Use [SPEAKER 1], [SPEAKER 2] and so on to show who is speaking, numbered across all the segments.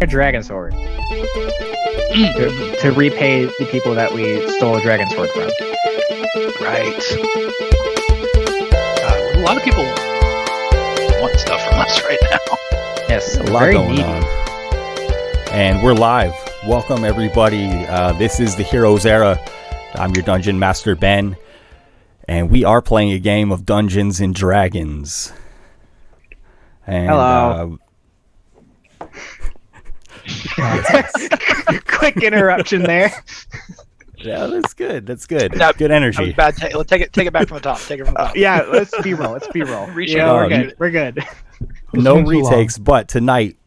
[SPEAKER 1] a dragon sword to repay the people that we stole a dragon sword from.
[SPEAKER 2] Right. A lot of people want stuff from us right now.
[SPEAKER 1] Yes,
[SPEAKER 3] a lot
[SPEAKER 1] very
[SPEAKER 3] going
[SPEAKER 1] needy.
[SPEAKER 3] on. And we're live. Welcome, everybody. This is the Heroes Era. I'm your Dungeon Master, Ben. And we are playing a game of Dungeons and Dragons. And,
[SPEAKER 1] Hello. Quick interruption there.
[SPEAKER 3] Yeah, that's good. That's good.
[SPEAKER 2] No,
[SPEAKER 3] good energy.
[SPEAKER 2] Bad let's take it back from the top. Take it from the top.
[SPEAKER 1] Yeah, let's B-roll.
[SPEAKER 2] Reshoot.
[SPEAKER 1] Yeah, we're
[SPEAKER 3] Oh,
[SPEAKER 1] good. We're good.
[SPEAKER 3] No retakes, but tonight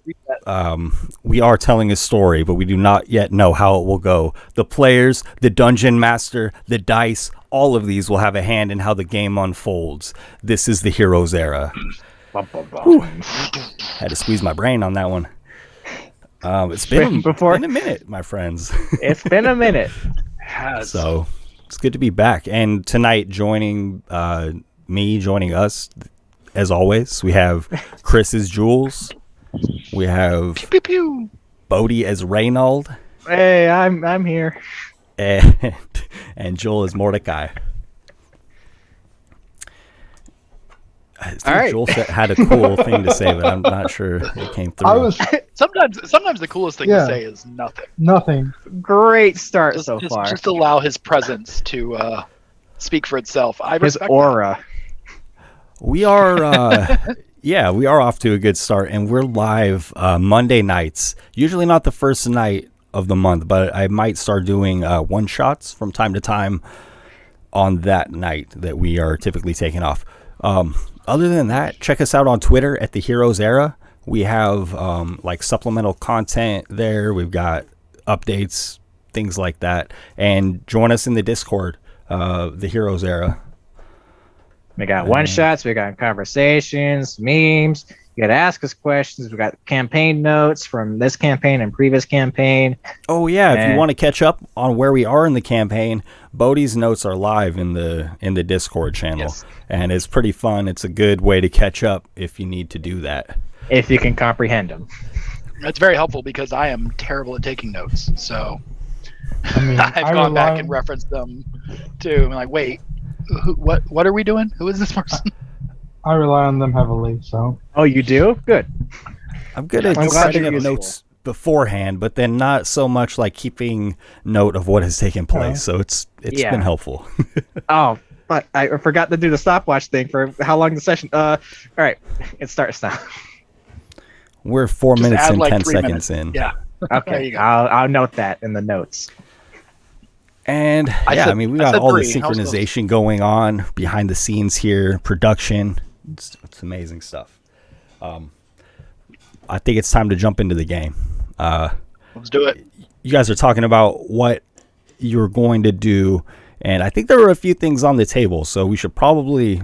[SPEAKER 3] we are telling a story, but we do not yet know how it will go. The players, the Dungeon Master, the dice, all of these will have a hand in how the game unfolds. This is the Heroes Era. Had to squeeze my brain on that one. It's been a minute, my friends.
[SPEAKER 1] It's been a minute.
[SPEAKER 3] So it's good to be back. And tonight, joining us, as always, we have Chris as Jules. We have
[SPEAKER 2] Pew, pew, pew.
[SPEAKER 3] Bodie as Reynold.
[SPEAKER 1] Hey, I'm here.
[SPEAKER 3] And Joel as Mordecai. I think
[SPEAKER 1] all right.
[SPEAKER 3] Joel had a cool thing to say, but I'm not sure it came through.
[SPEAKER 2] Sometimes the coolest thing to say is nothing.
[SPEAKER 4] Nothing.
[SPEAKER 1] Great start so far.
[SPEAKER 2] Just allow his presence to speak for itself. I
[SPEAKER 1] His
[SPEAKER 2] respect
[SPEAKER 1] aura.
[SPEAKER 3] We are, we are off to a good start, and we're live Monday nights. Usually not the first night of the month, but I might start doing one-shots from time to time on that night that we are typically taking off. Other than that, check us out on Twitter at the Heroes Era. We have like supplemental content there. We've got updates, things like that. And join us in the Discord, the Heroes Era.
[SPEAKER 1] We got one-shots, we got conversations, memes. You got to ask us questions. We got campaign notes from this campaign and previous campaign.
[SPEAKER 3] Oh yeah, if you want to catch up on where we are in the campaign, Bodie's notes are live in the Discord channel,
[SPEAKER 2] Yes.
[SPEAKER 3] And it's pretty fun. It's a good way to catch up if you need to do that.
[SPEAKER 1] If you can comprehend them.
[SPEAKER 2] That's very helpful because I am terrible at taking notes. So
[SPEAKER 4] I mean,
[SPEAKER 2] I've gone back and referenced them too. I'm like, wait, what are we doing? Who is this person?
[SPEAKER 4] I rely on them heavily, so.
[SPEAKER 1] Oh, you do? Good.
[SPEAKER 3] I'm good at
[SPEAKER 1] I'm glad
[SPEAKER 3] setting
[SPEAKER 1] you're
[SPEAKER 3] up
[SPEAKER 1] useful.
[SPEAKER 3] notes beforehand, but then not so much like keeping note of what has taken place. So it's been helpful.
[SPEAKER 1] Oh, but I forgot to do the stopwatch thing for how long the session. All right, it starts now.
[SPEAKER 3] We're 4
[SPEAKER 2] Just
[SPEAKER 3] minutes
[SPEAKER 2] add
[SPEAKER 3] and
[SPEAKER 2] like
[SPEAKER 3] 10
[SPEAKER 2] 3
[SPEAKER 3] seconds
[SPEAKER 2] minutes.
[SPEAKER 3] in.
[SPEAKER 2] Yeah. There
[SPEAKER 1] Okay,
[SPEAKER 2] you go.
[SPEAKER 1] I'll note that in the notes.
[SPEAKER 3] And we got all the synchronization going on behind the scenes here, production. It's amazing stuff. I think it's time to jump into the game.
[SPEAKER 2] Let's do it.
[SPEAKER 3] You guys are talking about what you're going to do, and I think there were a few things on the table, so we should probably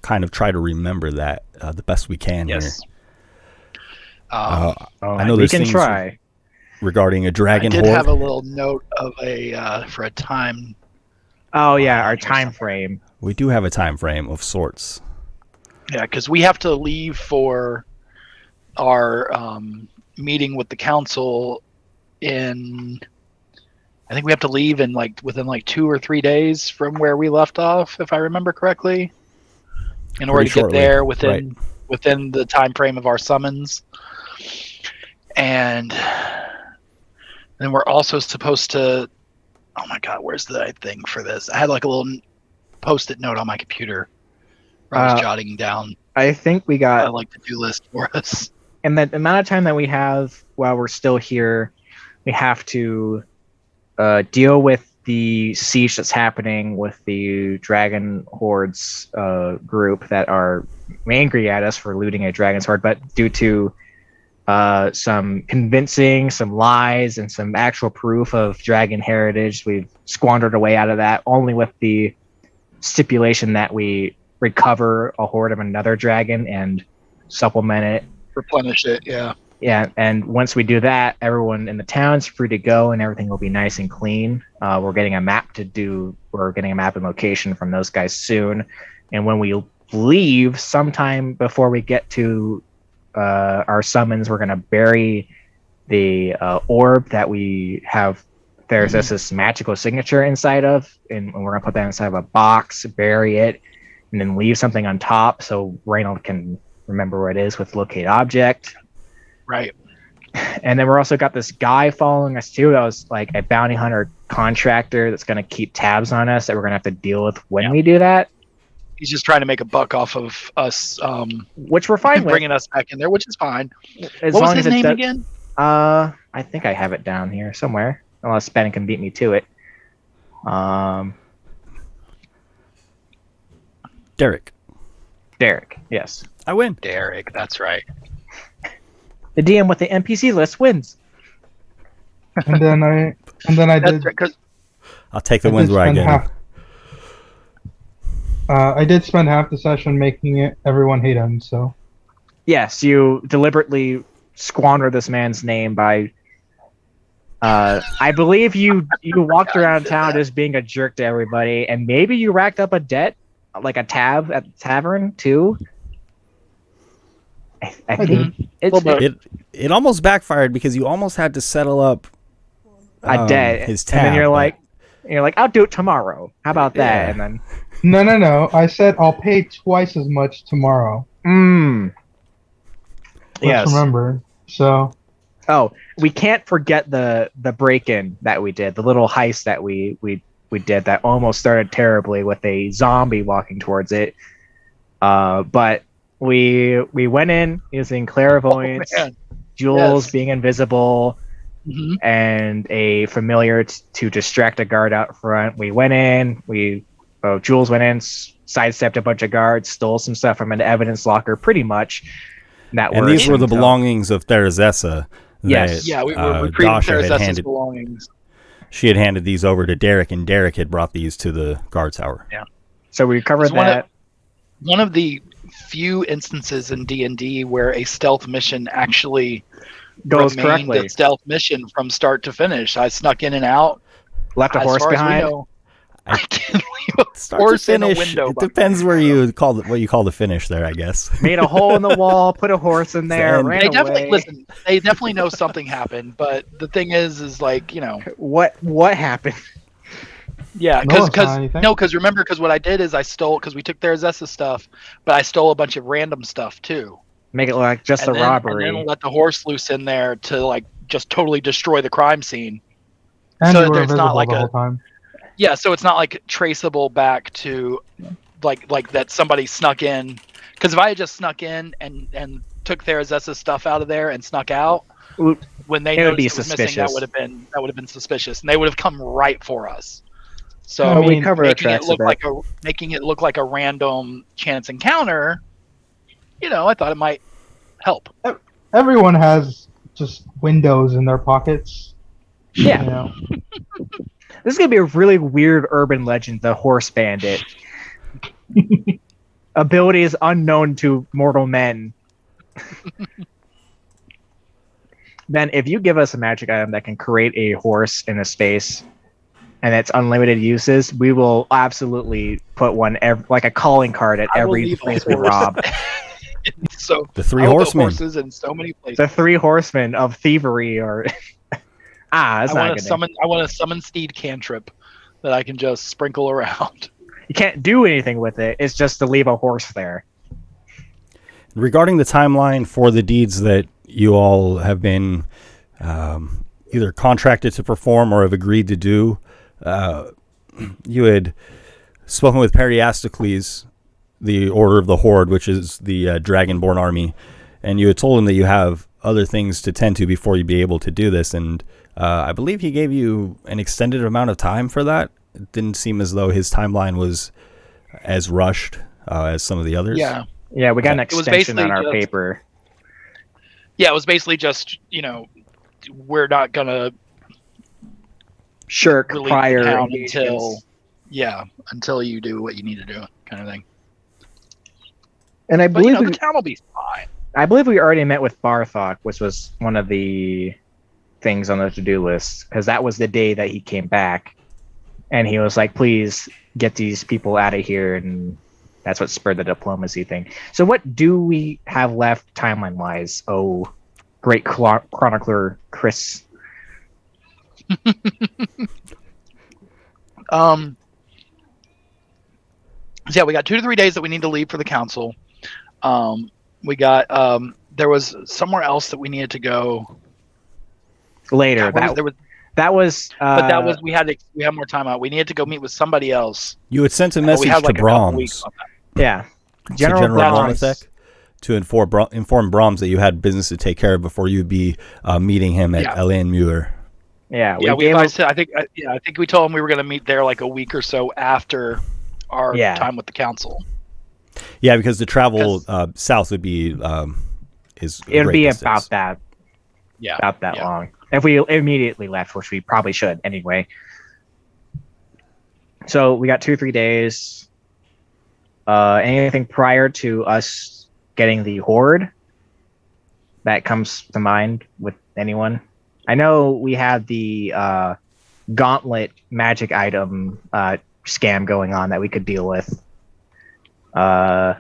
[SPEAKER 3] kind of try to remember that the best we can here. I know
[SPEAKER 1] we
[SPEAKER 3] there's
[SPEAKER 1] can
[SPEAKER 3] things
[SPEAKER 1] try.
[SPEAKER 3] regarding a dragon
[SPEAKER 2] I did
[SPEAKER 3] horde.
[SPEAKER 2] have a little note of for a time.
[SPEAKER 1] Oh yeah, our time frame.
[SPEAKER 3] We do have a time frame of sorts.
[SPEAKER 2] Yeah, because we have to leave for our meeting with the council in. I think we have to leave in within 2 or 3 days from where we left off, if I remember correctly, in order to get there within the time frame of our summons. And then we're also supposed to. Oh my God, where's the thing for this? I had like a little post-it note on my computer where I was jotting down.
[SPEAKER 1] I think we got
[SPEAKER 2] a to-do list for us.
[SPEAKER 1] and the amount of time that we have while we're still here, we have to deal with the siege that's happening with the dragon hordes group that are angry at us for looting a dragon's horde, but due to some convincing, some lies, and some actual proof of dragon heritage, we've squandered away out of that, only with the stipulation that we recover a horde of another dragon and supplement it.
[SPEAKER 2] Replenish it, yeah.
[SPEAKER 1] Yeah, and once we do that, everyone in the town's free to go, and everything will be nice and clean. We're getting a map and location from those guys soon. And when we leave, sometime before we get to our summons. We're gonna bury the orb that we have. There's this magical signature inside of, and we're gonna put that inside of a box, bury it, and then leave something on top so Reynold can remember where it is with locate object.
[SPEAKER 2] Right.
[SPEAKER 1] And then we're also got this guy following us too. That was like a bounty hunter contractor that's gonna keep tabs on us that we're gonna have to deal with when we do that.
[SPEAKER 2] He's just trying to make a buck off of us,
[SPEAKER 1] which we're fine with.
[SPEAKER 2] Bringing us back in there, which is fine.
[SPEAKER 1] As
[SPEAKER 2] what was
[SPEAKER 1] long
[SPEAKER 2] his
[SPEAKER 1] as
[SPEAKER 2] name again?
[SPEAKER 1] I think I have it down here somewhere. Unless Ben can beat me to it.
[SPEAKER 3] Derek.
[SPEAKER 1] Derek, yes.
[SPEAKER 3] I win.
[SPEAKER 2] Derek, that's right.
[SPEAKER 1] The DM with the NPC list wins.
[SPEAKER 4] And then I did.
[SPEAKER 2] Right, 'cause
[SPEAKER 3] I'll take the wins where I get them.
[SPEAKER 4] I did spend half the session making everyone hate him. So.
[SPEAKER 1] Yes, you deliberately squander this man's name by. I believe you walked around town just being a jerk to everybody, and maybe you racked up a debt, like a tab at the tavern too. I think
[SPEAKER 3] it almost backfired because you almost had to settle up
[SPEAKER 1] a debt,
[SPEAKER 3] his tab.
[SPEAKER 1] And then you're like, I'll do it tomorrow. How about that? And then
[SPEAKER 4] no. I said I'll pay twice as much tomorrow.
[SPEAKER 1] Yes.
[SPEAKER 4] Remember. So.
[SPEAKER 1] Oh, we can't forget the break-in that we did, the little heist that we did that almost started terribly with a zombie walking towards it. But we went in using clairvoyance, Jules being invisible, and a familiar to distract a guard out front. We went in, Jules went in, sidestepped a bunch of guards, stole some stuff from an evidence locker, pretty much.
[SPEAKER 3] And these were the belongings of Therazessa.
[SPEAKER 1] Yes.
[SPEAKER 2] Yeah, we retrieved Therazessa's belongings.
[SPEAKER 3] She had handed these over to Derek, and Derek had brought these to the guard tower.
[SPEAKER 2] Yeah.
[SPEAKER 1] So we covered that.
[SPEAKER 2] One of the few instances in D&D where a stealth mission actually
[SPEAKER 1] goes correctly.
[SPEAKER 2] A stealth mission from start to finish. I snuck in and out.
[SPEAKER 1] Left a horse behind.
[SPEAKER 2] I can leave a horse in a window.
[SPEAKER 3] It depends where you call it, what you call the finish there, I guess.
[SPEAKER 1] Made a hole in the wall, put a horse in there, ran
[SPEAKER 2] they
[SPEAKER 1] away.
[SPEAKER 2] They definitely know something happened, but the thing is like,
[SPEAKER 1] what happened?
[SPEAKER 2] Yeah, because remember, what I did is I stole, because we took Therazessa's stuff, but I stole a bunch of random stuff too.
[SPEAKER 1] Make it look like just a robbery.
[SPEAKER 2] And then let the horse loose in there to like just totally destroy the crime scene.
[SPEAKER 4] And so it's not like the whole time.
[SPEAKER 2] Yeah, so it's not like traceable back to like that somebody snuck in. Because if I had just snuck in and took Therazessa's stuff out of there and snuck out, when they noticed it was missing, that would have been suspicious, and they would have come right for us. So
[SPEAKER 1] we cover
[SPEAKER 2] making it look like a random chance encounter, I thought it might help.
[SPEAKER 4] Everyone has just windows in their pockets.
[SPEAKER 1] Yeah. This is going to be a really weird urban legend, the Horse Bandit. Abilities unknown to mortal men. Ben, if you give us a magic item that can create a horse in a space and it's unlimited uses, we will absolutely put one, like a calling card at every place we rob.
[SPEAKER 2] So
[SPEAKER 3] the three horsemen.
[SPEAKER 2] Horses in so many places.
[SPEAKER 1] The three horsemen of thievery or... I want
[SPEAKER 2] a summon steed cantrip that I can just sprinkle around.
[SPEAKER 1] You can't do anything with it. It's just to leave a horse there.
[SPEAKER 3] Regarding the timeline for the deeds that you all have been either contracted to perform or have agreed to do, you had spoken with Periastocles, the Order of the Horde, which is the Dragonborn army, and you had told him that you have other things to tend to before you'd be able to do this, and I believe he gave you an extended amount of time for that. It didn't seem as though his timeline was as rushed as some of the others.
[SPEAKER 2] Yeah,
[SPEAKER 1] we got an extension on our paper.
[SPEAKER 2] Yeah, it was basically just, we're not going to
[SPEAKER 1] shirk prior
[SPEAKER 2] until you do what you need to do, kind of thing.
[SPEAKER 1] And I believe
[SPEAKER 2] the town will be fine.
[SPEAKER 1] I believe we already met with Barthok, which was one of the things on the to-do list, because that was the day that he came back, and he was like, "Please get these people out of here and That's what spurred the diplomacy thing. So what do we have left timeline-wise? Oh, great chronicler Chris.
[SPEAKER 2] So yeah, we got 2 to 3 days that we need to leave for the council. We got there was somewhere else that we needed to go
[SPEAKER 1] Later.
[SPEAKER 2] God,
[SPEAKER 1] that was
[SPEAKER 2] we had more time out. We needed to go meet with somebody else.
[SPEAKER 3] You had sent a
[SPEAKER 2] We
[SPEAKER 3] message
[SPEAKER 2] had
[SPEAKER 3] to
[SPEAKER 2] like a couple
[SPEAKER 3] Brahms,
[SPEAKER 2] weeks on that.
[SPEAKER 1] yeah.
[SPEAKER 3] General
[SPEAKER 1] Brahms.
[SPEAKER 3] Bromithek, to inform Brahms that you had business to take care of before you'd be meeting him at Elaine Muir.
[SPEAKER 1] Yeah,
[SPEAKER 2] I think we told him we were going to meet there like a week or so after our time with the council.
[SPEAKER 3] Yeah, because the travel south would be
[SPEAKER 1] it would be about that.
[SPEAKER 2] Yeah,
[SPEAKER 1] about that long. If we immediately left, which we probably should anyway. So we got 2-3 days. Anything prior to us getting the horde that comes to mind with anyone? I know we had the gauntlet magic item scam going on that we could deal with.
[SPEAKER 2] I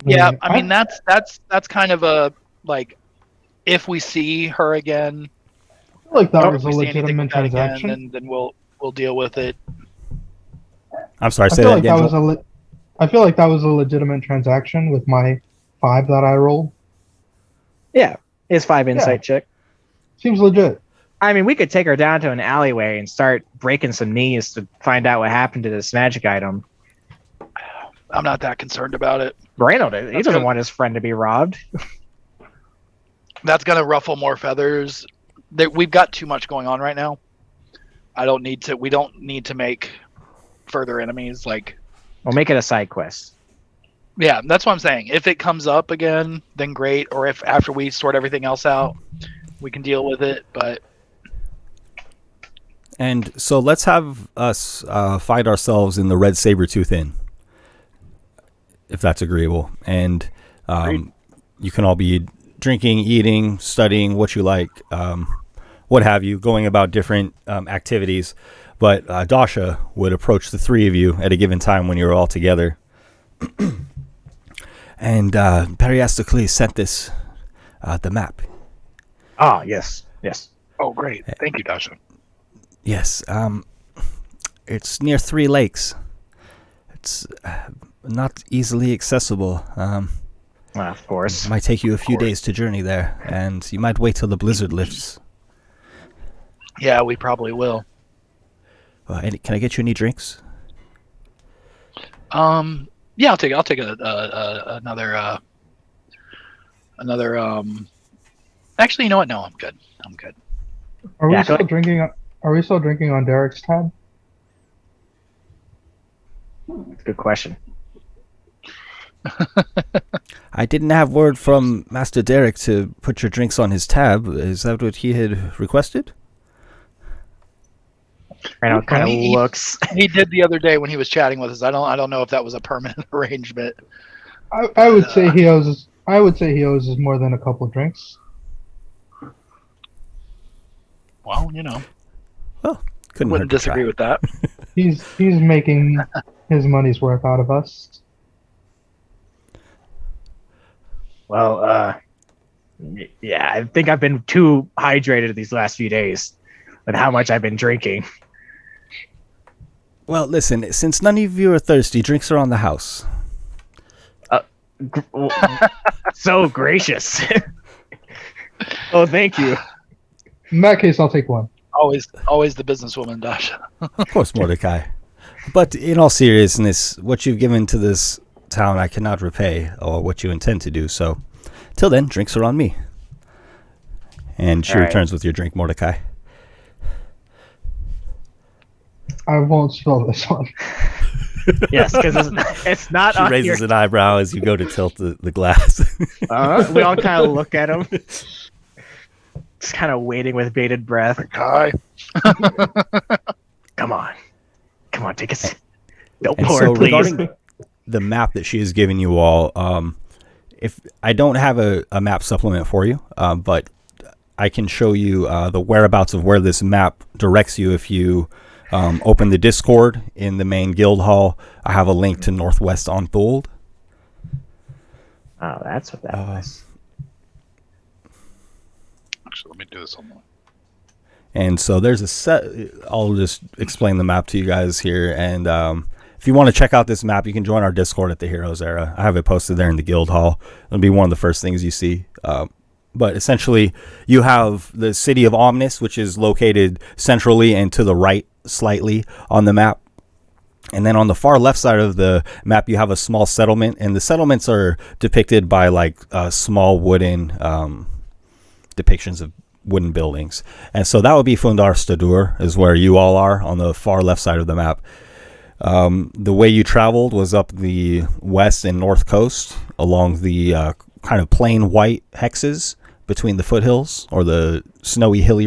[SPEAKER 2] mean that's kind of a like if we see her again.
[SPEAKER 4] I feel like that was a legitimate transaction.
[SPEAKER 2] Again, then we'll deal with it.
[SPEAKER 3] I'm sorry. Say that again.
[SPEAKER 4] I feel like that was a legitimate transaction with my 5 that I rolled.
[SPEAKER 1] Yeah, it's 5 insight check.
[SPEAKER 4] Seems legit.
[SPEAKER 1] I mean, we could take her down to an alleyway and start breaking some knees to find out what happened to this magic item.
[SPEAKER 2] I'm not that concerned about it.
[SPEAKER 1] Reynold, he doesn't want his friend to be robbed.
[SPEAKER 2] That's gonna ruffle more feathers. We've got too much going on right now. We don't need to make further enemies. Like,
[SPEAKER 1] we'll make it a side quest.
[SPEAKER 2] Yeah, that's what I'm saying. If it comes up again, then great. Or if after we sort everything else out, we can deal with it. But
[SPEAKER 3] and so let's have us find ourselves in the Red Sabertooth Inn, if that's agreeable. And you can all be drinking, eating, studying, what you like, what have you, going about different activities. But Dasha would approach the 3 of you at a given time when you're all together. And Periastocles sent this, the map.
[SPEAKER 1] Ah, yes.
[SPEAKER 2] Oh, great. Thank you, Dasha.
[SPEAKER 3] Yes. It's near 3 lakes. It's not easily accessible.
[SPEAKER 1] Of course.
[SPEAKER 3] It might take you a few days to journey there, and you might wait till the blizzard lifts.
[SPEAKER 2] Yeah, we probably will.
[SPEAKER 3] Can I get you any drinks?
[SPEAKER 2] Yeah, I'll take another. Actually, you know what? No, I'm good.
[SPEAKER 4] Are we still drinking? Are we still drinking on Derek's tab?
[SPEAKER 1] That's a good question.
[SPEAKER 3] I didn't have word from Master Derek to put your drinks on his tab. Is that what he had requested?
[SPEAKER 1] Reynold kind of looks.
[SPEAKER 2] He did the other day when he was chatting with us. I don't know if that was a permanent arrangement.
[SPEAKER 4] I would say he owes. I would say he owes us more than a couple of drinks.
[SPEAKER 2] Well,
[SPEAKER 3] wouldn't
[SPEAKER 2] disagree with that.
[SPEAKER 4] He's making his money's worth out of us.
[SPEAKER 1] Well, yeah, I think I've been too hydrated these last few days with how much I've been drinking.
[SPEAKER 3] Well, listen, since none of you are thirsty, drinks are on the house.
[SPEAKER 1] So gracious. Oh, thank you.
[SPEAKER 4] In that case, I'll take one.
[SPEAKER 2] Always the businesswoman, Dasha.
[SPEAKER 3] Of course, Mordecai. But in all seriousness, what you've given to this town I cannot repay, or what you intend to do, so till then, drinks are on me. And she returns with your drink, Mordecai.
[SPEAKER 4] I won't spill this one.
[SPEAKER 1] Yes, because it's not.
[SPEAKER 3] She raises an eyebrow as you go to tilt the glass.
[SPEAKER 1] We all kind of look at him, just kind of waiting with bated breath.
[SPEAKER 2] Hi.
[SPEAKER 1] Come on, take a sip. Don't
[SPEAKER 3] And
[SPEAKER 1] pour,
[SPEAKER 3] so
[SPEAKER 1] please.
[SPEAKER 3] regarding the map that she has given you all, if I don't have a map supplement for you, but I can show you the whereabouts of where this map directs you if you open the Discord in the main guild hall. I have a link to Northwest on Thuld,
[SPEAKER 1] Oh, that's what that was.
[SPEAKER 5] Actually, let me do this on the.
[SPEAKER 3] And so there's a set. I'll just explain the map to you guys here. And if you want to check out this map, you can join our Discord at the Heroes Era. I have it posted there in the guild hall. It'll be one of the first things you see. But essentially, you have the city of Omnis, which is located centrally and to the right slightly on the map. And then on the far left side of the map, you have a small settlement. And the settlements are depicted by like small wooden depictions of wooden buildings. And so that would be Fundar Stadur, is where you all are on the far left side of the map. The way you traveled was up the west and north coast along the kind of plain white hexes between the foothills or the snowy hilly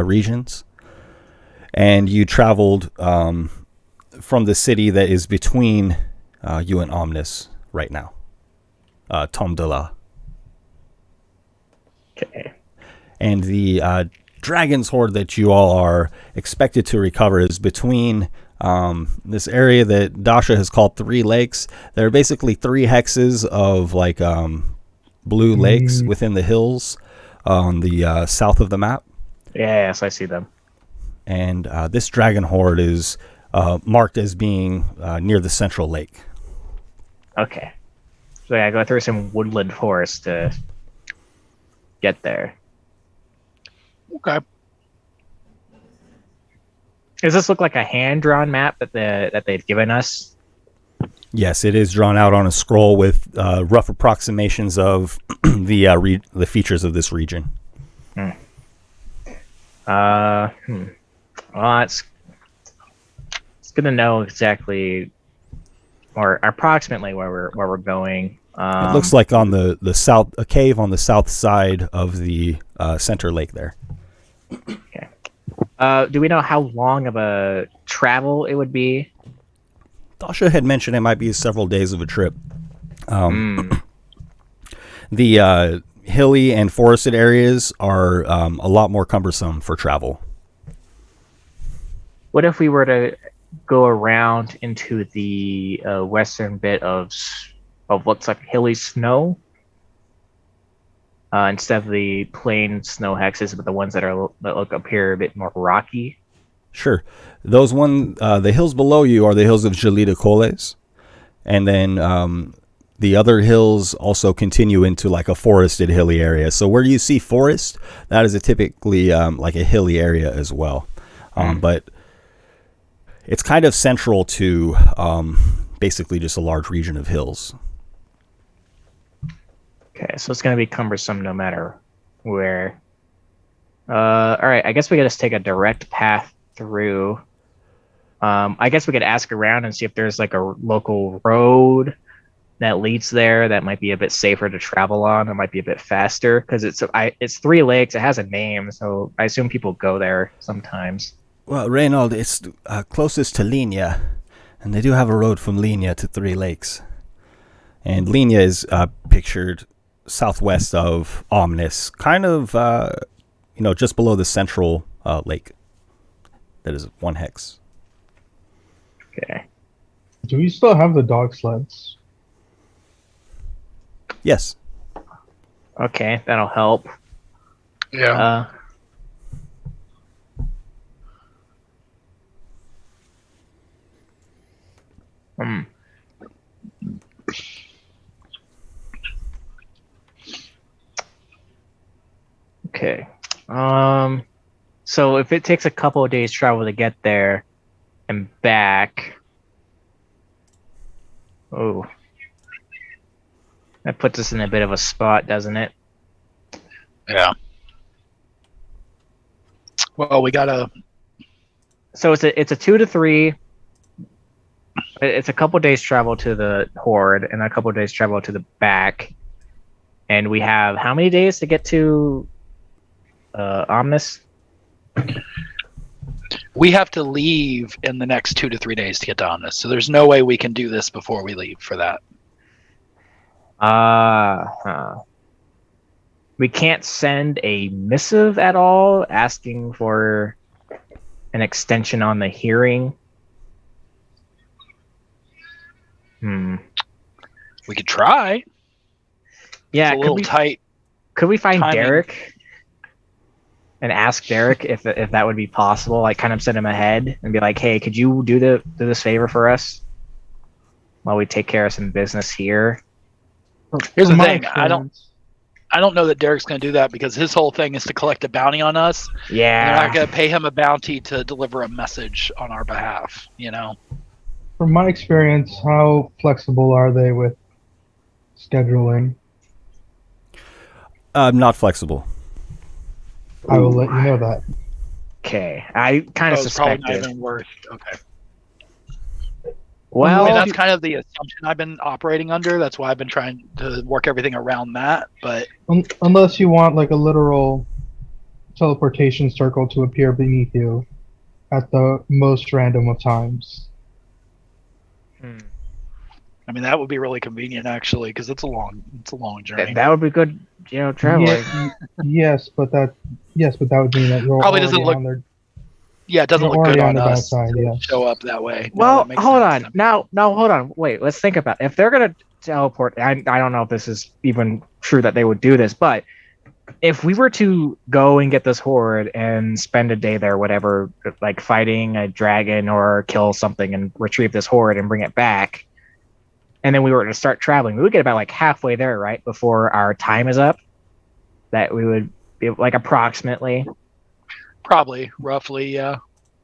[SPEAKER 3] regions. And you traveled from the city that is between you and Omnis right now, Tom de la.
[SPEAKER 1] Okay.
[SPEAKER 3] And the dragon's horde that you all are expected to recover is between this area that Dasha has called Three Lakes. There are basically three hexes of like blue lakes within the hills on the south of the map.
[SPEAKER 1] Yes, I see them.
[SPEAKER 3] And this dragon horde is marked as being near the central lake.
[SPEAKER 1] Okay. So yeah, go through some woodland forest to get there.
[SPEAKER 2] Okay.
[SPEAKER 1] Does this look like a hand-drawn map that they've given us?
[SPEAKER 3] Yes, it is drawn out on a scroll with rough approximations of the features of this region.
[SPEAKER 1] Well, it's good to know exactly or approximately where we're going.
[SPEAKER 3] It looks like on the south, a cave on the south side of the center lake there.
[SPEAKER 1] Okay. Do we know how long of a travel it would be?
[SPEAKER 3] Dasha had mentioned it might be several days of a trip. The hilly and forested areas are a lot more cumbersome for travel.
[SPEAKER 1] What if we were to go around into the western bit of what's like hilly snow instead of the plain snow hexes, but the ones that look up here a bit more rocky?
[SPEAKER 3] Sure. Those the hills below you are the hills of Gelida Coles. And then the other hills also continue into like a forested hilly area. So where you see forest, that is typically like a hilly area as well. But it's kind of central to basically just a large region of hills.
[SPEAKER 1] Okay, so it's going to be cumbersome no matter where. All right, I guess we could just take a direct path through. I guess we could ask around and see if there's like a local road that leads there that might be a bit safer to travel on. It might be a bit faster because it's Three Lakes. It has a name, so I assume people go there sometimes.
[SPEAKER 3] Well, Reynold, it's closest to Linia, and they do have a road from Linia to Three Lakes. And Linia is pictured southwest of Omnis, kind of, just below the central lake. That is one hex.
[SPEAKER 1] Okay.
[SPEAKER 4] Do we still have the dog sleds?
[SPEAKER 3] Yes.
[SPEAKER 1] Okay, that'll help.
[SPEAKER 2] Yeah.
[SPEAKER 1] Okay. So if it takes a couple of days travel to get there and back, that puts us in a bit of a spot, doesn't it?
[SPEAKER 5] Yeah.
[SPEAKER 2] Well, we gotta.
[SPEAKER 1] So it's a 2 to 3. It's a couple days travel to the horde and a couple days travel to the back, and we have how many days to get to Omnis?
[SPEAKER 2] We have to leave in the next 2 to 3 days to get to Omnis, so there's no way we can do this before we leave for that.
[SPEAKER 1] We can't send a missive at all asking for an extension on the hearing.
[SPEAKER 2] We could try.
[SPEAKER 1] Yeah,
[SPEAKER 2] It's a little tight.
[SPEAKER 1] could we find
[SPEAKER 2] timing.
[SPEAKER 1] Derek and ask Derek if that would be possible? Like, kind of send him ahead and be like, "Hey, could you do this favor for us while we take care of some business here?"
[SPEAKER 2] Here's
[SPEAKER 4] From
[SPEAKER 2] the
[SPEAKER 4] my
[SPEAKER 2] thing. I don't know that Derek's going to do that because his whole thing is to collect a bounty on us. And they're
[SPEAKER 1] Yeah,
[SPEAKER 2] not going to pay him a bounty to deliver a message on our behalf.
[SPEAKER 4] From my experience, how flexible are they with scheduling?
[SPEAKER 3] Not flexible.
[SPEAKER 4] I will let you know that.
[SPEAKER 1] okay. I kind of
[SPEAKER 2] So it's probably not
[SPEAKER 1] suspected.
[SPEAKER 2] even worth. Okay.
[SPEAKER 1] Well,
[SPEAKER 2] I mean,
[SPEAKER 4] Well,
[SPEAKER 2] that's kind of the assumption I've been operating under. That's why I've been trying to work everything around that. But
[SPEAKER 4] Unless you want like a literal teleportation circle to appear beneath you at the most random of times.
[SPEAKER 2] I mean, that would be really convenient actually, because it's a long journey.
[SPEAKER 1] that would be good, traveling.
[SPEAKER 4] Yes, but that would mean that you're
[SPEAKER 2] Probably doesn't
[SPEAKER 4] already
[SPEAKER 2] look
[SPEAKER 4] on their.
[SPEAKER 2] Yeah, it doesn't
[SPEAKER 4] You're
[SPEAKER 2] look good
[SPEAKER 4] already
[SPEAKER 2] on
[SPEAKER 4] on the bad
[SPEAKER 2] us
[SPEAKER 4] side,
[SPEAKER 2] to
[SPEAKER 4] yes.
[SPEAKER 2] show up that way. No,
[SPEAKER 1] Well,
[SPEAKER 2] that makes
[SPEAKER 1] hold
[SPEAKER 2] sense.
[SPEAKER 1] on. Now, hold on. Wait, let's think about it. If they're gonna teleport, I don't know if this is even true that they would do this, but if we were to go and get this horde and spend a day there, whatever, like fighting a dragon or kill something and retrieve this horde and bring it back, and then we were to start traveling, we would get about like halfway there, right, before our time is up. That we would be like approximately.
[SPEAKER 2] Probably, roughly, yeah.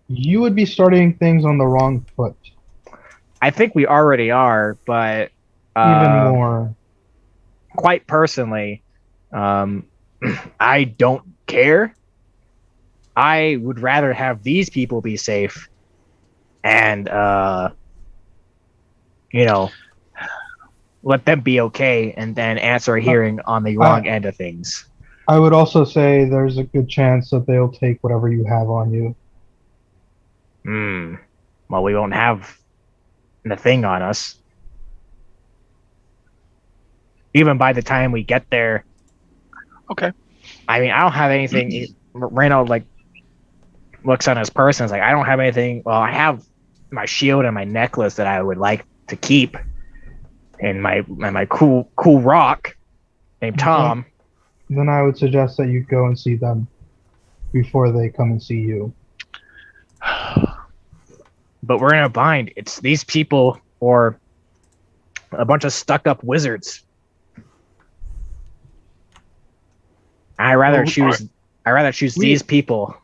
[SPEAKER 4] You would be starting things on the wrong foot.
[SPEAKER 1] I think we already are, but
[SPEAKER 4] Even more.
[SPEAKER 1] quite personally, I don't care. I would rather have these people be safe and let them be okay and then answer a hearing on the wrong end of things.
[SPEAKER 4] I would also say there's a good chance that they'll take whatever you have on you.
[SPEAKER 1] Well, we won't have the thing on us. Even by the time we get there.
[SPEAKER 2] Okay.
[SPEAKER 1] I mean, I don't have anything. Reynold looks on his person. It's like, I don't have anything. Well, I have my shield and my necklace that I would like to keep, and my cool rock named Tom.
[SPEAKER 4] Then I would suggest that you go and see them before they come and see you.
[SPEAKER 1] But we're in a bind. It's these people or a bunch of stuck-up wizards. I rather choose these people.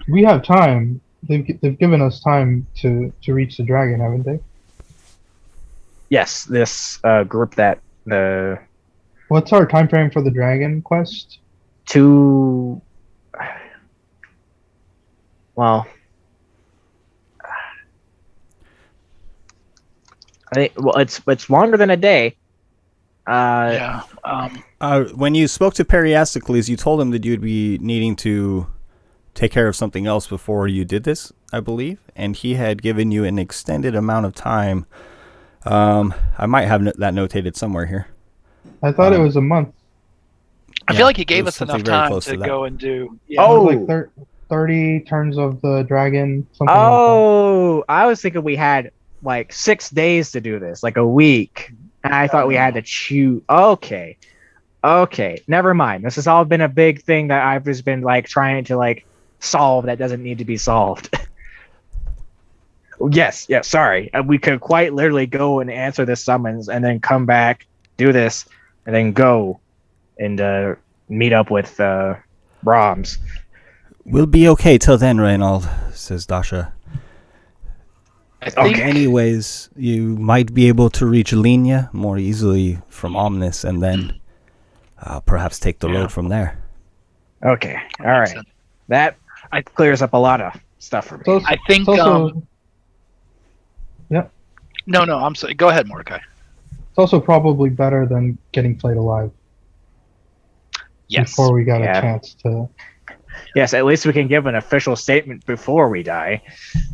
[SPEAKER 4] We have time. They've given us time to reach the dragon, haven't they?
[SPEAKER 1] Yes, this group that the
[SPEAKER 4] What's our time frame for the dragon quest?
[SPEAKER 1] Well, it's longer than a day.
[SPEAKER 2] Yeah.
[SPEAKER 3] When you spoke to Periasticles, you told him that you'd be needing to take care of something else before you did this, I believe, and he had given you an extended amount of time. I might have that notated somewhere here.
[SPEAKER 4] I thought it was a month.
[SPEAKER 2] I feel like he gave us enough
[SPEAKER 3] something very
[SPEAKER 2] time
[SPEAKER 3] close
[SPEAKER 2] to
[SPEAKER 3] to that.
[SPEAKER 2] go and do.
[SPEAKER 4] It was like 30 turns of the dragon. Something like
[SPEAKER 1] I was thinking we had like 6 days to do this, like a week. And I thought we had to choose. Okay, never mind. This has all been a big thing that I've just been like trying to like solve that doesn't need to be solved. Yes, sorry. We could quite literally go and answer this summons and then come back, do this, and then go and meet up with Brahms.
[SPEAKER 3] We'll be okay till then, Reynold, says Dasha.
[SPEAKER 2] I think.
[SPEAKER 3] Anyways, you might be able to reach Linia more easily from Omnis, and then perhaps take the road from there.
[SPEAKER 1] Okay, all right.
[SPEAKER 2] sense.
[SPEAKER 1] That clears up a lot of stuff for me.
[SPEAKER 4] So
[SPEAKER 2] I think.
[SPEAKER 4] it's also,
[SPEAKER 2] No, I'm sorry. Go ahead, Mordecai.
[SPEAKER 4] it's also probably better than getting played alive
[SPEAKER 2] Yes.
[SPEAKER 4] before we got
[SPEAKER 1] Yeah.
[SPEAKER 4] a chance to.
[SPEAKER 1] Yes, at least we can give an official statement before we die.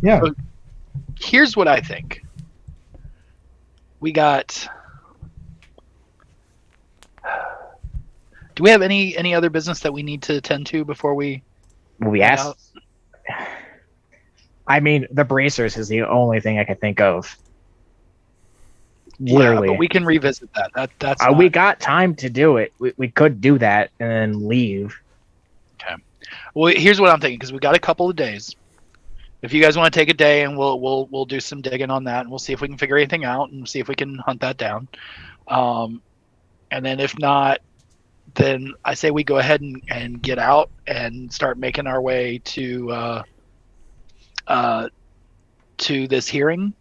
[SPEAKER 4] Yeah.
[SPEAKER 2] Here's what I think. We got. Do we have any other business that we need to attend to before we?
[SPEAKER 1] We
[SPEAKER 2] head
[SPEAKER 1] asked.
[SPEAKER 2] out?
[SPEAKER 1] I mean, the bracers is the only thing I can think of. Literally.
[SPEAKER 2] Yeah, but we can revisit that. That's not...
[SPEAKER 1] We got time to do it. We could do that and then leave.
[SPEAKER 2] Okay. Well, here's what I'm thinking, because we got a couple of days. If you guys want to take a day, and we'll do some digging on that, and we'll see if we can figure anything out, and see if we can hunt that down. And then if not, then I say we go ahead and get out and start making our way to this hearing.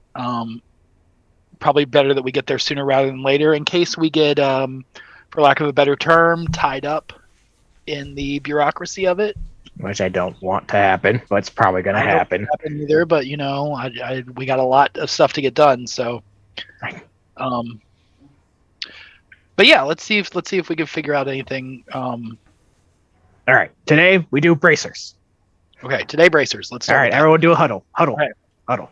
[SPEAKER 2] Probably better that we get there sooner rather than later, in case we get, for lack of a better term, tied up in the bureaucracy of it.
[SPEAKER 1] Which I don't want to happen, but it's probably going to happen.
[SPEAKER 2] Don't happen either, but we got a lot of stuff to get done. So, but yeah, let's see if we can figure out anything.
[SPEAKER 1] All right, today we do bracers.
[SPEAKER 2] Okay, today bracers. Let's start.
[SPEAKER 1] All right, everyone do a huddle.
[SPEAKER 2] Right.
[SPEAKER 1] Huddle.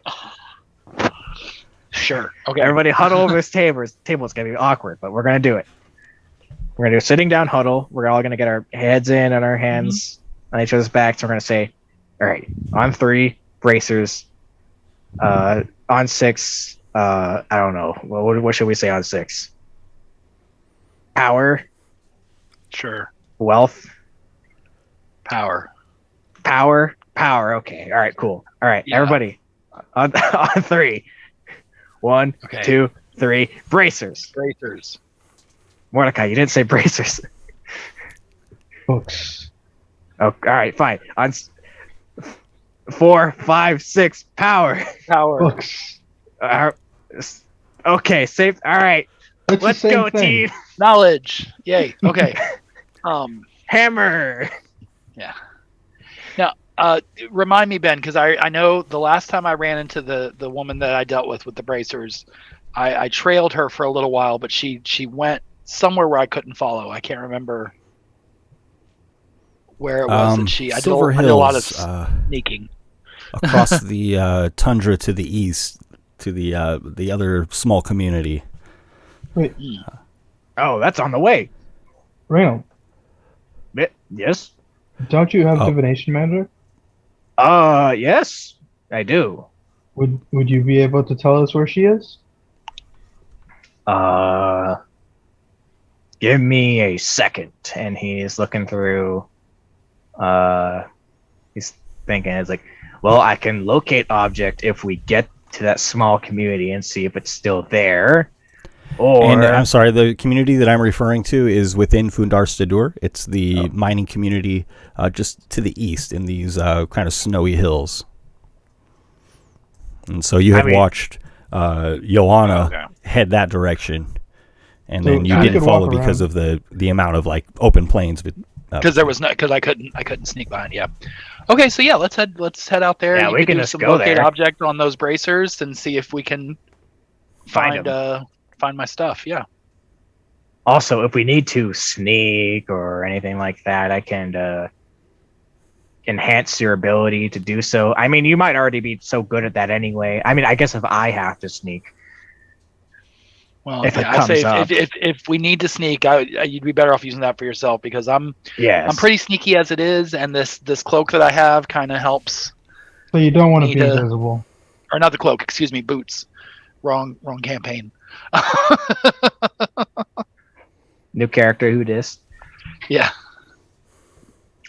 [SPEAKER 2] Sure. Okay.
[SPEAKER 1] Everybody huddle over this table. This table's gonna be awkward, but we're gonna do it. We're gonna do a sitting down huddle. We're all gonna get our heads in and our hands on each other's backs. We're gonna say, all right, on 3, bracers. On 6, I don't know. What should we say on 6? Power,
[SPEAKER 2] Sure.
[SPEAKER 1] wealth,
[SPEAKER 2] Power.
[SPEAKER 1] power. Okay. All right, cool. All right,
[SPEAKER 2] Yeah.
[SPEAKER 1] everybody on 3. 1,
[SPEAKER 2] Okay.
[SPEAKER 1] 2, 3, bracers.
[SPEAKER 2] Bracers.
[SPEAKER 1] Mordecai, you didn't say bracers.
[SPEAKER 4] Books.
[SPEAKER 1] Oh, all right, fine. On 4, 5, 6, power.
[SPEAKER 2] Power.
[SPEAKER 4] Books.
[SPEAKER 1] Okay, safe. All right,
[SPEAKER 4] It's the
[SPEAKER 1] let's
[SPEAKER 4] same
[SPEAKER 1] go,
[SPEAKER 4] thing.
[SPEAKER 1] team.
[SPEAKER 2] Knowledge. Yay. Okay.
[SPEAKER 1] Hammer.
[SPEAKER 2] Remind me, Ben, because I know the last time I ran into the woman that I dealt with the bracers, I trailed her for a little while, but she went somewhere where I couldn't follow. I can't remember where it was that she. I did a lot of sneaking
[SPEAKER 3] across the tundra to the east, to the other small community.
[SPEAKER 4] Wait,
[SPEAKER 1] Oh, that's on the way.
[SPEAKER 4] Reynold,
[SPEAKER 1] Yes.
[SPEAKER 4] don't you have
[SPEAKER 3] Oh.
[SPEAKER 4] divination magic?
[SPEAKER 1] Yes, I do.
[SPEAKER 4] Would you be able to tell us where she is?
[SPEAKER 1] Give me a second. And he's looking through. He's thinking, it's like, well, I can locate object if we get to that small community and see if it's still there. Or
[SPEAKER 3] And I'm sorry, the community that I'm referring to is within Fundar Stadur. It's the mining community just to the east in these kind of snowy hills. And so you had watched Joanna head that direction, and
[SPEAKER 4] So
[SPEAKER 3] then you
[SPEAKER 4] you
[SPEAKER 3] didn't
[SPEAKER 4] could
[SPEAKER 3] follow
[SPEAKER 4] walk
[SPEAKER 3] because
[SPEAKER 4] around.
[SPEAKER 3] of the amount of like open plains.
[SPEAKER 2] because I couldn't sneak behind. Yeah. Okay, so yeah, let's head out there.
[SPEAKER 1] Yeah,
[SPEAKER 2] You
[SPEAKER 1] we
[SPEAKER 2] could
[SPEAKER 1] can
[SPEAKER 2] do
[SPEAKER 1] just
[SPEAKER 2] some
[SPEAKER 1] go
[SPEAKER 2] locate
[SPEAKER 1] there.
[SPEAKER 2] object on those bracers and see if we can
[SPEAKER 1] Find
[SPEAKER 2] find my stuff. Yeah.
[SPEAKER 1] also, if we need to sneak or anything like that, I can enhance your ability to do so. I mean, you might already be so good at that anyway. I mean, I guess if I have to sneak,
[SPEAKER 2] Well,
[SPEAKER 1] If it
[SPEAKER 2] yeah, I say
[SPEAKER 1] comes
[SPEAKER 2] if we need to sneak, you'd be better off using that for yourself, because I'm pretty sneaky as it is, and this cloak that I have kind of helps.
[SPEAKER 4] So you don't want to
[SPEAKER 2] Need
[SPEAKER 4] be
[SPEAKER 2] to-
[SPEAKER 4] invisible.
[SPEAKER 2] Or not the cloak, excuse me, boots. Wrong campaign.
[SPEAKER 1] New character, who dis?
[SPEAKER 2] Yeah.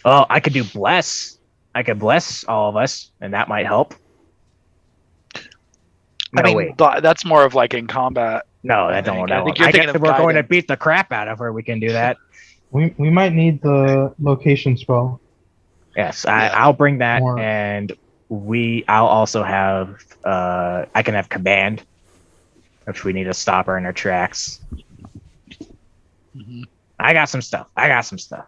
[SPEAKER 1] Oh, I could do bless. I could bless all of us, and that might help. No,
[SPEAKER 2] I mean,
[SPEAKER 1] wait.
[SPEAKER 2] that's more of like in combat.
[SPEAKER 1] No,
[SPEAKER 2] I
[SPEAKER 1] that don't.
[SPEAKER 2] think-
[SPEAKER 1] That
[SPEAKER 2] I think
[SPEAKER 1] won't.
[SPEAKER 2] you're
[SPEAKER 1] I
[SPEAKER 2] thinking
[SPEAKER 1] guess
[SPEAKER 2] of
[SPEAKER 1] if we're going to
[SPEAKER 2] guidance.
[SPEAKER 1] beat the crap out of her, we can do that.
[SPEAKER 4] We might need the location spell.
[SPEAKER 1] Yes,
[SPEAKER 2] Yeah.
[SPEAKER 1] I'll bring that,
[SPEAKER 4] More.
[SPEAKER 1] and I'll also have. I can have command, if we need to stop her in her tracks.
[SPEAKER 2] Mhm.
[SPEAKER 1] I got some stuff.
[SPEAKER 4] I got some stuff.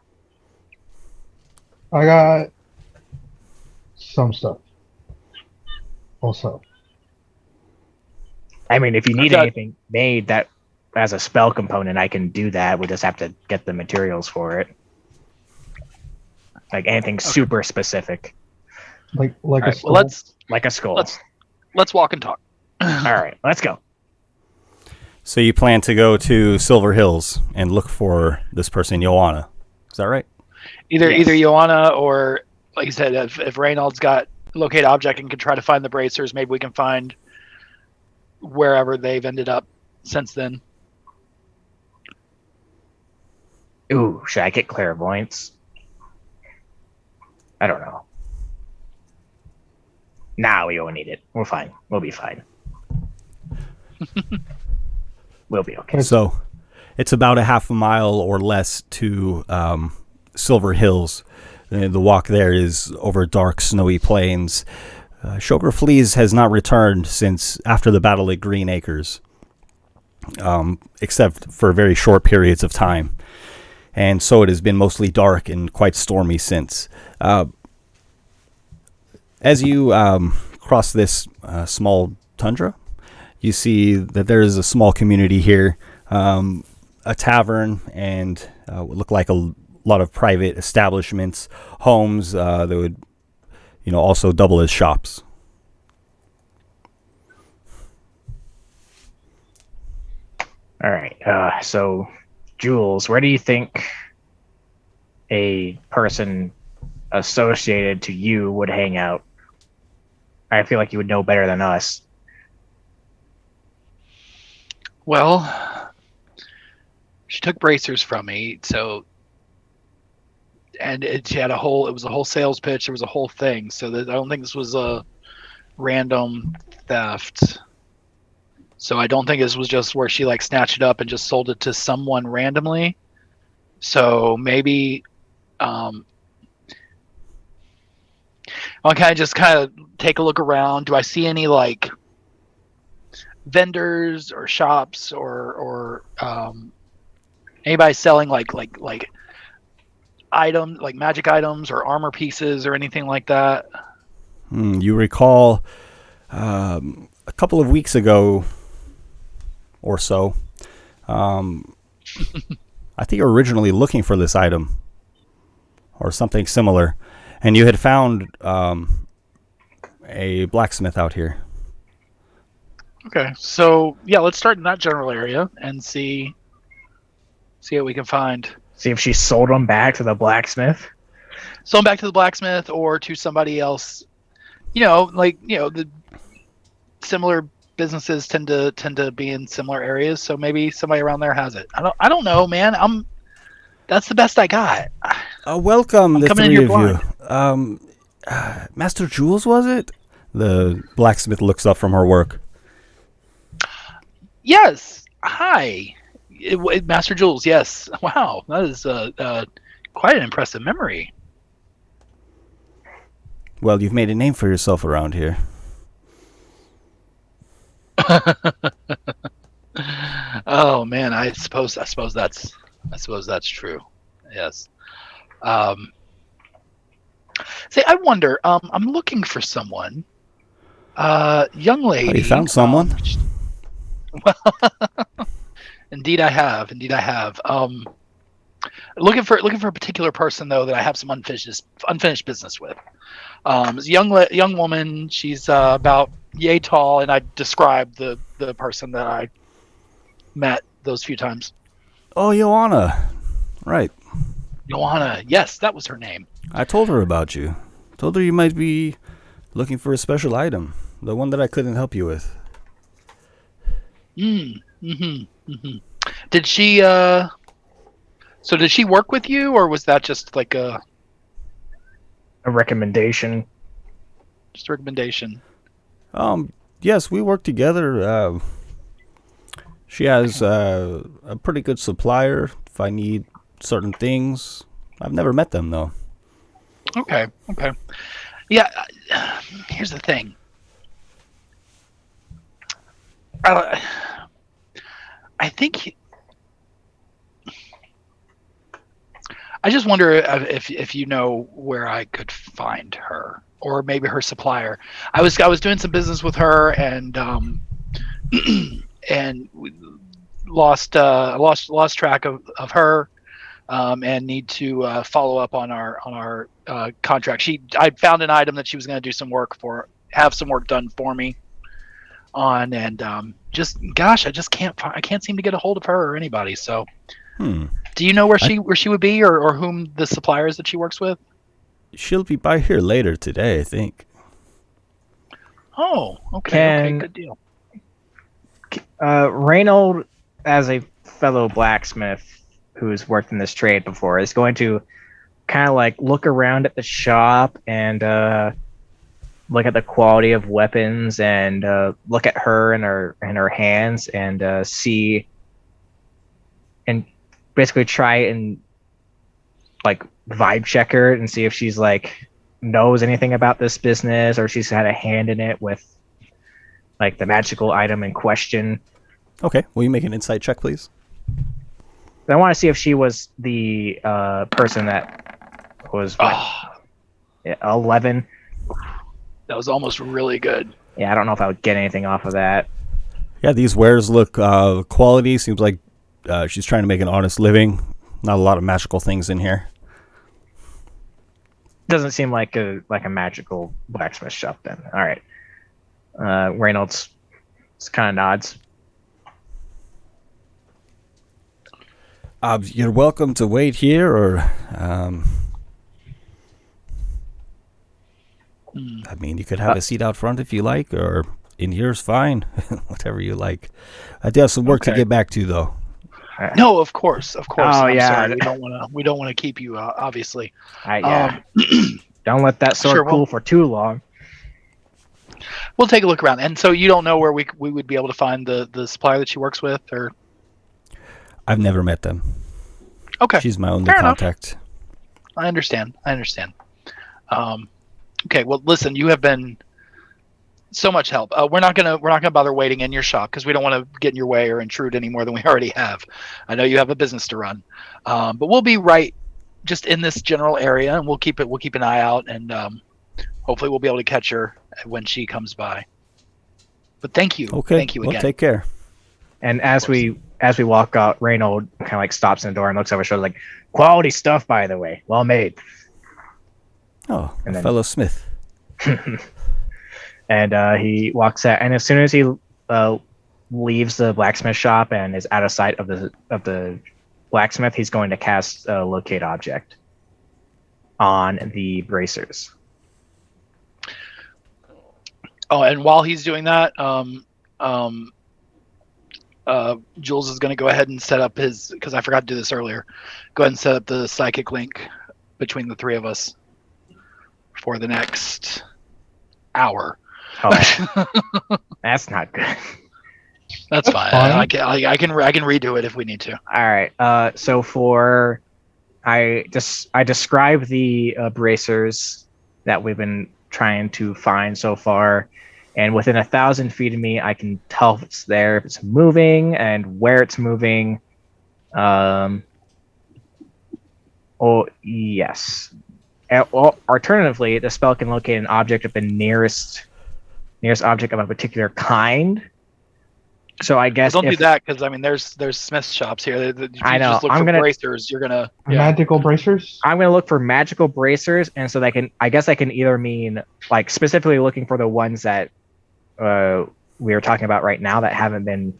[SPEAKER 4] Also,
[SPEAKER 1] I mean, if you need
[SPEAKER 2] thought-
[SPEAKER 1] anything made that as a spell component, I can do that. We just have to get the materials for it. Like anything super specific,
[SPEAKER 4] like
[SPEAKER 2] All
[SPEAKER 4] a
[SPEAKER 2] right,
[SPEAKER 4] skull.
[SPEAKER 2] well,
[SPEAKER 1] like a skull.
[SPEAKER 2] let's walk and talk.
[SPEAKER 1] All right, let's go.
[SPEAKER 3] So you plan to go to Silver Hills and look for this person, Joanna. Is that right?
[SPEAKER 2] Either
[SPEAKER 1] Yes.
[SPEAKER 2] Joanna or, like you said, if Reynald's got locate object and can try to find the bracers, maybe we can find wherever they've ended up since then.
[SPEAKER 1] Ooh, should I get clairvoyance? I don't know. Nah, we don't need it. We're fine. We'll be fine. We'll be okay.
[SPEAKER 3] So it's about a half a mile or less to Silver Hills. The walk there is over dark, snowy plains. Sugar Fleas has not returned since after the battle at Green Acres, except for very short periods of time. And so it has been mostly dark and quite stormy since. As you cross this small tundra, you see that there is a small community here, a tavern, and what look like a lot of private establishments, homes that would, also double as shops.
[SPEAKER 1] All right. So, Jules, where do you think a person associated to you would hang out? I feel like you would know better than us.
[SPEAKER 2] Well, she took bracers from me, so, and it was a whole sales pitch. There was a whole thing. So I don't think this was a random theft. So I don't think this was just where she like snatched it up and just sold it to someone randomly. So maybe, I'll kind of take a look around. Do I see any like vendors or shops or anybody selling like items, like magic items or armor pieces or anything like that?
[SPEAKER 3] You recall a couple of weeks ago or so, I think you were originally looking for this item or something similar, and you had found a blacksmith out here.
[SPEAKER 2] Okay, so yeah, let's start in that general area and see what we can find.
[SPEAKER 1] See if she sold them back to the blacksmith.
[SPEAKER 2] Sold back to the blacksmith or to somebody else. The similar businesses tend to be in similar areas, so maybe somebody around there has it. I don't know, man. That's the best I got.
[SPEAKER 3] Welcome, the
[SPEAKER 2] coming
[SPEAKER 3] three
[SPEAKER 2] in
[SPEAKER 3] of
[SPEAKER 2] here
[SPEAKER 3] you. Master Jules, was it? The blacksmith looks up from her work.
[SPEAKER 2] Yes. Hi, Master Jules. Yes. Wow, that is quite an impressive memory.
[SPEAKER 3] Well, you've made a name for yourself around here.
[SPEAKER 2] Oh man, I suppose that's true. Yes. Say, I wonder. I'm looking for someone. Young lady.
[SPEAKER 3] Oh, you found someone?
[SPEAKER 2] Indeed, I have. Looking for a particular person though that I have some unfinished business with. It's a young woman. She's about yay tall, and I described the person that I met those few times.
[SPEAKER 3] Oh, Joanna. Right.
[SPEAKER 2] Joanna. Yes, that was her name.
[SPEAKER 3] I told her about you. Told her you might be looking for a special item, the one that I couldn't help you with.
[SPEAKER 2] Did she? So did she work with you, or was that just like a
[SPEAKER 1] recommendation?
[SPEAKER 2] Just a recommendation.
[SPEAKER 3] Yes, we work together. She has a pretty good supplier if I need certain things. I've never met them though.
[SPEAKER 2] Okay. Yeah. Here's the thing. I think. I just wonder if you know where I could find her, or maybe her supplier. I was doing some business with her, and and we lost track of her, and need to follow up on our contract. I found an item that she was going to do some work have some work done for me on, and I can't seem to get a hold of her or anybody. So. Do you know where she would be, or whom the supplier is that she works with?
[SPEAKER 3] She'll be by here later today, I think.
[SPEAKER 2] Oh, okay, good deal.
[SPEAKER 1] Reynold, as a fellow blacksmith who's worked in this trade before, is going to kind of like look around at the shop and look at the quality of weapons and look at her and her hands and see and basically try and like vibe check her and see if she's like knows anything about this business or she's had a hand in it with like the magical item in question.
[SPEAKER 3] Okay, will you make an insight check, please?
[SPEAKER 1] I want to see if she was the person that was
[SPEAKER 2] Oh,
[SPEAKER 1] 11.
[SPEAKER 2] that was almost really good.
[SPEAKER 1] Yeah, I don't know if I would get anything off of that.
[SPEAKER 3] Yeah, these wares look quality. Seems like she's trying to make an honest living. Not a lot of magical things in here.
[SPEAKER 1] Doesn't seem like a magical blacksmith shop then. All right. Reynolds kind of nods.
[SPEAKER 3] You're welcome to wait here, or I mean, you could have a seat out front if you like, or in here's fine, whatever you like. I do have some work to
[SPEAKER 2] Okay.
[SPEAKER 3] get back to, though.
[SPEAKER 2] No, of course.
[SPEAKER 1] Oh,
[SPEAKER 2] I'm
[SPEAKER 1] yeah.
[SPEAKER 2] sorry. We don't want to keep you, obviously.
[SPEAKER 1] Yeah. Don't let that sword
[SPEAKER 2] Sure,
[SPEAKER 1] cool for too long.
[SPEAKER 2] We'll take a look around. And so you don't know where we would be able to find the supplier that she works with, or
[SPEAKER 3] I've never met them.
[SPEAKER 2] okay,
[SPEAKER 3] She's my only
[SPEAKER 2] Fair enough.
[SPEAKER 3] contact.
[SPEAKER 2] I understand. Okay, well, listen, you have been so much help. We're not gonna bother waiting in your shop because we don't want to get in your way or intrude any more than we already have. I know you have a business to run, but we'll be right just in this general area, and we'll keep an eye out, and hopefully we'll be able to catch her when she comes by. But thank you,
[SPEAKER 3] Okay,
[SPEAKER 2] thank you
[SPEAKER 3] well,
[SPEAKER 2] again.
[SPEAKER 3] take care.
[SPEAKER 1] And as we walk out, Reynold kind of like stops in the door and looks over his shoulder like, quality stuff, by the way. Well made.
[SPEAKER 3] Oh,
[SPEAKER 1] And
[SPEAKER 3] a
[SPEAKER 1] then-
[SPEAKER 3] fellow smith.
[SPEAKER 1] And he walks out, and as soon as he leaves the blacksmith shop and is out of sight of the blacksmith, he's going to cast locate object on the bracers.
[SPEAKER 2] Oh, and while he's doing that, Jules is going to go ahead and set up his, because I forgot to do this earlier. Go ahead and set up the psychic link between the three of us for the next hour.
[SPEAKER 1] Oh, that's not good.
[SPEAKER 2] That's fine.
[SPEAKER 4] fine.
[SPEAKER 2] I can redo it if we need to.
[SPEAKER 1] All right. So I describe the bracers that we've been trying to find so far, and within 1,000 feet of me, I can tell if it's there, if it's moving, and where it's moving. Oh yes. Alternatively, the spell can locate an object of the nearest object of a particular kind. So I guess
[SPEAKER 2] Don't do
[SPEAKER 1] if-
[SPEAKER 2] that because I mean, there's Smith shops here. If you
[SPEAKER 1] I know.
[SPEAKER 2] Just look
[SPEAKER 1] I'm
[SPEAKER 2] for
[SPEAKER 1] gonna-
[SPEAKER 2] bracers. You're gonna. Yeah.
[SPEAKER 4] Magical bracers?
[SPEAKER 1] I'm gonna look for magical bracers, and so I guess I can either mean like specifically looking for the ones that we are talking about right now that haven't been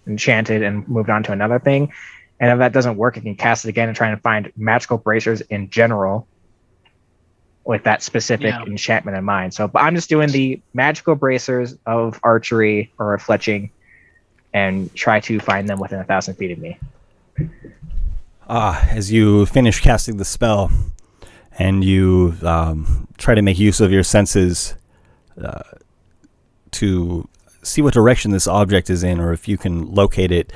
[SPEAKER 1] enchanted and moved on to another thing, and if that doesn't work, I can cast it again and try and find magical bracers in general with that specific
[SPEAKER 2] Yeah.
[SPEAKER 1] enchantment in mind. So, but I'm just doing the magical bracers of archery or fletching, and try to find them within 1,000 feet of me.
[SPEAKER 3] As you finish casting the spell and you try to make use of your senses to see what direction this object is in, or if you can locate it,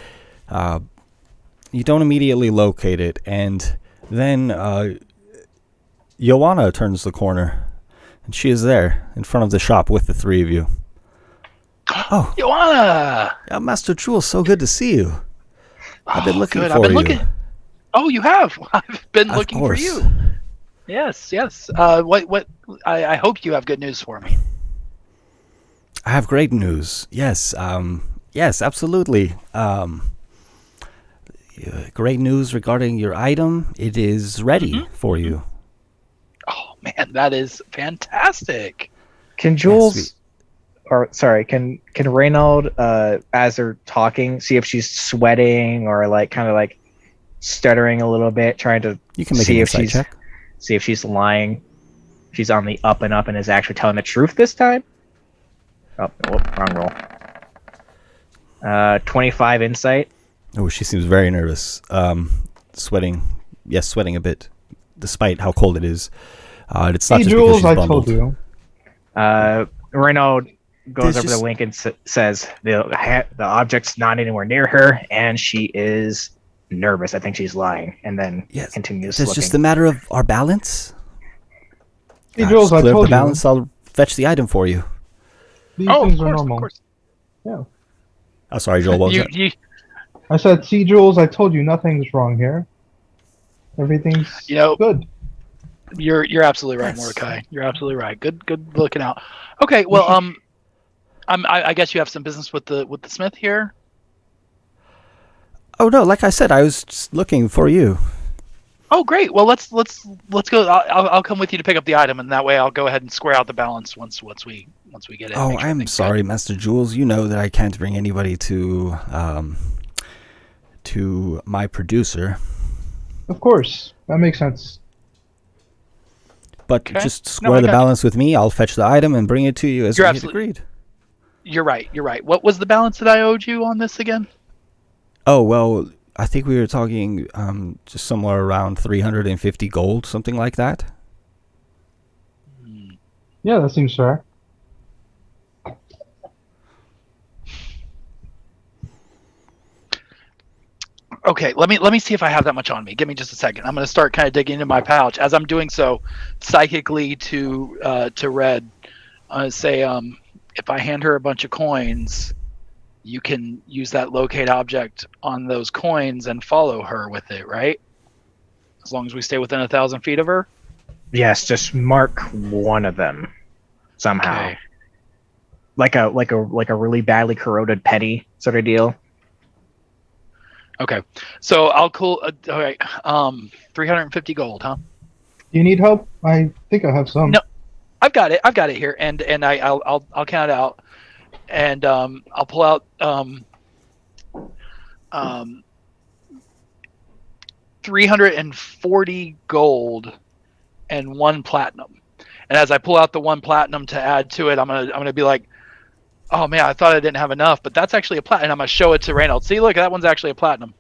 [SPEAKER 3] you don't immediately locate it. And then Joanna turns the corner, and she is there in front of the shop with the three of you. Oh,
[SPEAKER 2] Joanna.
[SPEAKER 3] Master Jules, so good to see you. I've been looking
[SPEAKER 2] good.
[SPEAKER 3] for
[SPEAKER 2] I've been
[SPEAKER 3] you.
[SPEAKER 2] looking. Oh, you have. I've been
[SPEAKER 3] Of
[SPEAKER 2] looking for
[SPEAKER 3] course.
[SPEAKER 2] you. Yes. What? I hope you have good news for me.
[SPEAKER 3] I have great news. Yes, yes, absolutely. Great news regarding your item. It is ready for you.
[SPEAKER 2] Oh man, that is fantastic.
[SPEAKER 1] Can Jules, can Reynold, as they're talking, see if she's sweating or like kind of like stuttering a little bit, trying to
[SPEAKER 3] You can make
[SPEAKER 1] see
[SPEAKER 3] an
[SPEAKER 1] if
[SPEAKER 3] insight
[SPEAKER 1] she's
[SPEAKER 3] check.
[SPEAKER 1] see if she's lying, she's on the up and up and is actually telling the truth this time. Oh, wrong roll. 25 insight.
[SPEAKER 3] Oh, she seems very nervous. Sweating. Yes, sweating a bit, despite how cold it is. It's not
[SPEAKER 4] Hey,
[SPEAKER 3] just
[SPEAKER 4] Jules,
[SPEAKER 3] because
[SPEAKER 4] I
[SPEAKER 3] she's bundled.
[SPEAKER 4] told you.
[SPEAKER 1] Reno goes
[SPEAKER 3] There's
[SPEAKER 1] over
[SPEAKER 3] just-
[SPEAKER 1] the link and says the object's not anywhere near her, and she is nervous. I think she's lying, and then
[SPEAKER 3] Yes.
[SPEAKER 1] continues
[SPEAKER 3] It's
[SPEAKER 1] looking.
[SPEAKER 3] just a matter of our balance.
[SPEAKER 4] Hey, Jules,
[SPEAKER 3] Just
[SPEAKER 4] I
[SPEAKER 3] clear up
[SPEAKER 4] told
[SPEAKER 3] the
[SPEAKER 4] you.
[SPEAKER 3] balance. I'll fetch the item for you.
[SPEAKER 4] These
[SPEAKER 2] Oh,
[SPEAKER 4] things
[SPEAKER 2] of
[SPEAKER 4] are
[SPEAKER 2] course,
[SPEAKER 4] normal.
[SPEAKER 2] of course.
[SPEAKER 4] Yeah.
[SPEAKER 3] Oh, sorry, Joel. What was that?
[SPEAKER 4] I said, see, Jules, I told you nothing's wrong here. Everything's good.
[SPEAKER 2] You're absolutely right,
[SPEAKER 3] Yes.
[SPEAKER 2] Mordecai. You're absolutely right. Good looking out. Okay, well, I guess you have some business with the smith here.
[SPEAKER 3] Oh no, like I said, I was just looking for you.
[SPEAKER 2] Oh, great. Well, let's go. I'll come with you to pick up the item, and that way I'll go ahead and square out the balance once we get it.
[SPEAKER 3] Oh,
[SPEAKER 2] Make sure
[SPEAKER 3] I'm
[SPEAKER 2] everything's
[SPEAKER 3] sorry,
[SPEAKER 2] good.
[SPEAKER 3] Master Jules. You know that I can't bring anybody to my producer.
[SPEAKER 4] Of course. That makes sense.
[SPEAKER 3] But
[SPEAKER 2] Okay.
[SPEAKER 3] just
[SPEAKER 2] No,
[SPEAKER 3] square
[SPEAKER 2] I
[SPEAKER 3] the
[SPEAKER 2] got you.
[SPEAKER 3] balance with me. I'll fetch the item and bring it to you as
[SPEAKER 2] You're
[SPEAKER 3] we had
[SPEAKER 2] absolutely-
[SPEAKER 3] agreed.
[SPEAKER 2] You're right. What was the balance that I owed you on this again?
[SPEAKER 3] Oh well, I think we were talking just somewhere around 350 gold, something like that.
[SPEAKER 4] Yeah, that seems fair.
[SPEAKER 2] Okay, let me see if I have that much on me. Give me just a second. I'm going to start kind of digging into my pouch. As I'm doing so, psychically to Red, say if I hand her a bunch of coins, you can use that locate object on those coins and follow her with it, right? As long as we stay within 1,000 feet of her.
[SPEAKER 1] Yes, just mark one of them somehow,
[SPEAKER 2] Okay.
[SPEAKER 1] like a really badly corroded penny sort of deal.
[SPEAKER 2] Okay. So I'll cool. All right. 350 gold, huh?
[SPEAKER 4] You need help? I think I have some.
[SPEAKER 2] No. I've got it here, and I'll count it out, and I'll pull out 340 gold and 1 platinum. And as I pull out the 1 platinum to add to it, I'm gonna be like, oh man, I thought I didn't have enough, but that's actually a platinum. And I'm gonna show it to Reynolds. See, look, that one's actually a platinum.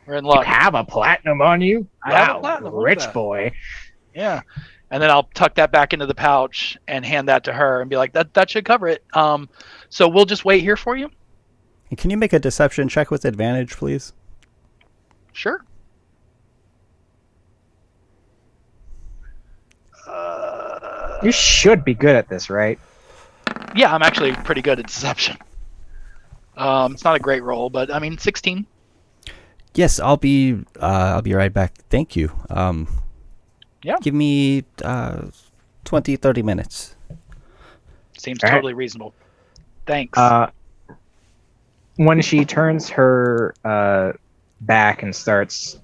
[SPEAKER 2] We're in
[SPEAKER 1] You
[SPEAKER 2] luck.
[SPEAKER 1] have a platinum on you?
[SPEAKER 2] I have a
[SPEAKER 1] Wow,
[SPEAKER 2] platinum. Look at
[SPEAKER 1] rich
[SPEAKER 2] that.
[SPEAKER 1] boy.
[SPEAKER 2] Yeah. And then I'll tuck that back into the pouch and hand that to her and be like, that should cover it. So we'll just wait here for you.
[SPEAKER 3] And can you make a deception check with advantage, please?
[SPEAKER 2] Sure.
[SPEAKER 1] You should be good at this, right?
[SPEAKER 2] Yeah, I'm actually pretty good at deception. It's not a great roll, but I mean, 16.
[SPEAKER 3] Yes, I'll be right back. Thank you.
[SPEAKER 2] Yeah.
[SPEAKER 3] Give me 20, 30 minutes.
[SPEAKER 2] Seems
[SPEAKER 1] All right.
[SPEAKER 2] totally reasonable. Thanks.
[SPEAKER 1] When she turns her back and starts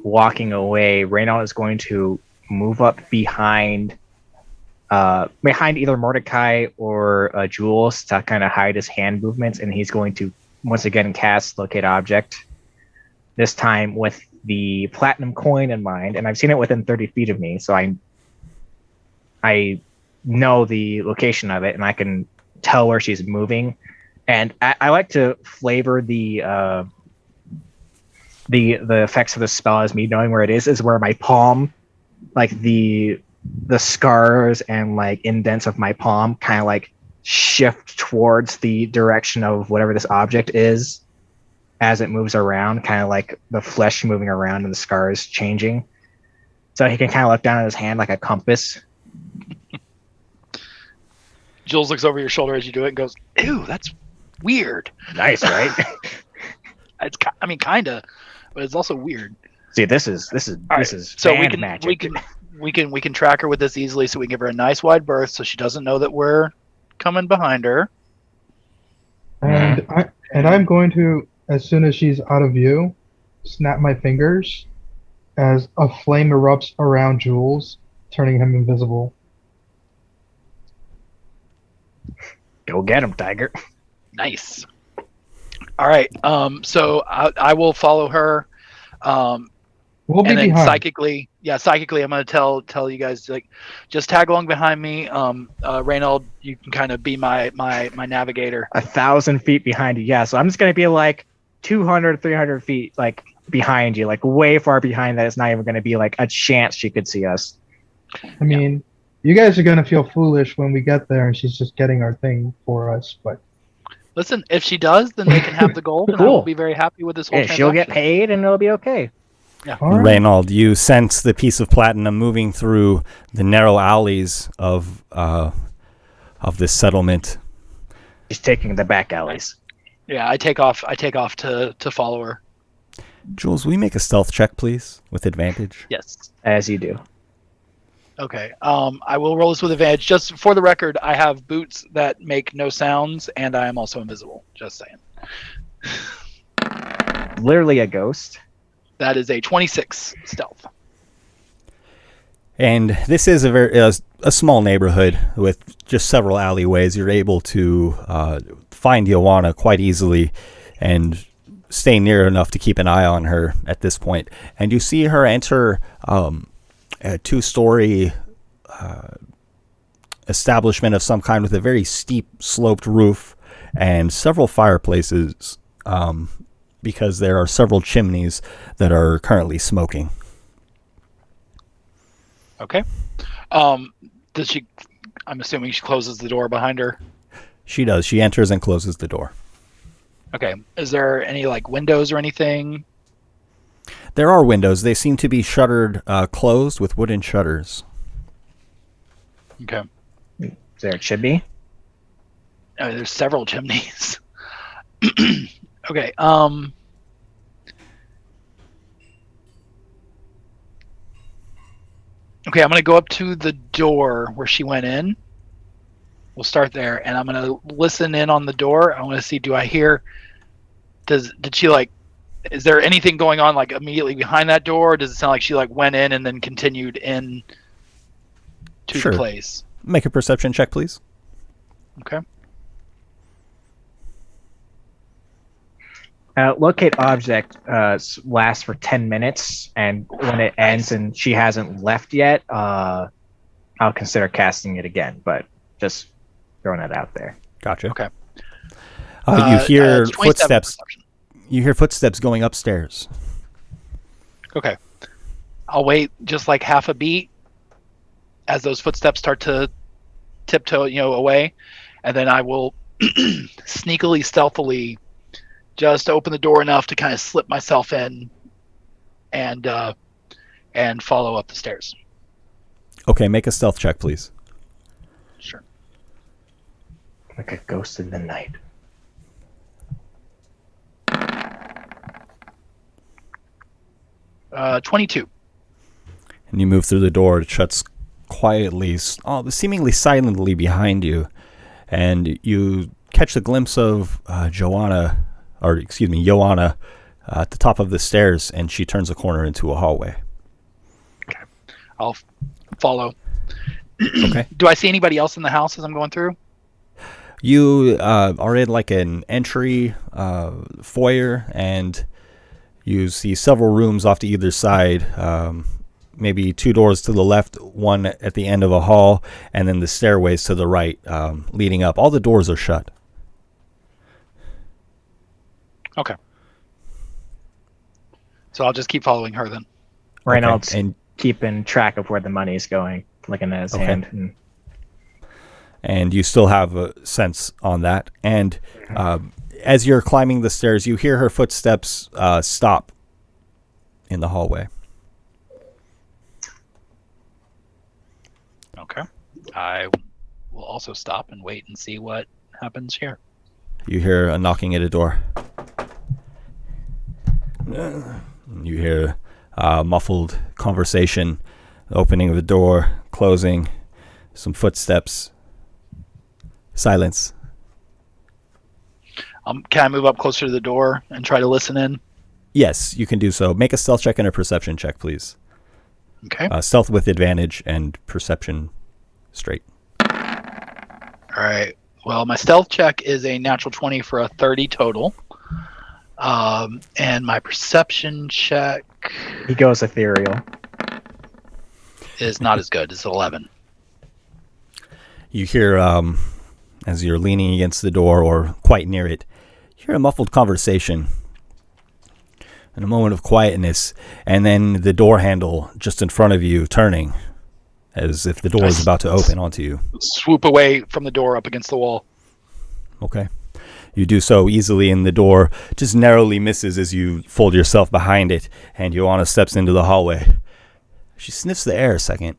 [SPEAKER 1] walking away, Reynald is going to move up behind either Mordecai or Jules to kind of hide his hand movements, and he's going to once again cast Locate Object, this time with the platinum coin in mind, and I've seen it within 30 feet of me, so I know the location of it, and I can tell where she's moving. And I like to flavor the effects of the spell as me knowing where it is where my palm, like the scars and like indents of my palm kind of like shift towards the direction of whatever this object is as it moves around, kind of like the flesh moving around and the scars changing. So he can kind of look down at his hand like a compass.
[SPEAKER 2] Jules looks over your shoulder as you do it and goes, ew, that's weird.
[SPEAKER 1] Nice, right?
[SPEAKER 2] It's, I mean, kind of, but it's also weird.
[SPEAKER 1] See, this is
[SPEAKER 2] All right, so
[SPEAKER 1] band magic.
[SPEAKER 2] we can track her with this easily, so we can give her a nice wide berth so she doesn't know that we're coming behind her.
[SPEAKER 4] And I'm going to, as soon as she's out of view, snap my fingers as a flame erupts around Jules, turning him invisible.
[SPEAKER 1] Go get him, Tiger.
[SPEAKER 2] Nice. All right. So I will follow her.
[SPEAKER 4] We'll be
[SPEAKER 2] and then
[SPEAKER 4] behind.
[SPEAKER 2] psychically, I'm gonna tell you guys, like, just tag along behind me. Reynold, you can kind of be my navigator.
[SPEAKER 1] 1,000 feet behind you. Yeah, so I'm just gonna be like 200, 300 feet like behind you, like way far behind that it's not even gonna be like a chance she could see us.
[SPEAKER 4] I mean, you guys are gonna feel foolish when we get there and she's just getting our thing for us. But
[SPEAKER 2] Listen, if she does, then they can have the gold, and I
[SPEAKER 1] Cool.
[SPEAKER 2] will be very happy with this whole
[SPEAKER 1] Yeah,
[SPEAKER 2] transaction.
[SPEAKER 1] she'll get paid and it'll be okay.
[SPEAKER 4] all right.
[SPEAKER 3] Reynold, you sense the piece of platinum moving through the narrow alleys of this settlement.
[SPEAKER 1] She's taking the back alleys.
[SPEAKER 2] Yeah, I take off to follow her.
[SPEAKER 3] Jules, will you make a stealth check, please, with advantage?
[SPEAKER 2] Yes.
[SPEAKER 1] As you do.
[SPEAKER 2] Okay. I will roll this with advantage. Just for the record, I have boots that make no sounds, and I am also invisible. Just saying.
[SPEAKER 1] Literally a ghost.
[SPEAKER 2] That is a 26 stealth.
[SPEAKER 3] And this is a small neighborhood with just several alleyways. You're able to find Joanna quite easily and stay near enough to keep an eye on her at this point. And you see her enter a two-story establishment of some kind with a very steep sloped roof and several fireplaces because there are several chimneys that are currently smoking.
[SPEAKER 2] Okay. Does she? I'm assuming she closes the door behind her.
[SPEAKER 3] She does. She enters and closes the door.
[SPEAKER 2] Okay. Is there any like windows or anything?
[SPEAKER 3] There are windows. They seem to be shuttered closed with wooden shutters.
[SPEAKER 2] Okay.
[SPEAKER 1] There it should be.
[SPEAKER 2] There's several chimneys. Okay. Okay, I'm gonna go up to the door where she went in. We'll start there, and I'm gonna listen in on the door. I want to see, do I hear? Did she like? Is there anything going on like immediately behind that door? Or does it sound like she like went in and then continued in to
[SPEAKER 3] Sure.
[SPEAKER 2] the place?
[SPEAKER 3] Make a perception check, please.
[SPEAKER 2] Okay.
[SPEAKER 1] Locate object lasts for 10 minutes, and when it ends and she hasn't left yet, I'll consider casting it again, but just throwing it out there.
[SPEAKER 3] Gotcha.
[SPEAKER 2] Okay.
[SPEAKER 3] You hear
[SPEAKER 2] it's 27
[SPEAKER 3] footsteps.
[SPEAKER 2] perception.
[SPEAKER 3] You hear footsteps going upstairs.
[SPEAKER 2] Okay. I'll wait just like half a beat as those footsteps start to tiptoe, away, and then I will sneakily, stealthily just open the door enough to kind of slip myself in and follow up the stairs.
[SPEAKER 3] Okay, make a stealth check, please.
[SPEAKER 2] Sure.
[SPEAKER 1] Like a ghost in the night.
[SPEAKER 2] Uh, 22.
[SPEAKER 3] And you move through the door. It shuts quietly, seemingly silently behind you. And you catch a glimpse of Joanna at the top of the stairs, and she turns a corner into a hallway.
[SPEAKER 2] I'll follow.
[SPEAKER 3] Okay.
[SPEAKER 2] Do I see anybody else in the house as I'm going through?
[SPEAKER 3] You are in like an entry foyer, and you see several rooms off to either side. Maybe two doors to the left, one at the end of a hall, and then the stairways to the right leading up. All the doors are shut.
[SPEAKER 2] Okay. So I'll just keep following her then.
[SPEAKER 1] Reynolds
[SPEAKER 3] Okay, and
[SPEAKER 1] keeping track of where the money's going, looking at his
[SPEAKER 3] Okay.
[SPEAKER 1] hand.
[SPEAKER 3] and you still have a sense on that. And as you're climbing the stairs, you hear her footsteps stop in the hallway.
[SPEAKER 2] Okay. I will also stop and wait and see what happens here.
[SPEAKER 3] You hear a knocking at a door. You hear muffled conversation, opening of the door, closing, some footsteps, silence.
[SPEAKER 2] Can I move up closer to the door and try to listen in?
[SPEAKER 3] Yes, you can do so. Make a stealth check and a perception check, please.
[SPEAKER 2] Okay.
[SPEAKER 3] Stealth with advantage and perception straight.
[SPEAKER 2] All right. Well, my stealth check is a natural 20 for a 30 total. And my perception check
[SPEAKER 1] He goes ethereal.
[SPEAKER 2] is not as good. It's 11.
[SPEAKER 3] You hear, as you're leaning against the door or quite near it, you hear a muffled conversation and a moment of quietness, and then the door handle just in front of you turning as if the door is about to open onto you.
[SPEAKER 2] Swoop away from the door up against the wall.
[SPEAKER 3] Okay. You do so easily, and the door just narrowly misses as you fold yourself behind it, and Joanna steps into the hallway. She sniffs the air a second,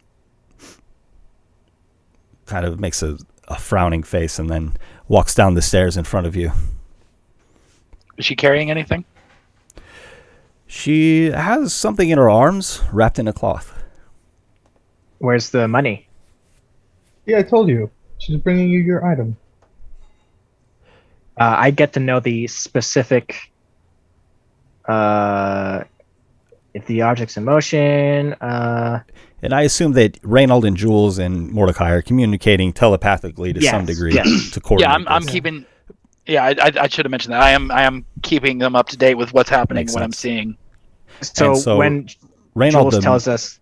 [SPEAKER 3] kind of makes a frowning face, and then walks down the stairs in front of you.
[SPEAKER 2] Is she carrying anything?
[SPEAKER 3] She has something in her arms wrapped in a cloth.
[SPEAKER 1] Where's the money?
[SPEAKER 4] Yeah, I told you. She's bringing you your item.
[SPEAKER 1] I get to know the specific. If the object's in motion.
[SPEAKER 3] And I assume that Reynold and Jules and Mordecai are communicating telepathically to some degree to coordinate.
[SPEAKER 2] Yeah, I'm keeping. Yeah, I should have mentioned that. I am keeping them up to date with what's happening,
[SPEAKER 3] Makes
[SPEAKER 2] what I'm
[SPEAKER 3] sense.
[SPEAKER 2] seeing.
[SPEAKER 1] So when
[SPEAKER 3] Reynold
[SPEAKER 1] Jules tells us.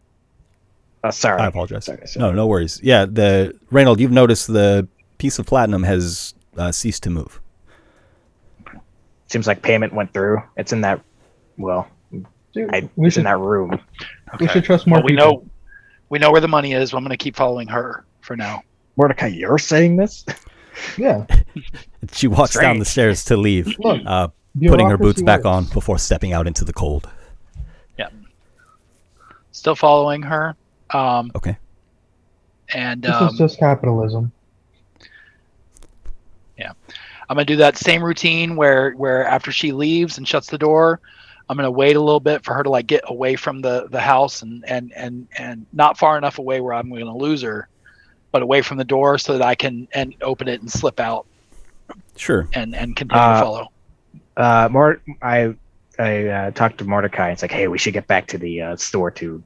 [SPEAKER 1] Sorry.
[SPEAKER 3] I apologize.
[SPEAKER 1] Sorry.
[SPEAKER 3] No worries. Yeah, Reynold, you've noticed the piece of platinum has ceased to move.
[SPEAKER 1] Seems like payment went through. It's in that. Well,
[SPEAKER 4] Dude,
[SPEAKER 1] it's in that room.
[SPEAKER 4] we should trust more
[SPEAKER 2] Well,
[SPEAKER 4] people.
[SPEAKER 2] we know where the money is. I'm going to keep following her for now.
[SPEAKER 1] Mordecai, you're saying this?
[SPEAKER 4] Yeah.
[SPEAKER 3] She walks down
[SPEAKER 1] Strange.
[SPEAKER 3] the stairs to leave,
[SPEAKER 4] Look,
[SPEAKER 3] putting her boots
[SPEAKER 4] bureaucracy
[SPEAKER 3] back
[SPEAKER 4] works.
[SPEAKER 3] on before stepping out into the cold.
[SPEAKER 2] Yeah. Still following her.
[SPEAKER 3] Okay.
[SPEAKER 2] And
[SPEAKER 4] This is just capitalism.
[SPEAKER 2] I'm gonna do that same routine where after she leaves and shuts the door, I'm gonna wait a little bit for her to like get away from the house and not far enough away where I'm gonna lose her, but away from the door so that I can open it and slip out
[SPEAKER 3] Sure.
[SPEAKER 2] and continue to follow.
[SPEAKER 1] I talked to Mordecai. It's like, hey, we should get back to the store to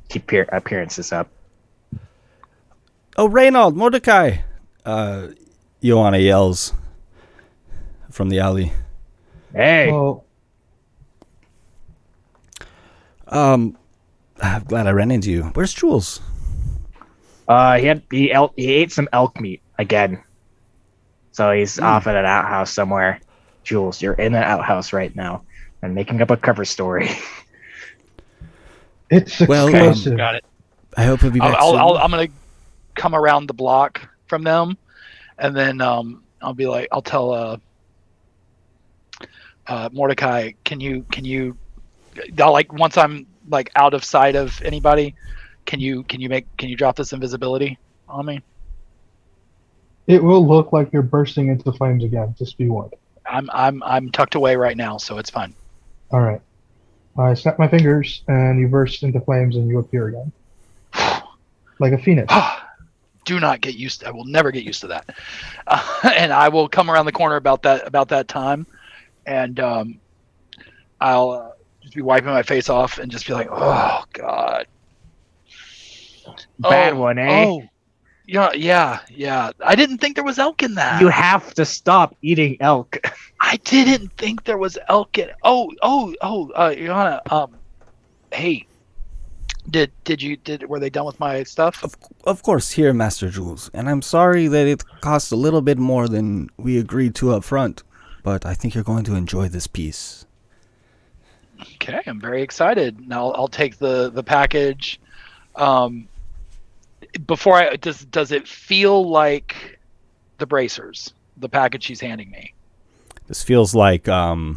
[SPEAKER 1] keep appearances up.
[SPEAKER 3] Oh, Reynold, Mordecai! Joanna yells from the alley.
[SPEAKER 1] Hey,
[SPEAKER 4] Well,
[SPEAKER 3] I'm glad I ran into you. Where's Jules?
[SPEAKER 1] he ate some elk meat again, so he's off at an outhouse somewhere. Jules, you're in an outhouse right now and making up a cover story.
[SPEAKER 4] it's
[SPEAKER 3] Well,
[SPEAKER 4] exclusive.
[SPEAKER 2] Got it.
[SPEAKER 3] I hope he'll be back soon.
[SPEAKER 2] I'm gonna come around the block from them, and then I'll be like, I'll tell Mordecai, can you like once I'm like out of sight of anybody, can you drop this invisibility on me?
[SPEAKER 4] It will look like you're bursting into flames again. Just be warned.
[SPEAKER 2] I'm tucked away right now, so it's fine.
[SPEAKER 4] All right. I snap my fingers, and you burst into flames, and you appear again, like a phoenix.
[SPEAKER 2] Do not get used. I will never get used to that. And I will come around the corner about that time, and I'll just be wiping my face off and just be like, oh god,
[SPEAKER 1] Bad one, eh?
[SPEAKER 2] Oh, yeah. I didn't think there was elk in that.
[SPEAKER 1] You have to stop eating elk.
[SPEAKER 2] I didn't think there was elk in. Joanna. Hey, were they done with my stuff?
[SPEAKER 3] Of course, here, Master Jules. And I'm sorry that it cost a little bit more than we agreed to up front, but I think you're going to enjoy this piece.
[SPEAKER 2] Okay, I'm very excited. Now I'll take the package. Before does it feel like the bracers, the package she's handing me?
[SPEAKER 3] This feels like, I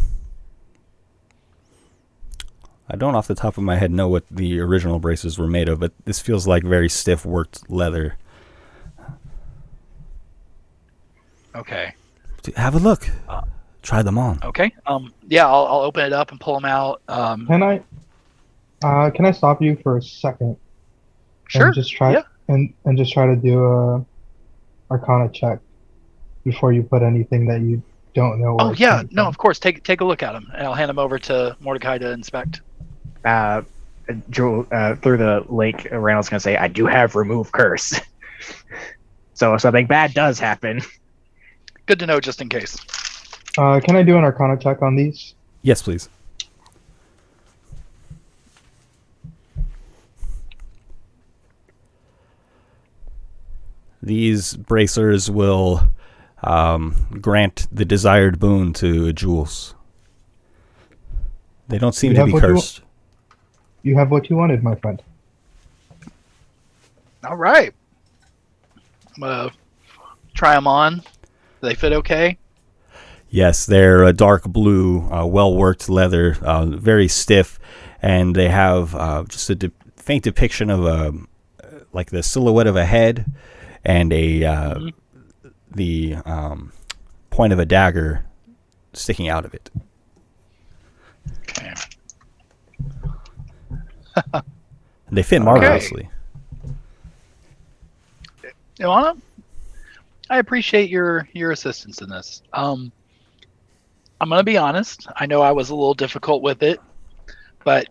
[SPEAKER 3] don't off the top of my head know what the original braces were made of, but this feels like very stiff worked leather.
[SPEAKER 2] Okay.
[SPEAKER 3] Have a look. Try them on.
[SPEAKER 2] Okay. Yeah, I'll open it up and pull them out.
[SPEAKER 4] Can I stop you for a second?
[SPEAKER 2] Sure.
[SPEAKER 4] And just try
[SPEAKER 2] Yeah.
[SPEAKER 4] and just try to do a Arcana check before you put anything that you don't know. where
[SPEAKER 2] Oh
[SPEAKER 4] it's
[SPEAKER 2] yeah,
[SPEAKER 4] coming
[SPEAKER 2] no,
[SPEAKER 4] from.
[SPEAKER 2] of course. Take a look at them, and I'll hand them over to Mordecai to inspect.
[SPEAKER 1] Through the link, Randall's gonna say, "I do have remove curse." So if something bad does happen,
[SPEAKER 2] Good to know, just in case.
[SPEAKER 4] Can I do an Arcana check on these?
[SPEAKER 3] Yes, please. These bracers will grant the desired boon to Jules. They don't seem
[SPEAKER 4] You
[SPEAKER 3] to
[SPEAKER 4] have
[SPEAKER 3] be
[SPEAKER 4] what you
[SPEAKER 3] cursed.
[SPEAKER 4] You have what you wanted, my friend.
[SPEAKER 2] All right. I'm gonna try them on. Do they fit okay?
[SPEAKER 3] Yes, they're a dark blue, well-worked leather, very stiff, and they have just a faint depiction of like the silhouette of a head and the point of a dagger sticking out of it.
[SPEAKER 2] Okay.
[SPEAKER 3] They fit marvelously.
[SPEAKER 2] Ilana, I appreciate your assistance in this. I'm gonna be honest. I know I was a little difficult with it, but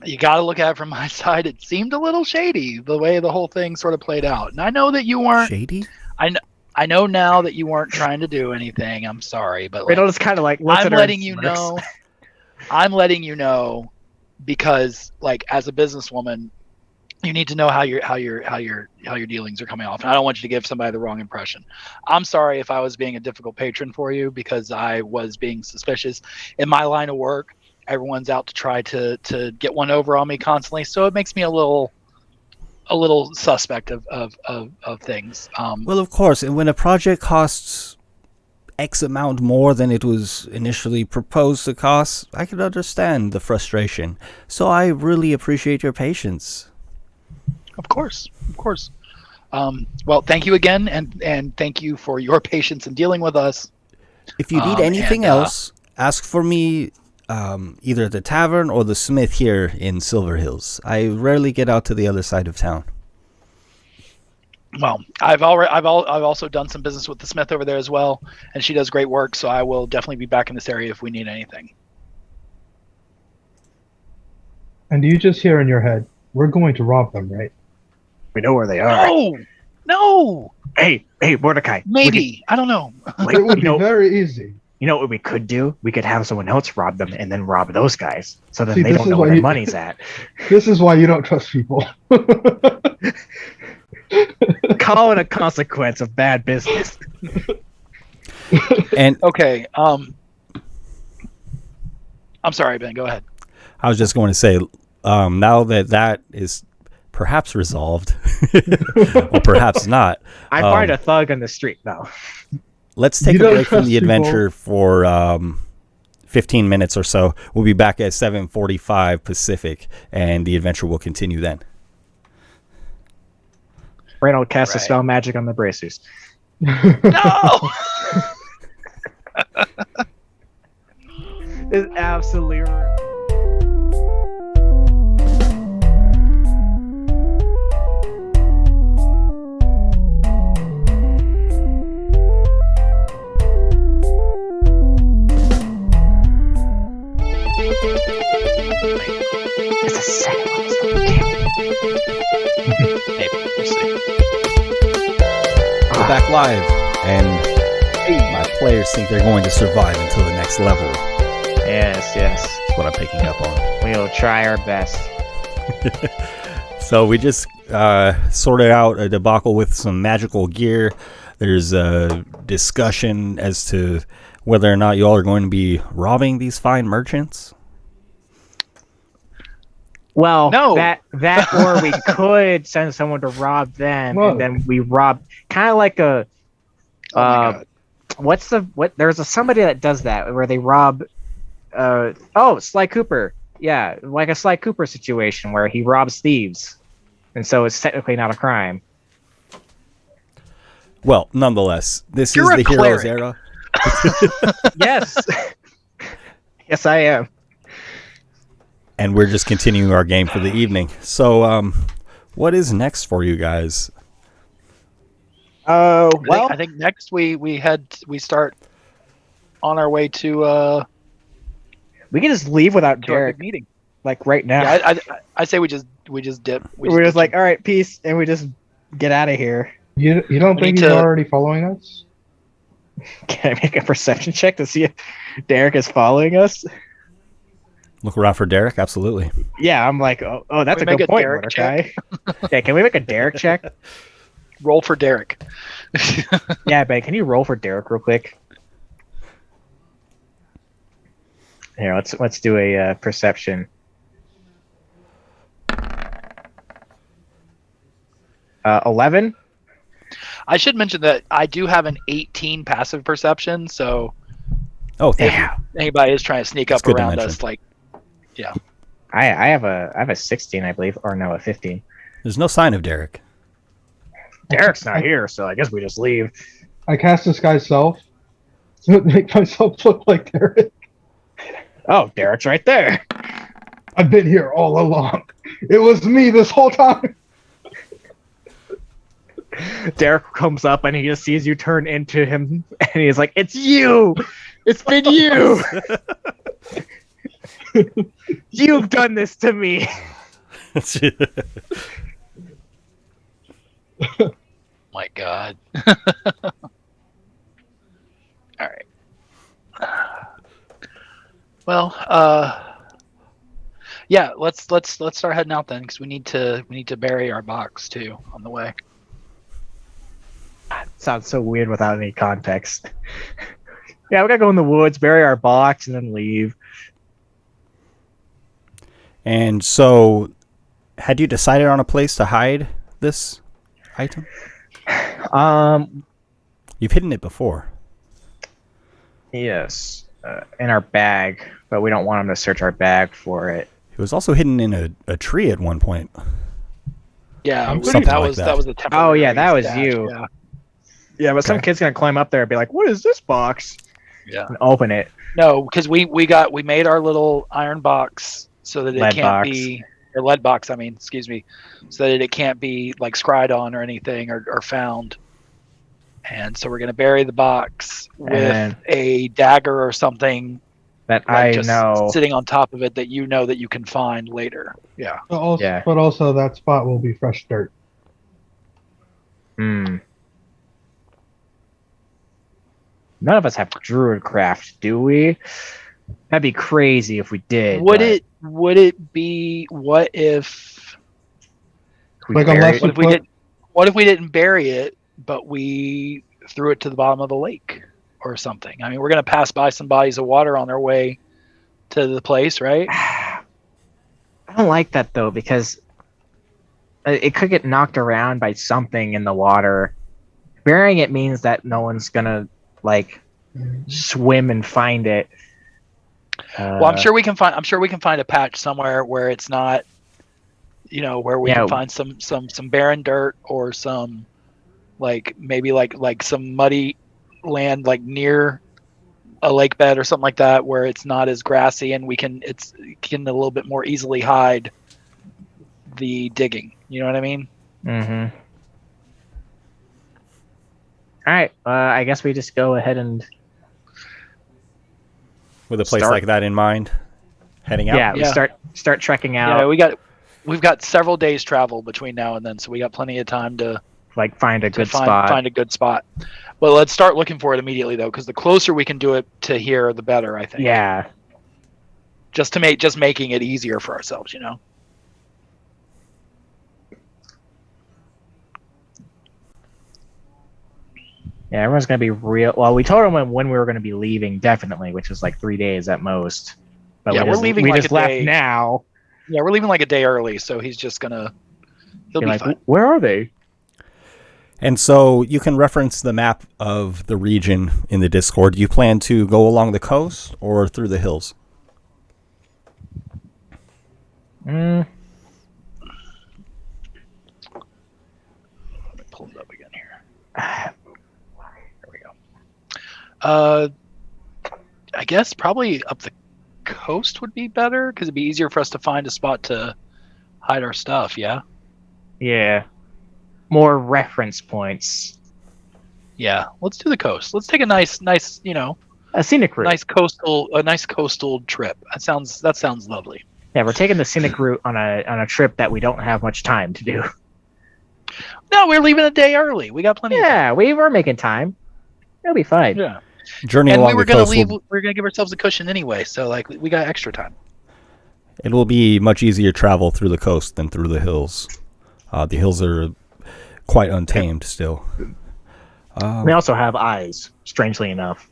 [SPEAKER 2] you got to look at it from my side. It seemed a little shady the way the whole thing sort of played out, and I know that you weren't.
[SPEAKER 3] Shady?
[SPEAKER 2] I know now that you weren't trying to do anything. I'm sorry, but
[SPEAKER 1] Randall just kind of like looks
[SPEAKER 2] I'm
[SPEAKER 1] at her
[SPEAKER 2] letting
[SPEAKER 1] and
[SPEAKER 2] you
[SPEAKER 1] smirks.
[SPEAKER 2] know. I'm letting you know because, like, as a businesswoman, you need to know how your dealings are coming off, and I don't want you to give somebody the wrong impression. I'm sorry if I was being a difficult patron for you because I was being suspicious. In my line of work, everyone's out to try to get one over on me constantly, so it makes me a little suspect of things.
[SPEAKER 3] Well, of course, and when a project costs X amount more than it was initially proposed to cost, I can understand the frustration. So I really appreciate your patience.
[SPEAKER 2] Of course. Well, thank you again, and thank you for your patience in dealing with us.
[SPEAKER 3] If you need anything else, ask for me either at the tavern or the smith here in Silver Hills. I rarely get out to the other side of town.
[SPEAKER 2] Well, I've also done some business with the smith over there as well, and she does great work. So I will definitely be back in this area if we need anything.
[SPEAKER 4] And do you just hear in your head, we're going to rob them, right?
[SPEAKER 1] We know where they are.
[SPEAKER 2] No.
[SPEAKER 1] Hey, Mordecai.
[SPEAKER 2] Maybe. I don't know.
[SPEAKER 4] It would be very easy.
[SPEAKER 1] You know what we could do? We could have someone else rob them and then rob those guys. So then
[SPEAKER 4] See,
[SPEAKER 1] they
[SPEAKER 4] this
[SPEAKER 1] don't
[SPEAKER 4] is
[SPEAKER 1] know
[SPEAKER 4] why
[SPEAKER 1] where their
[SPEAKER 4] you-
[SPEAKER 1] money's at.
[SPEAKER 4] This is why you don't trust people.
[SPEAKER 1] Call it a consequence of bad business.
[SPEAKER 3] And
[SPEAKER 2] Okay. I'm sorry, Ben. Go ahead.
[SPEAKER 3] I was just going to say, now that is perhaps resolved, or perhaps not,
[SPEAKER 1] I find a thug on the street, though.
[SPEAKER 3] let's take
[SPEAKER 4] You
[SPEAKER 3] a
[SPEAKER 4] don't
[SPEAKER 3] break from
[SPEAKER 4] trust
[SPEAKER 3] the
[SPEAKER 4] people.
[SPEAKER 3] adventure for 15 minutes or so. We'll be back at 7:45 Pacific, and the adventure will continue then.
[SPEAKER 1] Reynold casts a
[SPEAKER 2] Right.
[SPEAKER 1] spell magic on the bracers.
[SPEAKER 2] No.
[SPEAKER 1] It's absolutely rude. It's the second one.
[SPEAKER 2] Maybe. We'll see.
[SPEAKER 3] We're back live, and my players think they're going to survive until the next level.
[SPEAKER 1] Yes.
[SPEAKER 3] That's what I'm picking up on.
[SPEAKER 1] We'll try our best.
[SPEAKER 3] So we just sorted out a debacle with some magical gear. There's a discussion as to whether or not you all are going to be robbing these fine merchants.
[SPEAKER 1] Well,
[SPEAKER 2] No.
[SPEAKER 1] that or we could send someone to rob them,
[SPEAKER 4] Whoa.
[SPEAKER 1] and then we rob, kind of like a
[SPEAKER 2] Oh my God.
[SPEAKER 1] there's somebody that does that where they rob Sly Cooper. Yeah, like a Sly Cooper situation where he robs thieves, and so it's technically not a crime.
[SPEAKER 3] Well, nonetheless, this
[SPEAKER 2] You're
[SPEAKER 3] is
[SPEAKER 2] a
[SPEAKER 3] the Heroes
[SPEAKER 2] cleric.
[SPEAKER 3] era.
[SPEAKER 1] Yes. Yes, I am.
[SPEAKER 3] And we're just continuing our game for the evening. So, what is next for you guys?
[SPEAKER 1] Oh,
[SPEAKER 2] I think next we start on our way to
[SPEAKER 1] we can just leave without
[SPEAKER 2] our
[SPEAKER 1] Derek,
[SPEAKER 2] big meeting.
[SPEAKER 1] like right now.
[SPEAKER 2] Yeah, I say we just dip.
[SPEAKER 1] We're just like, all right, peace, and we just get out of here.
[SPEAKER 4] You don't
[SPEAKER 2] We
[SPEAKER 4] think
[SPEAKER 2] need
[SPEAKER 4] he's
[SPEAKER 2] to-
[SPEAKER 4] already following us?
[SPEAKER 1] Can I make a perception check to see if Derek is following us?
[SPEAKER 3] Look around for Derek. Absolutely.
[SPEAKER 1] Yeah, I'm like, oh, that's
[SPEAKER 2] We
[SPEAKER 1] a
[SPEAKER 2] make
[SPEAKER 1] good
[SPEAKER 2] a
[SPEAKER 1] point,
[SPEAKER 2] Derek
[SPEAKER 1] Mordecai. Okay, can we make a Derek check?
[SPEAKER 2] roll for Derek.
[SPEAKER 1] Yeah, but can you roll for Derek real quick? Here, let's do a perception. 11.
[SPEAKER 2] I should mention that I do have an 18 passive perception, so
[SPEAKER 3] Oh, thank you.
[SPEAKER 1] Yeah,
[SPEAKER 2] anybody is trying to sneak
[SPEAKER 3] That's
[SPEAKER 2] up
[SPEAKER 3] good to
[SPEAKER 2] around
[SPEAKER 3] mention.
[SPEAKER 2] us, like, yeah.
[SPEAKER 1] I have a 16, I believe, or no, a 15.
[SPEAKER 3] There's no sign of Derek.
[SPEAKER 1] Derek's not here, so I guess we just leave.
[SPEAKER 4] I cast Disguise Self to make myself look like Derek.
[SPEAKER 1] Oh, Derek's right there.
[SPEAKER 4] I've been here all along. It was me this whole time.
[SPEAKER 1] Derek comes up and he just sees you turn into him, and he's like, "It's you! It's been you! You've done this to me!"
[SPEAKER 2] My God. All right. Well, yeah. Let's start heading out then, because we need to bury our box too on the way.
[SPEAKER 1] Sounds so weird without any context. Yeah, we gotta go in the woods, bury our box, and then leave.
[SPEAKER 3] And so, had you decided on a place to hide this item? You've hidden it before.
[SPEAKER 1] Yes, in our bag, but we don't want them to search our bag for it.
[SPEAKER 3] It was also hidden in a tree at one point.
[SPEAKER 2] Yeah,
[SPEAKER 3] Something
[SPEAKER 2] that
[SPEAKER 3] like
[SPEAKER 2] was
[SPEAKER 3] that.
[SPEAKER 2] was a temporary.
[SPEAKER 1] Oh, yeah, that was
[SPEAKER 2] stash,
[SPEAKER 1] you.
[SPEAKER 2] Yeah.
[SPEAKER 1] Yeah, but some kid's gonna climb up there and be like, "What is this box?"
[SPEAKER 2] Yeah.
[SPEAKER 1] And open it.
[SPEAKER 2] No, because we made our little iron box so that it
[SPEAKER 1] Lead
[SPEAKER 2] can't
[SPEAKER 1] box.
[SPEAKER 2] be, or lead box. I mean, excuse me, so that it can't be like scryed on or anything or found. And so we're gonna bury the box with
[SPEAKER 1] And-
[SPEAKER 2] a dagger or something,
[SPEAKER 1] That
[SPEAKER 2] like
[SPEAKER 1] I
[SPEAKER 2] just
[SPEAKER 1] know.
[SPEAKER 2] sitting on top of it that you know that you can find later. Yeah.
[SPEAKER 1] Yeah.
[SPEAKER 4] But also that spot will be fresh dirt.
[SPEAKER 1] Hmm. None of us have druidcraft, do we? That'd be crazy if we did.
[SPEAKER 2] Would
[SPEAKER 1] but
[SPEAKER 2] it be, what if
[SPEAKER 1] we
[SPEAKER 4] Like,
[SPEAKER 1] buried
[SPEAKER 4] unless
[SPEAKER 1] it?
[SPEAKER 2] what if we didn't bury it, but we threw it to the bottom of the lake or something? I mean, we're gonna pass by some bodies of water on their way to the place, right?
[SPEAKER 1] I don't like that though, because it could get knocked around by something in the water. Burying it means that no one's gonna like swim and find it.
[SPEAKER 2] Well, I'm sure we can find a patch somewhere where it's not, where we
[SPEAKER 1] Yeah.
[SPEAKER 2] can find some barren dirt or some, like, maybe like some muddy land, like near a lake bed or something like that, where it's not as grassy and it can a little bit more easily hide the digging. You know what I mean?
[SPEAKER 1] Mm-hmm. All right. I guess we just go ahead and
[SPEAKER 3] With a place
[SPEAKER 1] Start-
[SPEAKER 3] like that in mind, heading out.
[SPEAKER 1] yeah, we
[SPEAKER 2] Yeah.
[SPEAKER 1] start trekking out.
[SPEAKER 2] Yeah, we've got several days travel between now and then, so we got plenty of time to
[SPEAKER 1] Like find a good
[SPEAKER 2] find
[SPEAKER 1] spot.
[SPEAKER 2] find a good spot. But let's start looking for it immediately, though, because the closer we can do it to here, the better. I think.
[SPEAKER 1] Yeah.
[SPEAKER 2] Just making it easier for ourselves,
[SPEAKER 1] Yeah, everyone's gonna be real. Well, we told them when we were gonna be leaving, definitely, which was like 3 days at most. But
[SPEAKER 2] Yeah,
[SPEAKER 1] we
[SPEAKER 2] we're
[SPEAKER 1] just,
[SPEAKER 2] leaving
[SPEAKER 1] we
[SPEAKER 2] like
[SPEAKER 1] just
[SPEAKER 2] a
[SPEAKER 1] left
[SPEAKER 2] day.
[SPEAKER 1] now.
[SPEAKER 2] Yeah, we're leaving like a day early, so he's just he'll
[SPEAKER 1] Be
[SPEAKER 2] be
[SPEAKER 1] like,
[SPEAKER 2] fine.
[SPEAKER 1] where are they?
[SPEAKER 3] And so you can reference the map of the region in the Discord. Do you plan to go along the coast or through the hills?
[SPEAKER 1] Mm,
[SPEAKER 2] Let me pull it up again here. There we go. I guess probably up the coast would be better because it'd be easier for us to find a spot to hide our stuff. Yeah.
[SPEAKER 1] yeah. More reference points.
[SPEAKER 2] Yeah. Let's do the coast. Let's take a nice,
[SPEAKER 1] A scenic route.
[SPEAKER 2] a nice coastal trip. That sounds lovely.
[SPEAKER 1] Yeah, we're taking the scenic route on a trip that we don't have much time to do.
[SPEAKER 2] No, we're leaving a day early. We got plenty of time.
[SPEAKER 1] Yeah, we were making time. It'll be fine.
[SPEAKER 2] Yeah.
[SPEAKER 3] Journey
[SPEAKER 2] And
[SPEAKER 3] along
[SPEAKER 2] we were
[SPEAKER 3] the
[SPEAKER 2] gonna
[SPEAKER 3] coast
[SPEAKER 2] leave.
[SPEAKER 3] will,
[SPEAKER 2] We're gonna give ourselves a cushion anyway, so like we got extra time.
[SPEAKER 3] it will be much easier travel through the coast than through the hills. The hills are quite untamed still.
[SPEAKER 1] We also have eyes, strangely enough.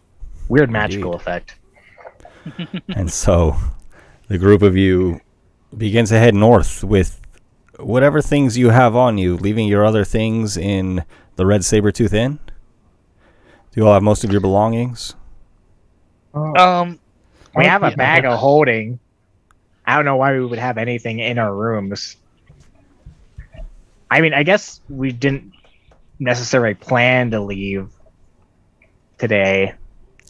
[SPEAKER 1] Weird magical
[SPEAKER 3] Indeed.
[SPEAKER 1] effect.
[SPEAKER 3] And so the group of you begins to head north with whatever things you have on you, leaving your other things in the Red Saber-Tooth Inn. Do you all have most of your belongings?
[SPEAKER 1] We have a
[SPEAKER 2] yeah.
[SPEAKER 1] bag of holding. I don't know why we would have anything in our rooms. I mean, I guess we didn't necessarily plan to leave today.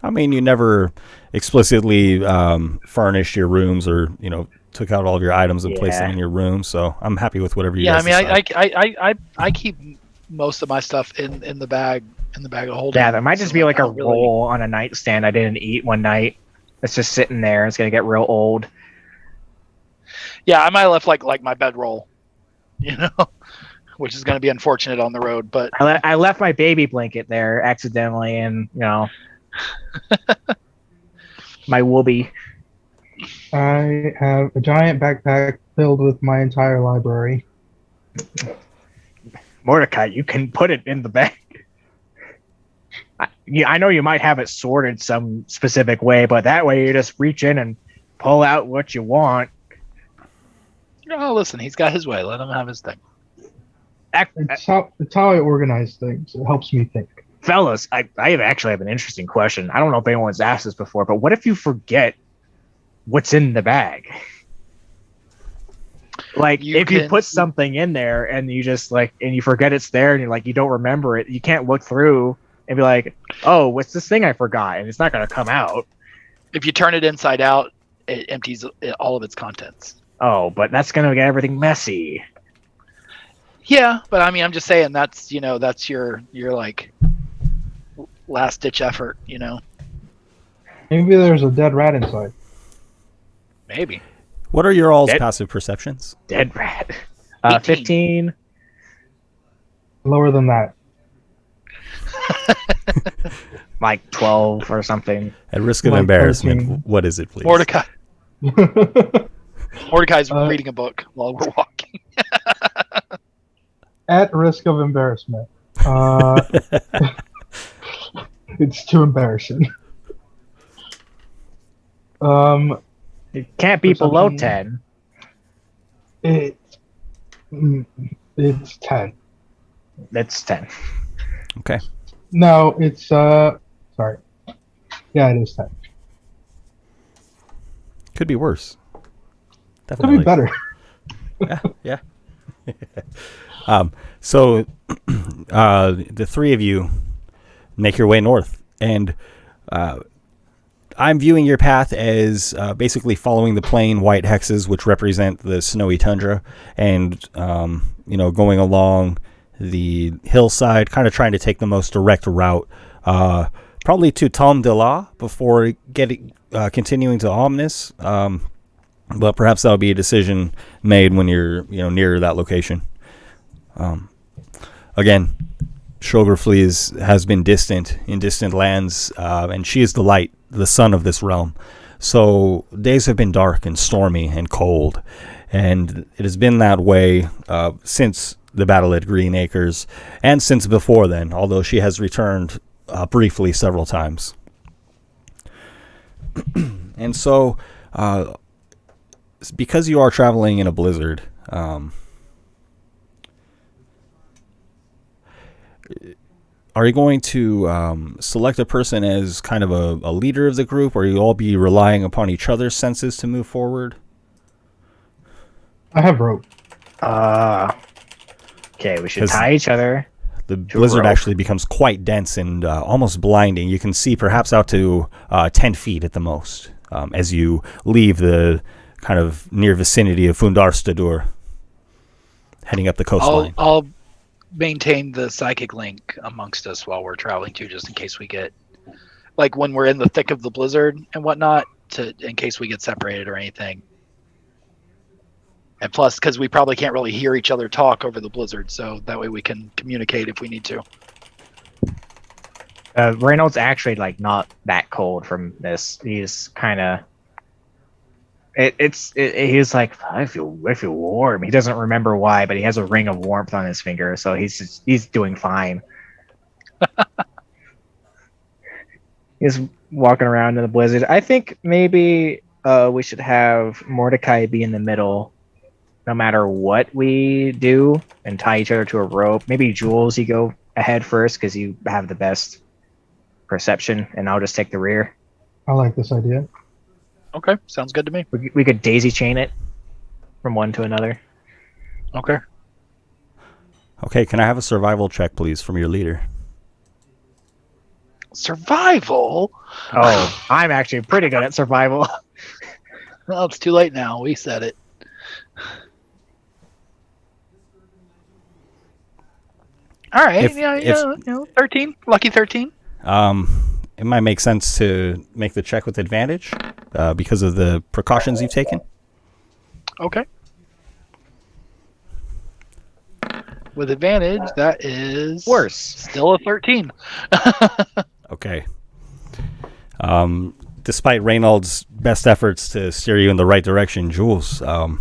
[SPEAKER 3] I mean, you never explicitly furnished your rooms or, took out all of your items and placed them
[SPEAKER 1] Yeah.
[SPEAKER 3] in your room. So I'm happy with whatever you
[SPEAKER 2] Yeah, I
[SPEAKER 3] guys
[SPEAKER 2] mean,
[SPEAKER 3] decide.
[SPEAKER 2] I keep most of my stuff in the bag of holding.
[SPEAKER 1] Yeah, there might just
[SPEAKER 2] so
[SPEAKER 1] be like
[SPEAKER 2] I
[SPEAKER 1] a
[SPEAKER 2] don't really-
[SPEAKER 1] roll on a nightstand I didn't eat one night. It's just sitting there. It's gonna get real old.
[SPEAKER 2] Yeah, I might have left like my bedroll, which is going to be unfortunate on the road. But
[SPEAKER 1] I left my baby blanket there accidentally, and my whoopee.
[SPEAKER 4] I have a giant backpack filled with my entire library.
[SPEAKER 1] Mordecai, you can put it in the bag. I know you might have it sorted some specific way, but that way you just reach in and pull out what you want.
[SPEAKER 2] oh, listen, he's got his way. Let him have his thing.
[SPEAKER 4] It's how I organize things. It helps me think.
[SPEAKER 1] Fellas, I actually have an interesting question. I don't know if anyone's asked this before, but what if you forget what's in the bag? Like, if you put something in there and you just and you forget it's there and you don't remember it, you can't look through and be like, oh, what's this thing I forgot? And it's not going to come out.
[SPEAKER 2] If you turn it inside out, it empties all of its contents.
[SPEAKER 1] Oh, but that's going to get everything messy.
[SPEAKER 2] Yeah, but I mean, I'm just saying that's your last ditch effort.
[SPEAKER 4] Maybe there's a dead rat inside.
[SPEAKER 2] Maybe.
[SPEAKER 3] What are your all's
[SPEAKER 1] Dead-
[SPEAKER 3] passive perceptions?
[SPEAKER 1] Dead rat.
[SPEAKER 2] 18.
[SPEAKER 1] 15.
[SPEAKER 4] Lower than that.
[SPEAKER 1] Like 12 or something.
[SPEAKER 3] At risk of
[SPEAKER 4] Like
[SPEAKER 3] embarrassment,
[SPEAKER 4] 13.
[SPEAKER 3] what is it, please?
[SPEAKER 2] Mordecai's reading a book while we're walking.
[SPEAKER 4] At risk of embarrassment. It's too embarrassing.
[SPEAKER 1] It can't be below
[SPEAKER 4] Perception.
[SPEAKER 1] 10.
[SPEAKER 4] It's 10.
[SPEAKER 1] That's 10.
[SPEAKER 3] Okay.
[SPEAKER 4] No, it's sorry. Yeah, it is 10.
[SPEAKER 3] Could be worse.
[SPEAKER 4] Could
[SPEAKER 3] Definitely.
[SPEAKER 4] be better.
[SPEAKER 3] Yeah. So the three of you make your way north, and I'm viewing your path as basically following the plain white hexes, which represent the snowy tundra, and going along the hillside, kind of trying to take the most direct route, probably to Tom de la before continuing to Omnis. But perhaps that'll be a decision made when you're near that location. Again, Shogherflees has been in distant lands, and she is the light, the sun of this realm. So days have been dark and stormy and cold, and it has been that way since the battle at Green Acres, and since before then, although she has returned briefly several times. And so, because you are traveling in a blizzard, are you going to select a person as kind of a leader of the group, or you all be relying upon each other's senses to move forward?
[SPEAKER 4] I have rope.
[SPEAKER 1] Okay, we should tie each other.
[SPEAKER 3] The blizzard actually becomes quite dense and almost blinding. You can see perhaps out to 10 feet at the most as you leave the kind of near vicinity of Fundarstadur, heading up the coastline.
[SPEAKER 2] I'll maintain the psychic link amongst us while we're traveling too, just in case we get, like when we're in the thick of the blizzard and whatnot, in case we get separated or anything. And plus, because we probably can't really hear each other talk over the blizzard, so that way we can communicate if we need to.
[SPEAKER 1] Reynolds actually not that cold from this. He's kind of. He's like, I feel warm. He doesn't remember why, but he has a ring of warmth on his finger, so he's doing fine. He's walking around in the blizzard. I think maybe we should have Mordecai be in the middle, no matter what we do, and tie each other to a rope. Maybe Jules, you go ahead first because you have the best perception, and I'll just take the rear.
[SPEAKER 4] I like this idea.
[SPEAKER 2] Okay, sounds good to me.
[SPEAKER 1] We could daisy chain it from one to another.
[SPEAKER 2] Okay.
[SPEAKER 3] Okay, can I have a survival check, please, from your leader?
[SPEAKER 2] Survival?
[SPEAKER 1] Oh, I'm actually pretty good at survival.
[SPEAKER 2] Well, it's too late now. We said it. All right.
[SPEAKER 3] If-
[SPEAKER 2] 13. Lucky 13.
[SPEAKER 3] It might make sense to make the check with advantage because of the precautions you've taken.
[SPEAKER 2] Okay. With advantage, that is
[SPEAKER 1] Worse.
[SPEAKER 2] Still a 13.
[SPEAKER 3] Okay. Despite Reynolds' best efforts to steer you in the right direction, Jules, you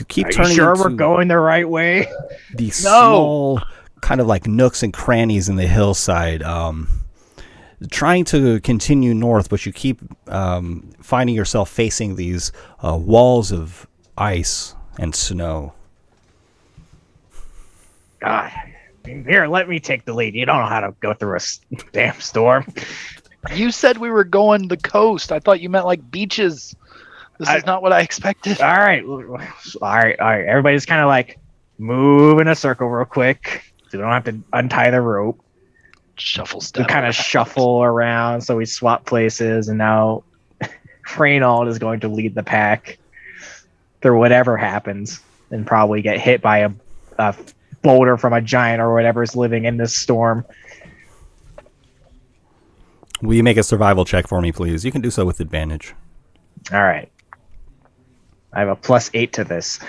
[SPEAKER 3] keep
[SPEAKER 1] Are you
[SPEAKER 3] turning
[SPEAKER 1] sure
[SPEAKER 3] into
[SPEAKER 1] we're going the right way?
[SPEAKER 3] these small kind of like nooks and crannies in the hillside, trying to continue north, but you keep finding yourself facing these walls of ice and snow.
[SPEAKER 1] God, here, let me take the lead. You don't know how to go through a damn storm.
[SPEAKER 2] You said we were going the coast. I thought you meant like beaches. This is not what I expected.
[SPEAKER 1] All right. Everybody's kind of like move in a circle real quick, so we don't have to untie the rope.
[SPEAKER 2] Shuffle
[SPEAKER 1] We
[SPEAKER 2] step.
[SPEAKER 1] kind of shuffle around, so we swap places, and now Reynold is going to lead the pack through whatever happens, and probably get hit by a boulder from a giant or whatever is living in this storm.
[SPEAKER 3] Will you make a survival check for me, please? You can do so with advantage.
[SPEAKER 1] All right. I have a +8 to this.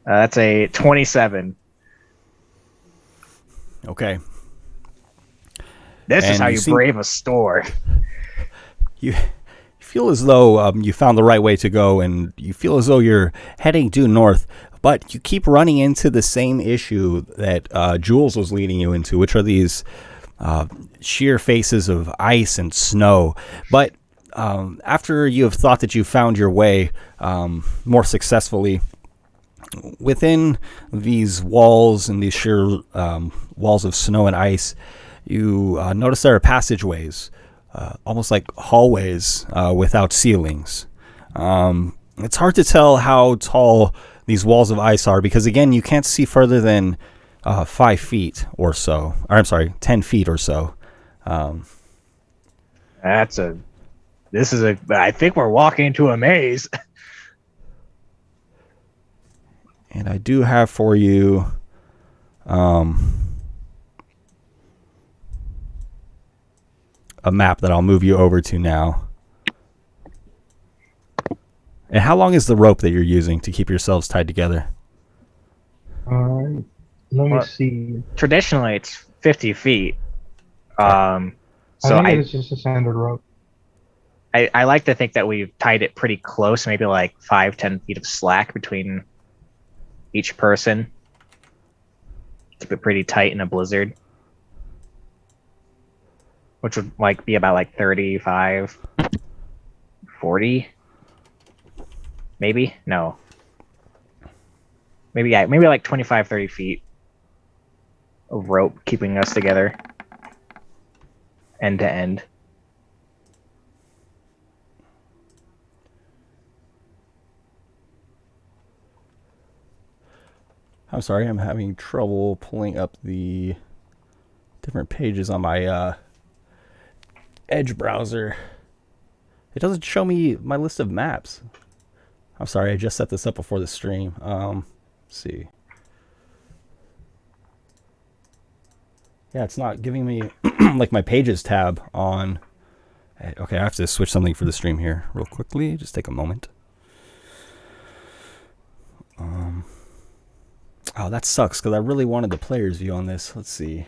[SPEAKER 1] That's a 27.
[SPEAKER 3] Okay.
[SPEAKER 1] This is
[SPEAKER 3] And
[SPEAKER 1] how
[SPEAKER 3] you
[SPEAKER 1] you
[SPEAKER 3] seem-
[SPEAKER 1] brave a storm.
[SPEAKER 3] You feel as though you found the right way to go, and you feel as though you're heading due north, but you keep running into the same issue that Jules was leading you into, which are these sheer faces of ice and snow. But after you have thought that you found your way more successfully, within these walls and these sheer walls of snow and ice, you notice there are passageways, almost like hallways without ceilings. It's hard to tell how tall these walls of ice are because, again, you can't see further than 5 feet or so. Or, I'm sorry, 10 feet or so.
[SPEAKER 1] I think we're walking into a maze.
[SPEAKER 3] And I do have for you a map that I'll move you over to now. And how long is the rope that you're using to keep yourselves tied together?
[SPEAKER 4] Let me
[SPEAKER 1] Well,
[SPEAKER 4] see.
[SPEAKER 1] Traditionally, it's 50 feet. So
[SPEAKER 4] I think it's just a standard rope.
[SPEAKER 1] I like to think that we've tied it pretty close, maybe like 5-10 feet of slack between each person. Keep it pretty tight in a blizzard. Which would like be about like 35, 40. Maybe? No. Maybe like 25, 30 feet of rope keeping us together. End to end.
[SPEAKER 3] I'm sorry, I'm having trouble pulling up the different pages on my Edge browser. It doesn't show me my list of maps. I'm sorry, I just set this up before the stream. Let's see. Yeah, it's not giving me like my pages tab on. Okay, I have to switch something for the stream here real quickly. Just take a moment. Oh, that sucks because I really wanted the player's view on this. Let's see.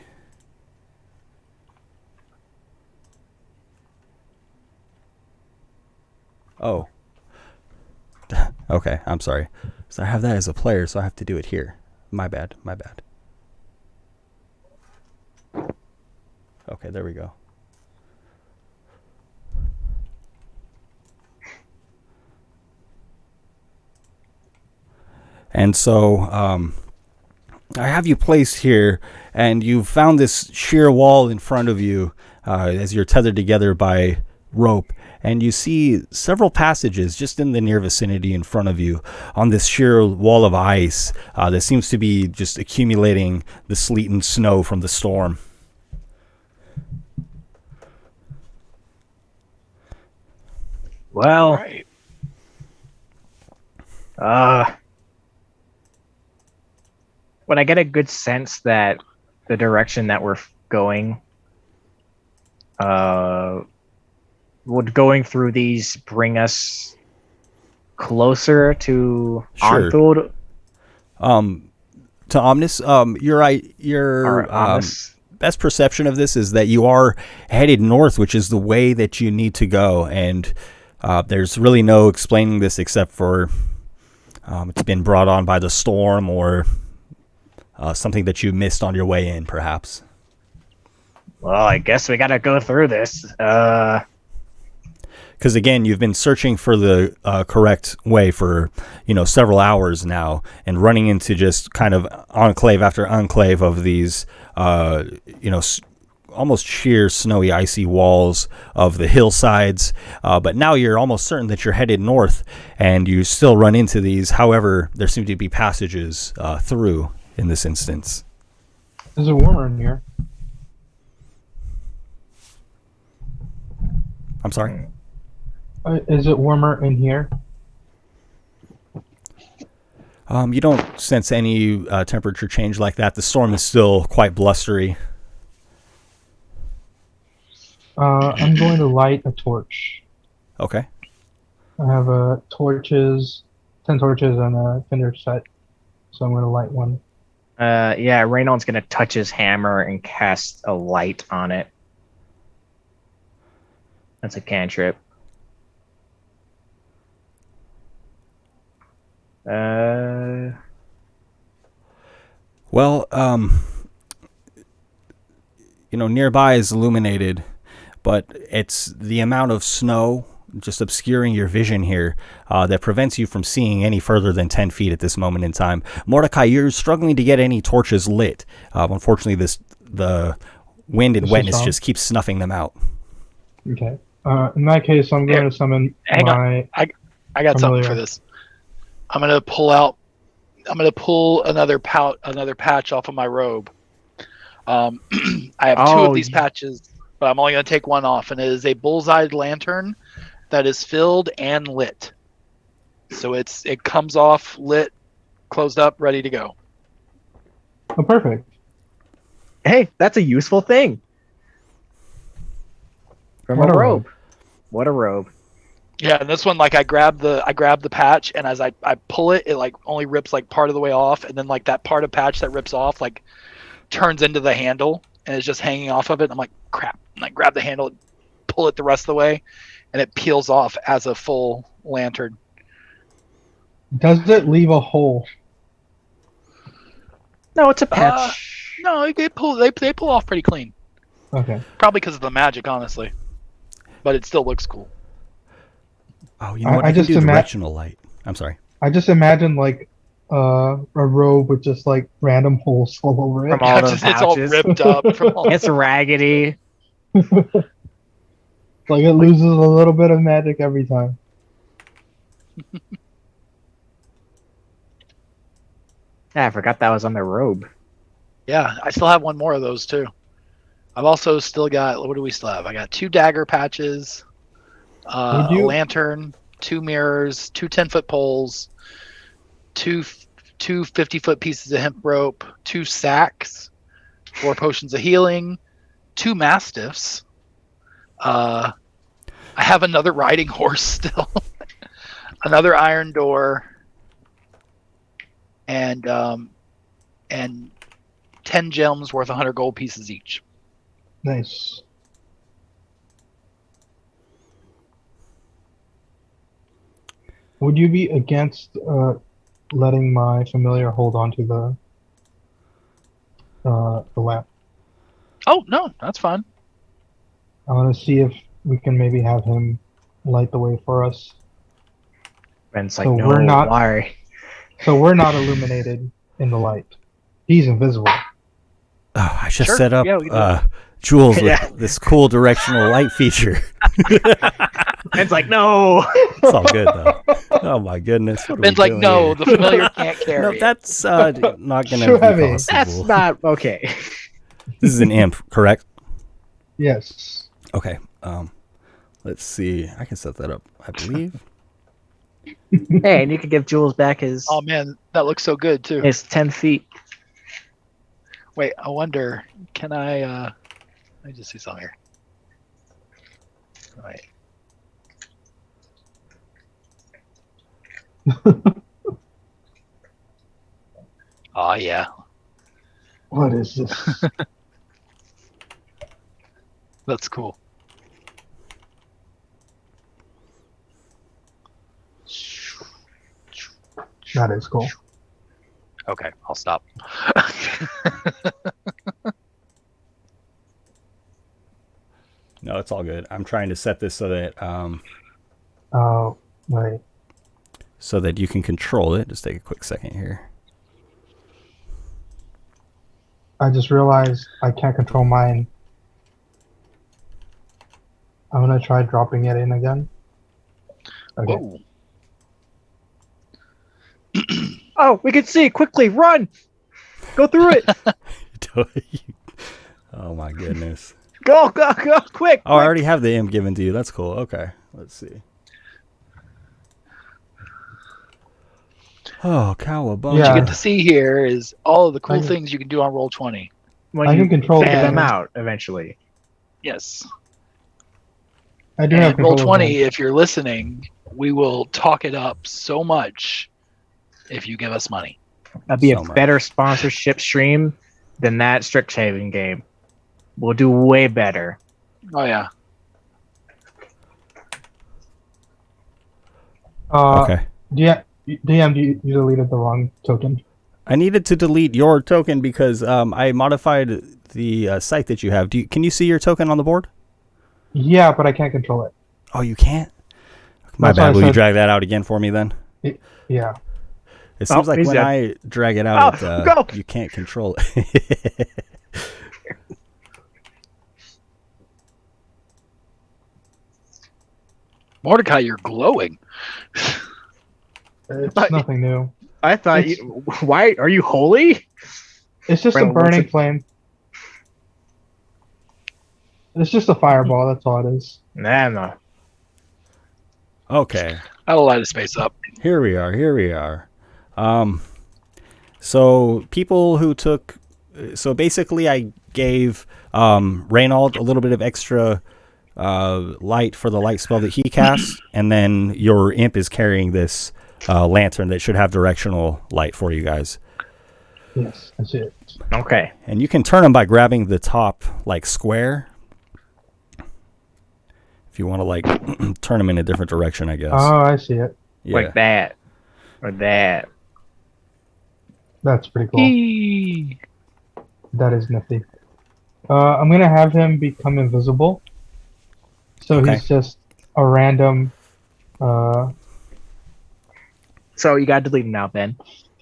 [SPEAKER 3] Oh. Okay, I'm sorry. So I have that as a player, so I have to do it here. My bad. Okay. Okay, there we go. And so I have you placed here, and you've found this sheer wall in front of you as you're tethered together by rope. And you see several passages just in the near vicinity in front of you on this sheer wall of ice that seems to be just accumulating the sleet and snow from the storm.
[SPEAKER 1] Well,
[SPEAKER 2] Right.
[SPEAKER 1] when I get a good sense that the direction that we're going, would going through these bring us closer to
[SPEAKER 3] Sure.
[SPEAKER 1] Arnthuld
[SPEAKER 3] To Omnis, you're right. Your
[SPEAKER 1] or Omnis?
[SPEAKER 3] best perception of this is that you are headed north, which is the way that you need to go. And there's really no explaining this except for it's been brought on by the storm or something that you missed on your way in, perhaps.
[SPEAKER 1] Well, I guess we gotta go through this.
[SPEAKER 3] Because again, you've been searching for the correct way for several hours now, and running into just kind of enclave after enclave of these almost sheer snowy, icy walls of the hillsides. But now you're almost certain that you're headed north, and you still run into these. However, there seem to be passages through in this instance.
[SPEAKER 4] Is it warmer in here?
[SPEAKER 3] I'm sorry?
[SPEAKER 4] Is it warmer in here?
[SPEAKER 3] You don't sense any temperature change like that. The storm is still quite blustery.
[SPEAKER 4] I'm going to light a torch.
[SPEAKER 3] Okay.
[SPEAKER 4] I have 10 torches and a tinder set, so I'm going to light one.
[SPEAKER 1] Yeah, Reynold's gonna touch his hammer and cast a light on it. That's a cantrip.
[SPEAKER 3] Well, nearby is illuminated, but it's the amount of snow just obscuring your vision here that prevents you from seeing any further than 10 feet at this moment in time. Mordecai, you're struggling to get any torches lit. Unfortunately, the wind and wetness just keeps snuffing them out.
[SPEAKER 4] Okay. In that case, I'm going to summon
[SPEAKER 2] Hang on.
[SPEAKER 4] my...
[SPEAKER 2] I got something
[SPEAKER 4] Familiar.
[SPEAKER 2] for this. I'm gonna pull another patch off of my robe. I have two of these patches, but I'm only gonna take one off, and it is a bullseye lantern that is filled and lit. So it comes off lit, closed up, ready to go.
[SPEAKER 4] Oh, perfect.
[SPEAKER 1] Hey, that's a useful thing. From
[SPEAKER 4] What
[SPEAKER 1] a
[SPEAKER 4] a
[SPEAKER 1] robe. What a robe.
[SPEAKER 2] Yeah, and this one, like I grab the patch, and as I pull it, it like only rips like part of the way off, and then like that part of patch that rips off like turns into the handle and is just hanging off of it. I'm like, crap. And I grab the handle, pull it the rest of the way, and it peels off as a full lantern.
[SPEAKER 4] Does it leave a hole?
[SPEAKER 1] No, it's a patch.
[SPEAKER 2] No, they pull off pretty clean.
[SPEAKER 4] Okay.
[SPEAKER 2] Probably because of the magic, honestly. But it still looks cool.
[SPEAKER 3] Oh, you know what? I can do directional light. I'm sorry.
[SPEAKER 4] I just imagine like a robe with just like random holes all over it.
[SPEAKER 1] From all the
[SPEAKER 2] It's all
[SPEAKER 1] pouches.
[SPEAKER 2] ripped up. From all
[SPEAKER 1] It's raggedy.
[SPEAKER 4] Like it loses a little bit of magic every time.
[SPEAKER 1] Yeah, I forgot that was on the robe.
[SPEAKER 2] Yeah, I still have one more of those too. I've also still got, what do we still have? I got 2 dagger patches, a lantern, 2 mirrors, 2 10-foot poles, 2 50-foot pieces of hemp rope, 2 sacks, 4 potions of healing, 2 mastiffs. I have another riding horse still, another iron door, and 10 gems worth 100 gold pieces each.
[SPEAKER 4] Nice. Would you be against letting my familiar hold on to the lamp?
[SPEAKER 2] Oh no, that's fine.
[SPEAKER 4] I want to see if we can maybe have him light the way for us.
[SPEAKER 1] Ben's like,
[SPEAKER 4] So
[SPEAKER 1] no,
[SPEAKER 4] we're not-
[SPEAKER 1] why?
[SPEAKER 4] So we're not illuminated in the light. He's invisible.
[SPEAKER 3] Oh, I should
[SPEAKER 2] Sure,
[SPEAKER 3] set up
[SPEAKER 2] yeah, we can do
[SPEAKER 3] Jules with
[SPEAKER 1] Yeah.
[SPEAKER 3] this cool directional light feature.
[SPEAKER 1] Ben's like, no.
[SPEAKER 3] It's all good though. Oh my goodness. What are
[SPEAKER 2] Ben's
[SPEAKER 3] we
[SPEAKER 2] like,
[SPEAKER 3] doing
[SPEAKER 2] no,
[SPEAKER 3] here?
[SPEAKER 2] the familiar can't carry
[SPEAKER 3] No,
[SPEAKER 2] it.
[SPEAKER 3] that's not going to
[SPEAKER 4] Too
[SPEAKER 3] be
[SPEAKER 4] heavy.
[SPEAKER 3] possible.
[SPEAKER 1] That's not okay.
[SPEAKER 3] This is an imp, correct?
[SPEAKER 4] Yes.
[SPEAKER 3] Okay. Let's see. I can set that up, I believe.
[SPEAKER 1] Hey, and you can give Jules back his
[SPEAKER 2] Oh man, that looks so good too.
[SPEAKER 1] 10 feet.
[SPEAKER 2] Wait, I wonder, can I let me just see something here. Wait. Oh yeah,
[SPEAKER 4] What is this?
[SPEAKER 2] that's cool.
[SPEAKER 4] That is cool.
[SPEAKER 2] Okay, I'll stop.
[SPEAKER 3] No, it's all good. I'm trying to set this so that
[SPEAKER 4] Oh, wait.
[SPEAKER 3] you can control it. Just take a quick second here.
[SPEAKER 4] I just realized I can't control mine. I'm gonna try dropping it in again. Okay.
[SPEAKER 2] Whoa.
[SPEAKER 1] Oh, we can see. Quickly, run. Go through it.
[SPEAKER 3] Oh my goodness.
[SPEAKER 1] Go, quick.
[SPEAKER 3] Oh, I already have the imp given to you. That's cool. Okay, let's see. Oh, cowabunga.
[SPEAKER 2] What
[SPEAKER 4] Yeah.
[SPEAKER 2] you get to see here is all of the cool
[SPEAKER 4] I-
[SPEAKER 2] things you can do on Roll20.
[SPEAKER 1] When
[SPEAKER 4] I
[SPEAKER 1] you
[SPEAKER 4] can control
[SPEAKER 1] figure them
[SPEAKER 4] that.
[SPEAKER 1] out eventually.
[SPEAKER 2] Yes.
[SPEAKER 4] I do have
[SPEAKER 2] And
[SPEAKER 4] control of
[SPEAKER 2] Roll20,
[SPEAKER 4] mine.
[SPEAKER 2] if you're listening, we will talk it up so much if you give us money.
[SPEAKER 1] That'd be
[SPEAKER 3] So
[SPEAKER 1] a
[SPEAKER 3] much.
[SPEAKER 1] better sponsorship stream than that Strixhaven game. We'll do way better.
[SPEAKER 2] Oh yeah.
[SPEAKER 3] Okay.
[SPEAKER 4] DM, you deleted the wrong token.
[SPEAKER 3] I needed to delete your token because I modified the site that you have. Can you see your token on the board?
[SPEAKER 4] Yeah, but I can't control it.
[SPEAKER 3] Oh, you can't? My
[SPEAKER 4] That's why
[SPEAKER 3] bad.
[SPEAKER 4] I
[SPEAKER 3] Will you
[SPEAKER 4] said-
[SPEAKER 3] drag that out again for me then?
[SPEAKER 4] Yeah.
[SPEAKER 3] It seems like
[SPEAKER 1] he's
[SPEAKER 3] when
[SPEAKER 1] dead.
[SPEAKER 3] I drag it out,
[SPEAKER 1] Oh, go!
[SPEAKER 3] you can't control it.
[SPEAKER 2] Mordecai, you're glowing.
[SPEAKER 4] It's
[SPEAKER 1] But-
[SPEAKER 4] nothing new.
[SPEAKER 1] I thought
[SPEAKER 4] It's-
[SPEAKER 1] you. Why are you holy?
[SPEAKER 4] It's just a
[SPEAKER 1] Brandon, what's
[SPEAKER 4] burning
[SPEAKER 1] it-
[SPEAKER 4] flame. It's just a fireball, that's all it is.
[SPEAKER 1] Nah, no.
[SPEAKER 3] Okay.
[SPEAKER 2] I'll light a space up.
[SPEAKER 3] Here we are. So people who took, so basically I gave Reynold a little bit of extra light for the light spell that he cast, and then your imp is carrying this lantern that should have directional light for you guys.
[SPEAKER 4] Yes, that's it.
[SPEAKER 1] Okay.
[SPEAKER 3] And you can turn them by grabbing the top like square. If you want to like turn them in a different direction, I guess.
[SPEAKER 4] Oh, I see it.
[SPEAKER 3] Yeah.
[SPEAKER 1] Like that. Or that.
[SPEAKER 4] That's pretty cool.
[SPEAKER 2] Eee.
[SPEAKER 4] That is nifty. I'm gonna have him become invisible. So
[SPEAKER 3] Okay.
[SPEAKER 4] he's just a random
[SPEAKER 1] So you gotta delete him now, Ben.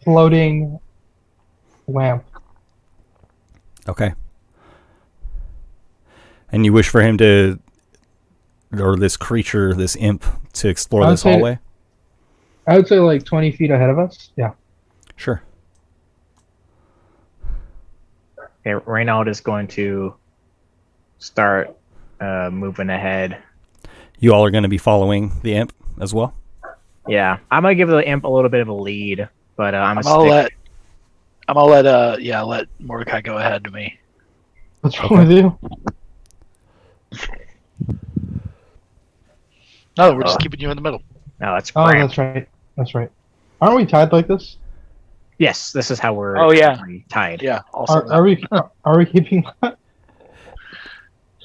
[SPEAKER 4] floating lamp.
[SPEAKER 3] Okay. And you wish for him to, or this creature, this imp, to explore
[SPEAKER 4] I would
[SPEAKER 3] this
[SPEAKER 4] say-
[SPEAKER 3] hallway?
[SPEAKER 4] I would say like 20 feet ahead of us. Yeah.
[SPEAKER 3] Sure.
[SPEAKER 1] Okay, Reynold is going to start moving ahead.
[SPEAKER 3] You all are going to be following the imp as well?
[SPEAKER 1] Yeah, I'm gonna give the imp a little bit of a lead, but I'm
[SPEAKER 2] I'm
[SPEAKER 1] gonna
[SPEAKER 2] gonna let Mordecai go ahead to me.
[SPEAKER 4] What's wrong with you?
[SPEAKER 2] No, we're just keeping you in the middle.
[SPEAKER 1] No, that's
[SPEAKER 4] Oh,
[SPEAKER 1] cramped.
[SPEAKER 4] that's right. That's right. Aren't we tied like this?
[SPEAKER 1] Yes, this is how we're
[SPEAKER 2] Oh, yeah.
[SPEAKER 1] actually tied.
[SPEAKER 2] Yeah. Also,
[SPEAKER 4] Are we keeping?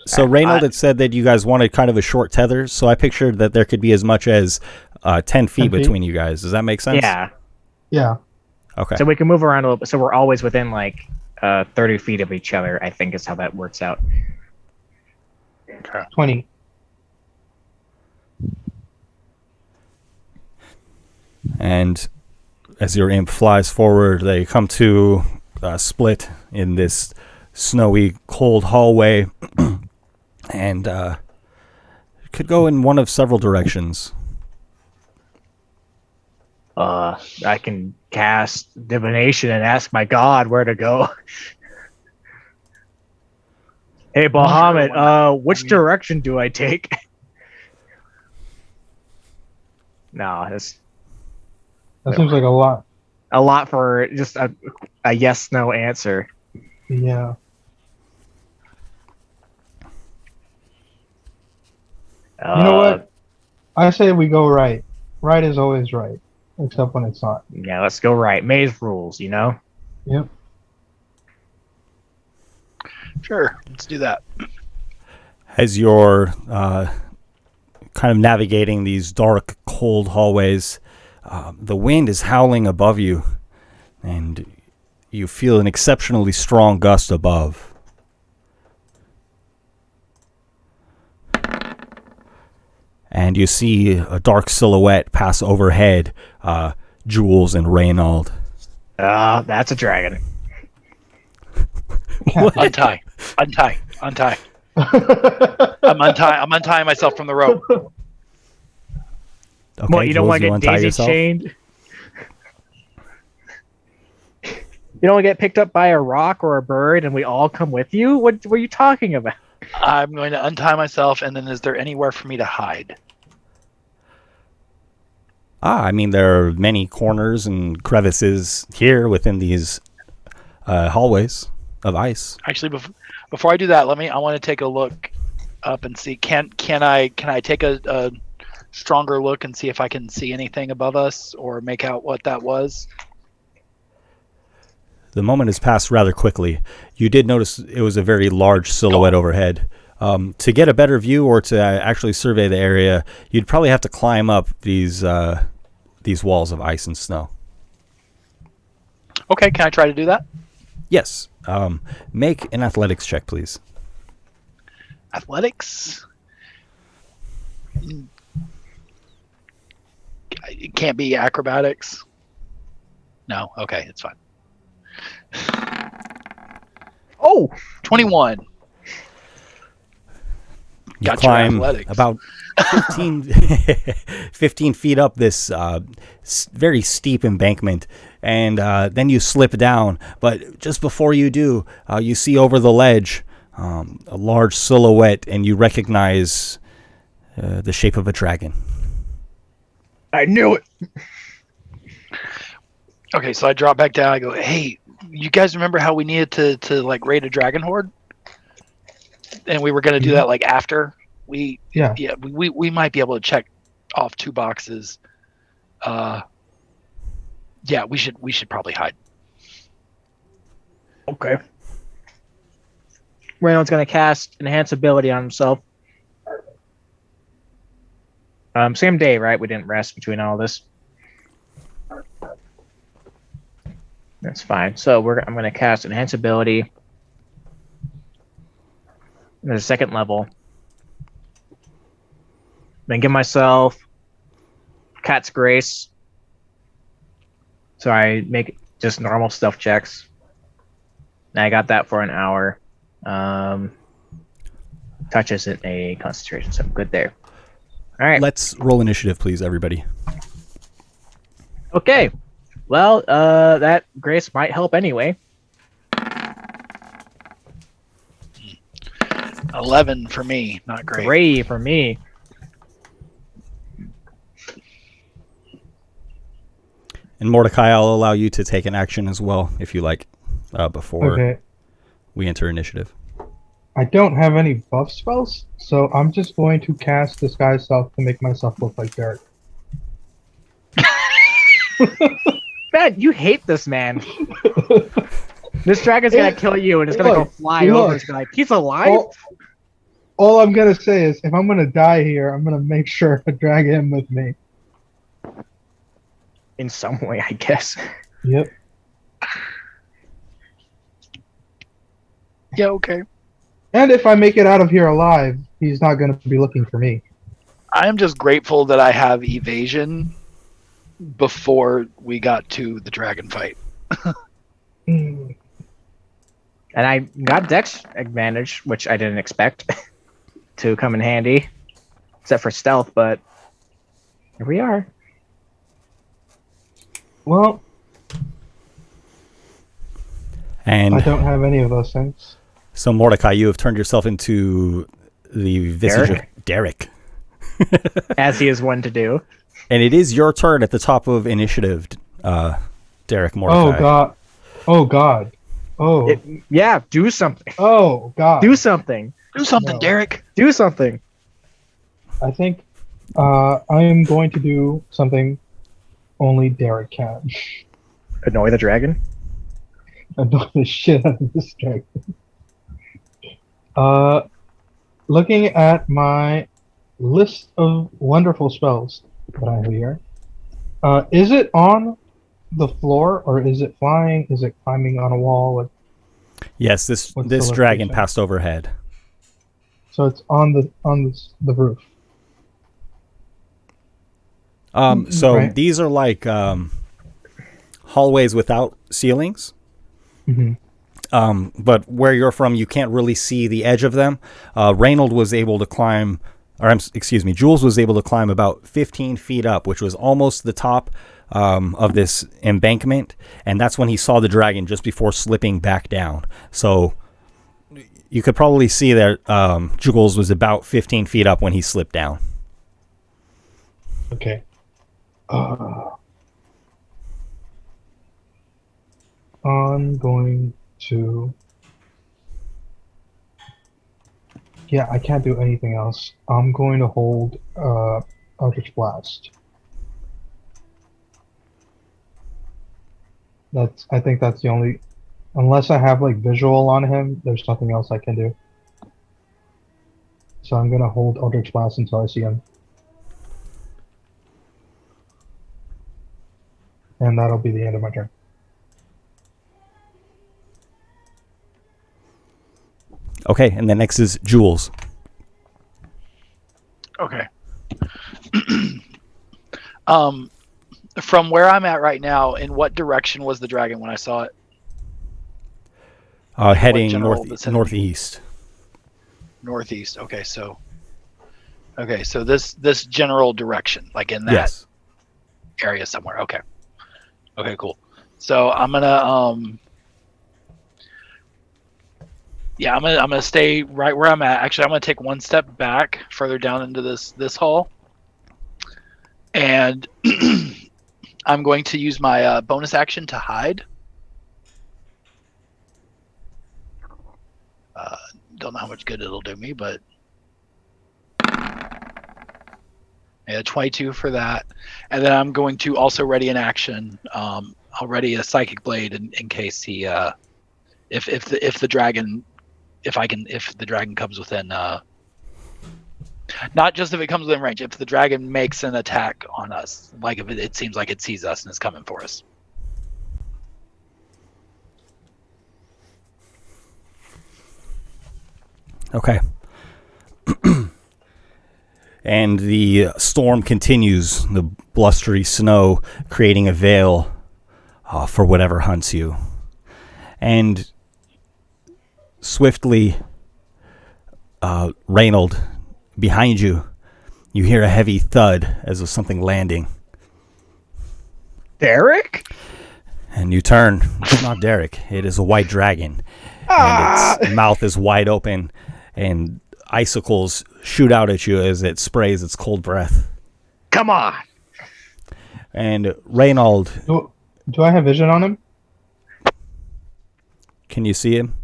[SPEAKER 3] So Reynold had said that you guys wanted kind of a short tether, so I pictured that there could be as much as 10 feet
[SPEAKER 4] 10 feet?
[SPEAKER 3] between you guys. Does that make sense?
[SPEAKER 1] Yeah,
[SPEAKER 4] Yeah.
[SPEAKER 3] Okay.
[SPEAKER 1] so we can move around a little bit. So we're always within like 30 feet of each other. I think is how that works out.
[SPEAKER 5] Okay.
[SPEAKER 4] 20.
[SPEAKER 3] And as your imp flies forward, they come to a split in this snowy, cold hallway, and could go in one of several directions.
[SPEAKER 1] I can cast divination and ask my god where to go. Hey, Bahamut, which direction do I take? No, that's
[SPEAKER 4] That seems like a lot.
[SPEAKER 1] a lot for just a yes/no answer.
[SPEAKER 4] Yeah. You know what? I say we go right. Right is always right, except when it's not.
[SPEAKER 1] Yeah, let's go right. Maze rules, you know?
[SPEAKER 4] Yep.
[SPEAKER 2] Sure, let's do that.
[SPEAKER 3] As you're kind of navigating these dark, cold hallways, the wind is howling above you, and you feel an exceptionally strong gust above. And you see a dark silhouette pass overhead, Jules and Reynald.
[SPEAKER 1] That's a dragon.
[SPEAKER 2] Untie. I'm untying myself from the rope.
[SPEAKER 3] Okay,
[SPEAKER 1] What, you don't
[SPEAKER 3] Jules,
[SPEAKER 1] want to get
[SPEAKER 3] untie
[SPEAKER 1] daisy
[SPEAKER 3] yourself?
[SPEAKER 1] chained? You don't want to get picked up by a rock or a bird and we all come with you? What were you talking about?
[SPEAKER 2] I'm going to untie myself, and then is there anywhere for me to hide?
[SPEAKER 3] I mean, there are many corners and crevices here within these hallways of ice.
[SPEAKER 2] Actually, before I do that, I want to take a look up and see. Can I take a stronger look and see if I can see anything above us or make out what that was?
[SPEAKER 3] The moment has passed rather quickly. You did notice it was a very large silhouette overhead. To get a better view or to actually survey the area, you'd probably have to climb up these walls of ice and snow.
[SPEAKER 2] Okay, can I try to do that?
[SPEAKER 3] Yes. Make an athletics check, please.
[SPEAKER 2] Athletics? It can't be acrobatics? No? Okay, it's fine.
[SPEAKER 1] Oh!
[SPEAKER 2] 21.
[SPEAKER 3] You
[SPEAKER 2] Got your
[SPEAKER 3] climb
[SPEAKER 2] athletics.
[SPEAKER 3] about 15, 15 feet up this very steep embankment, and then you slip down. But just before you do, you see over the ledge a large silhouette, and you recognize the shape of a dragon.
[SPEAKER 1] I knew it!
[SPEAKER 2] Okay, so I drop back down. I go, hey, you guys remember how we needed to like raid a dragon horde? And we were going to do that like after we might be able to check off 2 boxes. Yeah, we should probably hide.
[SPEAKER 1] Okay. Reynolds going to cast Enhance Ability on himself. Same day, right? We didn't rest between all this. That's fine. So I'm going to cast Enhance Ability. There's a 2nd level. Then give myself Cat's Grace. So I make just normal stealth checks. And I got that for an hour. Touch isn't a concentration, so I'm good there. All right.
[SPEAKER 3] Let's roll initiative, please, everybody.
[SPEAKER 1] Okay. Well, that Grace might help anyway.
[SPEAKER 2] 11 for me, not great.
[SPEAKER 1] 3 for me.
[SPEAKER 3] And Mordecai, I'll allow you to take an action as well, if you like, before we enter initiative.
[SPEAKER 4] I don't have any buff spells, so I'm just going to cast Disguise Self to make myself look like Derek.
[SPEAKER 1] Man, you hate this man. This dragon's gonna kill you and it's gonna go fly over. It's gonna be like, he's alive?
[SPEAKER 4] All I'm gonna say is, if I'm gonna die here, I'm gonna make sure to drag him with me.
[SPEAKER 1] In some way, I guess.
[SPEAKER 4] Yep.
[SPEAKER 2] Yeah, okay.
[SPEAKER 4] And if I make it out of here alive, he's not going to be looking for me.
[SPEAKER 2] I am just grateful that I have evasion before we got to the dragon fight.
[SPEAKER 4] Mm,
[SPEAKER 1] And I got Dex advantage, which I didn't expect to come in handy, except for stealth. But here we are.
[SPEAKER 4] Well,
[SPEAKER 3] And
[SPEAKER 4] I don't have any of those things.
[SPEAKER 3] so, Mordecai, you have turned yourself into the visage of Derek.
[SPEAKER 1] As he is one to do.
[SPEAKER 3] And it is your turn at the top of initiative, Derek Mordecai.
[SPEAKER 4] Oh god. Oh god. Oh.
[SPEAKER 1] Yeah, do something.
[SPEAKER 4] Oh god.
[SPEAKER 1] Do something.
[SPEAKER 2] Do something,
[SPEAKER 4] No.
[SPEAKER 2] Derek.
[SPEAKER 1] Do something.
[SPEAKER 4] I think I am going to do something only Derek can.
[SPEAKER 1] Annoy the dragon.
[SPEAKER 4] Annoy the shit out of this dragon. Looking at my list of wonderful spells that I have here, is it on the floor or is it flying? Is it climbing on a wall? Like,
[SPEAKER 3] Yes, this
[SPEAKER 4] What's the
[SPEAKER 3] dragon
[SPEAKER 4] location?
[SPEAKER 3] passed overhead.
[SPEAKER 4] so it's on the roof.
[SPEAKER 3] So
[SPEAKER 4] Right.
[SPEAKER 3] these are like hallways without ceilings.
[SPEAKER 4] hmm
[SPEAKER 3] But where you're from, you can't really see the edge of them. Reynold was able to climb, Jules was able to climb about 15 feet up, which was almost the top of this embankment. And that's when he saw the dragon just before slipping back down. So you could probably see that Jules was about 15 feet up when he slipped down.
[SPEAKER 4] Okay. I'm going to. Yeah, I can't do anything else. I'm going to hold Eldritch Blast. I think that's the only. Unless I have like visual on him, there's nothing else I can do. So I'm gonna hold Eldritch Blast until I see him. And that'll be the end of my turn.
[SPEAKER 3] Okay, and then next is Jules.
[SPEAKER 2] Okay. From where I'm at right now, in what direction was the dragon when I saw it?
[SPEAKER 3] Heading
[SPEAKER 2] general vicinity?
[SPEAKER 3] northeast.
[SPEAKER 2] Northeast. Okay, so this general direction, like in that
[SPEAKER 3] Yes.
[SPEAKER 2] area somewhere. Okay. Okay, cool. So I'm gonna I'm gonna stay right where I'm at. Actually, I'm gonna take one step back further down into this hall, and I'm going to use my bonus action to hide. Don't know how much good it'll do me, but yeah, 22 for that. And then I'm going to also ready an action. I'll ready a psychic blade in case he, if the dragon comes within, not just if it comes within range, if the dragon makes an attack on us, like if it seems like it sees us and is coming for us.
[SPEAKER 3] Okay. And the storm continues, the blustery snow creating a veil for whatever hunts you. And swiftly, Reynold, behind you, you hear a heavy thud as of something landing.
[SPEAKER 1] Derek?
[SPEAKER 3] And you turn. It's not Derek. It is a white dragon. And its mouth is wide open, and icicles shoot out at you as it sprays its cold breath.
[SPEAKER 1] Come on.
[SPEAKER 3] And Reynold,
[SPEAKER 4] Do I have vision on him?
[SPEAKER 3] can you see him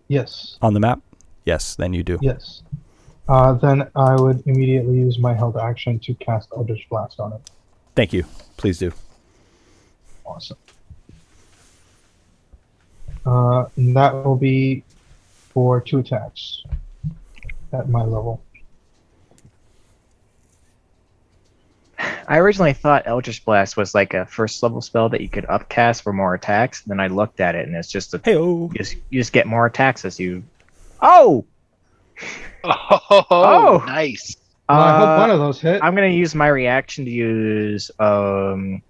[SPEAKER 4] Yes.
[SPEAKER 3] on the map? Yes, then you do.
[SPEAKER 4] Yes. Then I would immediately use my held action to cast Eldritch Blast on him.
[SPEAKER 3] Thank you. Please do.
[SPEAKER 4] Awesome. And that will be for 2 attacks at my level.
[SPEAKER 1] I originally thought Eldritch Blast was like a first level spell that you could upcast for more attacks. Then I looked at it and it's just
[SPEAKER 3] Hey-oh.
[SPEAKER 1] you just get more attacks as you. Oh!
[SPEAKER 2] Oh, nice.
[SPEAKER 4] Well, I hope one of those hit.
[SPEAKER 1] I'm gonna use my reaction to use War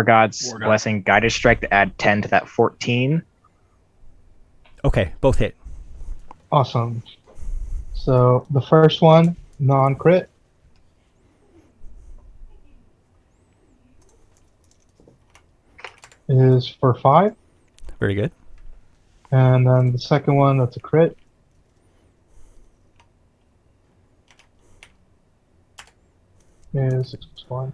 [SPEAKER 1] God's
[SPEAKER 2] War God.
[SPEAKER 1] Blessing Guided Strike to add 10 to that 14.
[SPEAKER 3] Okay, both hit.
[SPEAKER 4] Awesome. So the first one, non-crit. Is for 5.
[SPEAKER 3] Very good.
[SPEAKER 4] And then the second one, that's a crit. Is 6 plus 1.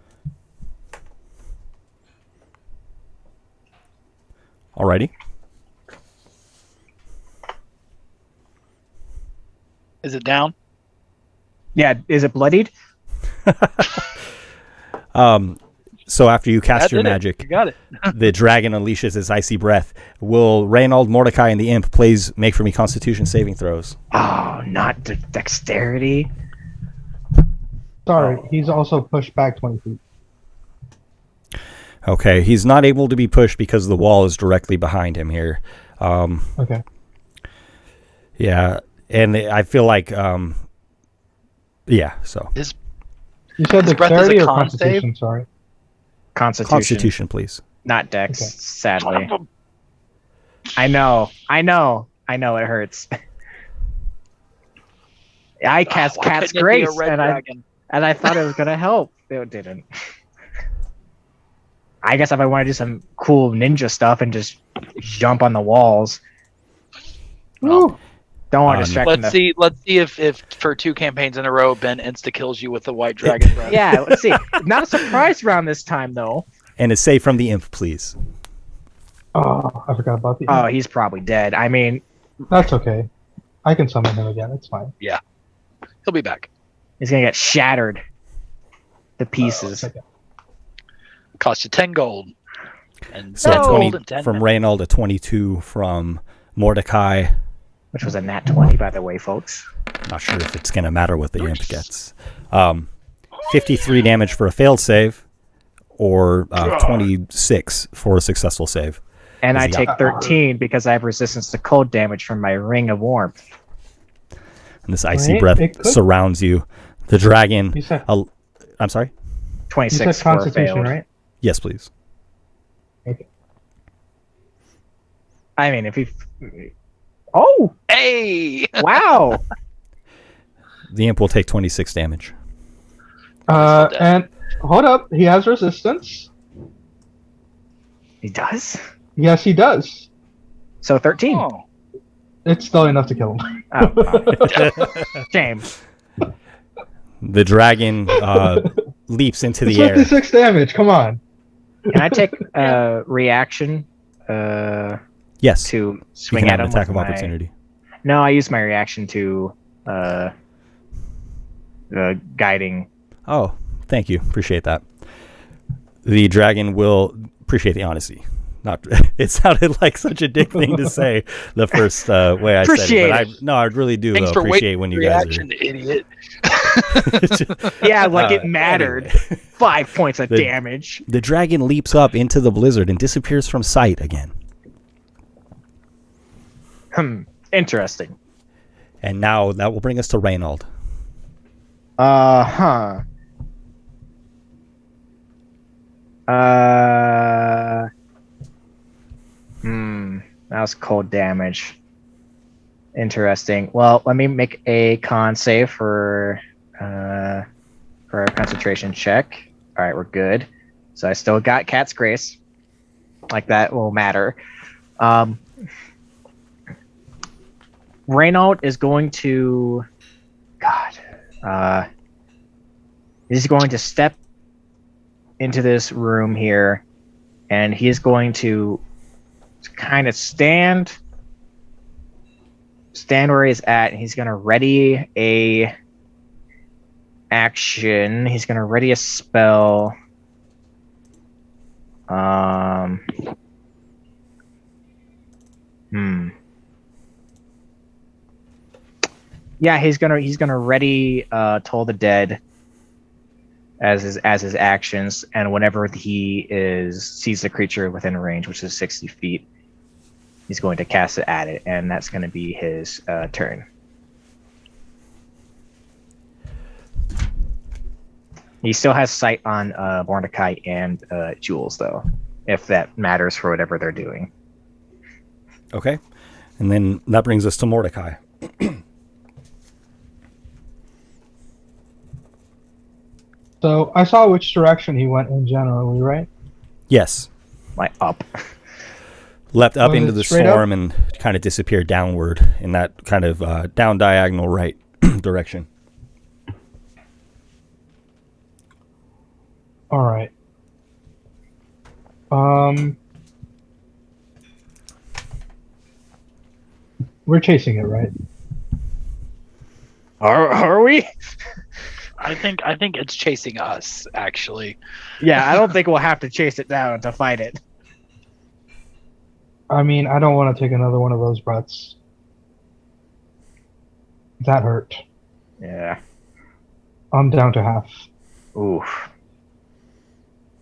[SPEAKER 3] Alrighty.
[SPEAKER 2] Is it down?
[SPEAKER 1] Yeah, is it bloodied?
[SPEAKER 3] So after you cast
[SPEAKER 2] That
[SPEAKER 3] your
[SPEAKER 2] did it.
[SPEAKER 3] magic,
[SPEAKER 2] You got it.
[SPEAKER 3] the dragon unleashes its icy breath. Will Reynald, Mordecai, and the imp please make for me Constitution saving throws?
[SPEAKER 1] Oh, not dexterity.
[SPEAKER 4] Sorry, he's also pushed back 20 feet.
[SPEAKER 3] Okay, he's not able to be pushed because the wall is directly behind him here.
[SPEAKER 4] Okay.
[SPEAKER 3] Yeah, and I feel like, yeah, so.
[SPEAKER 2] His
[SPEAKER 4] You said
[SPEAKER 2] His breath is a
[SPEAKER 4] dexterity or
[SPEAKER 2] con
[SPEAKER 4] constitution, sorry.
[SPEAKER 1] Constitution.
[SPEAKER 3] Please.
[SPEAKER 1] Not dex,
[SPEAKER 4] Okay.
[SPEAKER 1] sadly. I know, it hurts. I cast
[SPEAKER 2] Why
[SPEAKER 1] Cat's
[SPEAKER 2] couldn't it be a
[SPEAKER 1] Grace,
[SPEAKER 2] red
[SPEAKER 1] and
[SPEAKER 2] dragon?
[SPEAKER 1] I thought it was gonna help. It didn't. I guess if I want to do some cool ninja stuff and just jump on the walls,
[SPEAKER 4] Woo!
[SPEAKER 1] don't want to distract
[SPEAKER 2] Let's
[SPEAKER 1] them.
[SPEAKER 2] see. Let's see if for 2 campaigns in a row Ben insta kills you with the white dragon breath.
[SPEAKER 1] Yeah, let's see. Not a surprise round this time, though.
[SPEAKER 3] And a save from the imp, please.
[SPEAKER 4] Oh, I forgot about the.
[SPEAKER 1] Oh, he's probably dead. I mean,
[SPEAKER 4] That's okay. I can summon him again. It's fine.
[SPEAKER 2] He'll be back.
[SPEAKER 1] he's gonna get shattered to pieces.
[SPEAKER 4] Okay.
[SPEAKER 2] Cost you 10 gold. And
[SPEAKER 3] So
[SPEAKER 2] 10
[SPEAKER 1] No.
[SPEAKER 2] gold
[SPEAKER 3] 20
[SPEAKER 2] and 10
[SPEAKER 3] from Reynald, a 22 from Mordecai.
[SPEAKER 1] Which was a nat 20, by the way, folks.
[SPEAKER 3] Not sure if it's going to matter what the imp gets. 53 damage for a failed save, or 26 for a successful save.
[SPEAKER 1] And
[SPEAKER 3] Is
[SPEAKER 1] I
[SPEAKER 3] he
[SPEAKER 1] take 13 because I have resistance to cold damage from my Ring of Warmth.
[SPEAKER 3] And this icy
[SPEAKER 4] Right,
[SPEAKER 3] breath
[SPEAKER 4] it could-
[SPEAKER 3] surrounds you. The dragon.
[SPEAKER 4] You said,
[SPEAKER 3] I'm sorry?
[SPEAKER 4] you
[SPEAKER 1] 26
[SPEAKER 4] said
[SPEAKER 1] for a
[SPEAKER 4] constitution,
[SPEAKER 1] failed.
[SPEAKER 4] right?
[SPEAKER 3] Yes, please.
[SPEAKER 1] I mean, if he... Oh!
[SPEAKER 2] Hey!
[SPEAKER 1] Wow!
[SPEAKER 3] The imp will take 26 damage.
[SPEAKER 4] And hold up, he has resistance.
[SPEAKER 1] He does?
[SPEAKER 4] Yes, he does.
[SPEAKER 1] So 13.
[SPEAKER 2] Oh.
[SPEAKER 4] It's still enough to kill him.
[SPEAKER 1] Oh, shame.
[SPEAKER 3] The dragon leaps into
[SPEAKER 4] It's
[SPEAKER 3] the air.
[SPEAKER 4] 56 damage. Come on.
[SPEAKER 1] Can I take reaction
[SPEAKER 3] Yes.
[SPEAKER 1] to
[SPEAKER 3] You
[SPEAKER 1] swing
[SPEAKER 3] can
[SPEAKER 1] at
[SPEAKER 3] have
[SPEAKER 1] him?
[SPEAKER 3] an attack
[SPEAKER 1] with
[SPEAKER 3] of
[SPEAKER 1] my-
[SPEAKER 3] opportunity.
[SPEAKER 1] No, I use my reaction to guiding.
[SPEAKER 3] Oh, thank you. Appreciate that. The dragon will appreciate the honesty. Not. It sounded like such a dick thing to say the first way I
[SPEAKER 1] Appreciate
[SPEAKER 3] said it. But I really do
[SPEAKER 2] Thanks for
[SPEAKER 3] appreciate
[SPEAKER 2] waiting
[SPEAKER 3] when
[SPEAKER 2] for
[SPEAKER 3] you guys
[SPEAKER 2] reaction, idiot.
[SPEAKER 3] are.
[SPEAKER 1] Yeah, like it mattered.
[SPEAKER 3] Anyway.
[SPEAKER 1] 5 points of
[SPEAKER 3] The-
[SPEAKER 1] damage.
[SPEAKER 3] The dragon leaps up into the blizzard and disappears from sight again.
[SPEAKER 1] Interesting.
[SPEAKER 3] And now that will bring us to Reynald.
[SPEAKER 1] Huh. That was cold damage. Interesting. Well, let me make a con save for a concentration check. All right, we're good. So I still got Cat's Grace. Like that will matter. Reynald is going to... God. He's going to step into this room here, and he is going to kind of stand where he's at, and he's going to ready a action. He's going to ready a spell. Yeah, he's gonna ready Toll the Dead as his actions, and whenever he sees the creature within range, which is 60 feet, he's going to cast it at it, and that's going to be his turn. He still has sight on Mordecai and Jules, though, if that matters for whatever they're doing.
[SPEAKER 3] Okay. And then that brings us to Mordecai.
[SPEAKER 4] So I saw which direction he went in generally, right?
[SPEAKER 3] Yes.
[SPEAKER 1] Like up.
[SPEAKER 3] Leapt up
[SPEAKER 4] Was
[SPEAKER 3] into
[SPEAKER 4] it
[SPEAKER 3] the
[SPEAKER 4] straight
[SPEAKER 3] storm and kind of disappeared downward in that kind of down diagonal right direction.
[SPEAKER 4] All right. We're chasing it, right?
[SPEAKER 1] Are we?
[SPEAKER 2] I think it's chasing us, actually.
[SPEAKER 1] Yeah, I don't think we'll have to chase it down to fight it.
[SPEAKER 4] I mean, I don't want to take another one of those breaths. That hurt.
[SPEAKER 1] Yeah.
[SPEAKER 4] I'm down to half.
[SPEAKER 1] Oof.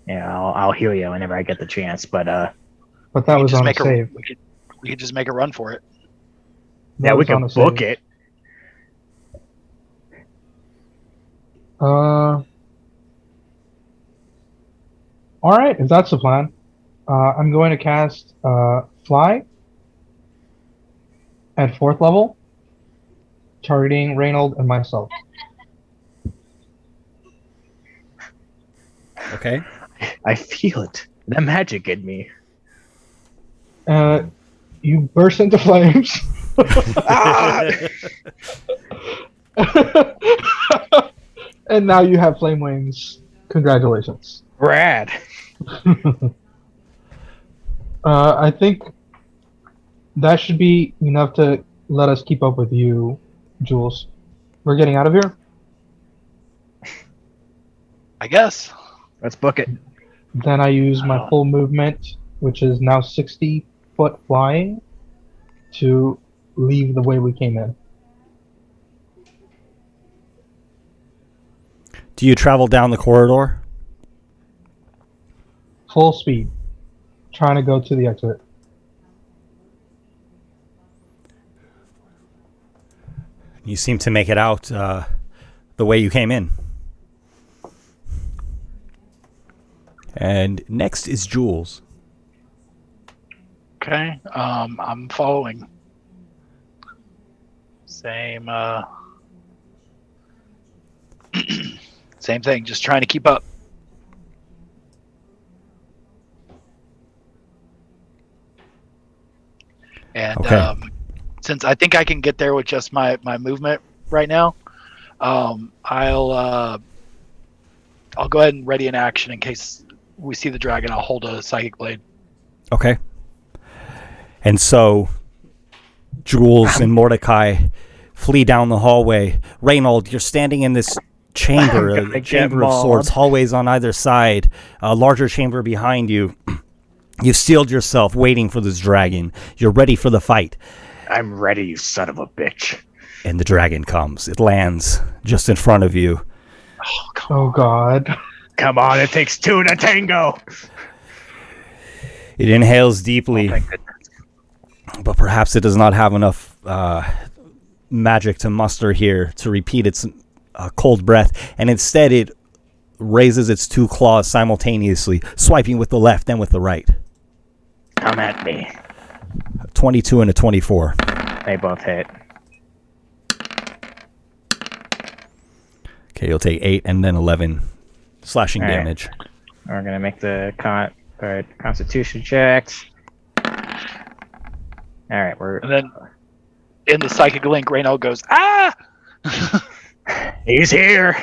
[SPEAKER 1] Yeah, I'll heal you whenever I get the chance, but
[SPEAKER 4] But that
[SPEAKER 2] We
[SPEAKER 4] was
[SPEAKER 2] could just
[SPEAKER 4] on a
[SPEAKER 2] make
[SPEAKER 4] save.
[SPEAKER 2] we could just make a run for it.
[SPEAKER 1] yeah, we
[SPEAKER 4] was on
[SPEAKER 1] can
[SPEAKER 4] a
[SPEAKER 1] book
[SPEAKER 4] save.
[SPEAKER 1] it.
[SPEAKER 4] All right, if that's the plan, I'm going to cast Fly at 4th level, targeting Reynold and myself.
[SPEAKER 3] Okay.
[SPEAKER 1] I feel it. The magic in me.
[SPEAKER 4] You burst into flames.
[SPEAKER 1] Ah!
[SPEAKER 4] And now you have flame wings. Congratulations.
[SPEAKER 1] Rad.
[SPEAKER 4] I think that should be enough to let us keep up with you, Jules. We're getting out of here?
[SPEAKER 2] I guess.
[SPEAKER 1] Let's book it.
[SPEAKER 4] Then I use my full movement, which is now 60 foot flying, to leave the way we came in.
[SPEAKER 3] Do you travel down the corridor?
[SPEAKER 4] Full speed. Trying to go to the exit.
[SPEAKER 3] You seem to make it out the way you came in. And next is Jules.
[SPEAKER 2] Okay. I'm following. Same same thing, just trying to keep up. And
[SPEAKER 3] Okay.
[SPEAKER 2] since I think I can get there with just my movement right now, I'll go ahead and ready an action in case we see the dragon. I'll hold a psychic blade.
[SPEAKER 3] Okay. And so Jules and Mordecai flee down the hallway. Reynold, you're standing in this chamber,
[SPEAKER 1] I'm gonna
[SPEAKER 3] a
[SPEAKER 1] get
[SPEAKER 3] chamber of
[SPEAKER 1] mauled.
[SPEAKER 3] sorts, hallways on either side, a larger chamber behind you. You've steeled yourself, waiting for this dragon. You're ready for the fight.
[SPEAKER 1] I'm ready, you son of a bitch.
[SPEAKER 3] And the dragon comes. It lands just in front of you.
[SPEAKER 2] Oh, come
[SPEAKER 4] Oh god.
[SPEAKER 1] Come on, it takes two to tango.
[SPEAKER 3] It inhales deeply,
[SPEAKER 1] Thank goodness.
[SPEAKER 3] but perhaps it does not have enough magic to muster here to repeat its cold breath, and instead it raises its two claws simultaneously, swiping with the left and with the right.
[SPEAKER 1] Come at me.
[SPEAKER 3] 22 and a 24.
[SPEAKER 1] They both hit.
[SPEAKER 3] Okay, you'll take 8 and then 11 slashing
[SPEAKER 1] All right.
[SPEAKER 3] damage.
[SPEAKER 1] We're gonna make the Constitution checks. All right, we're.
[SPEAKER 2] And then in the psychic link, Reynold goes, "Ah!"
[SPEAKER 1] He's here.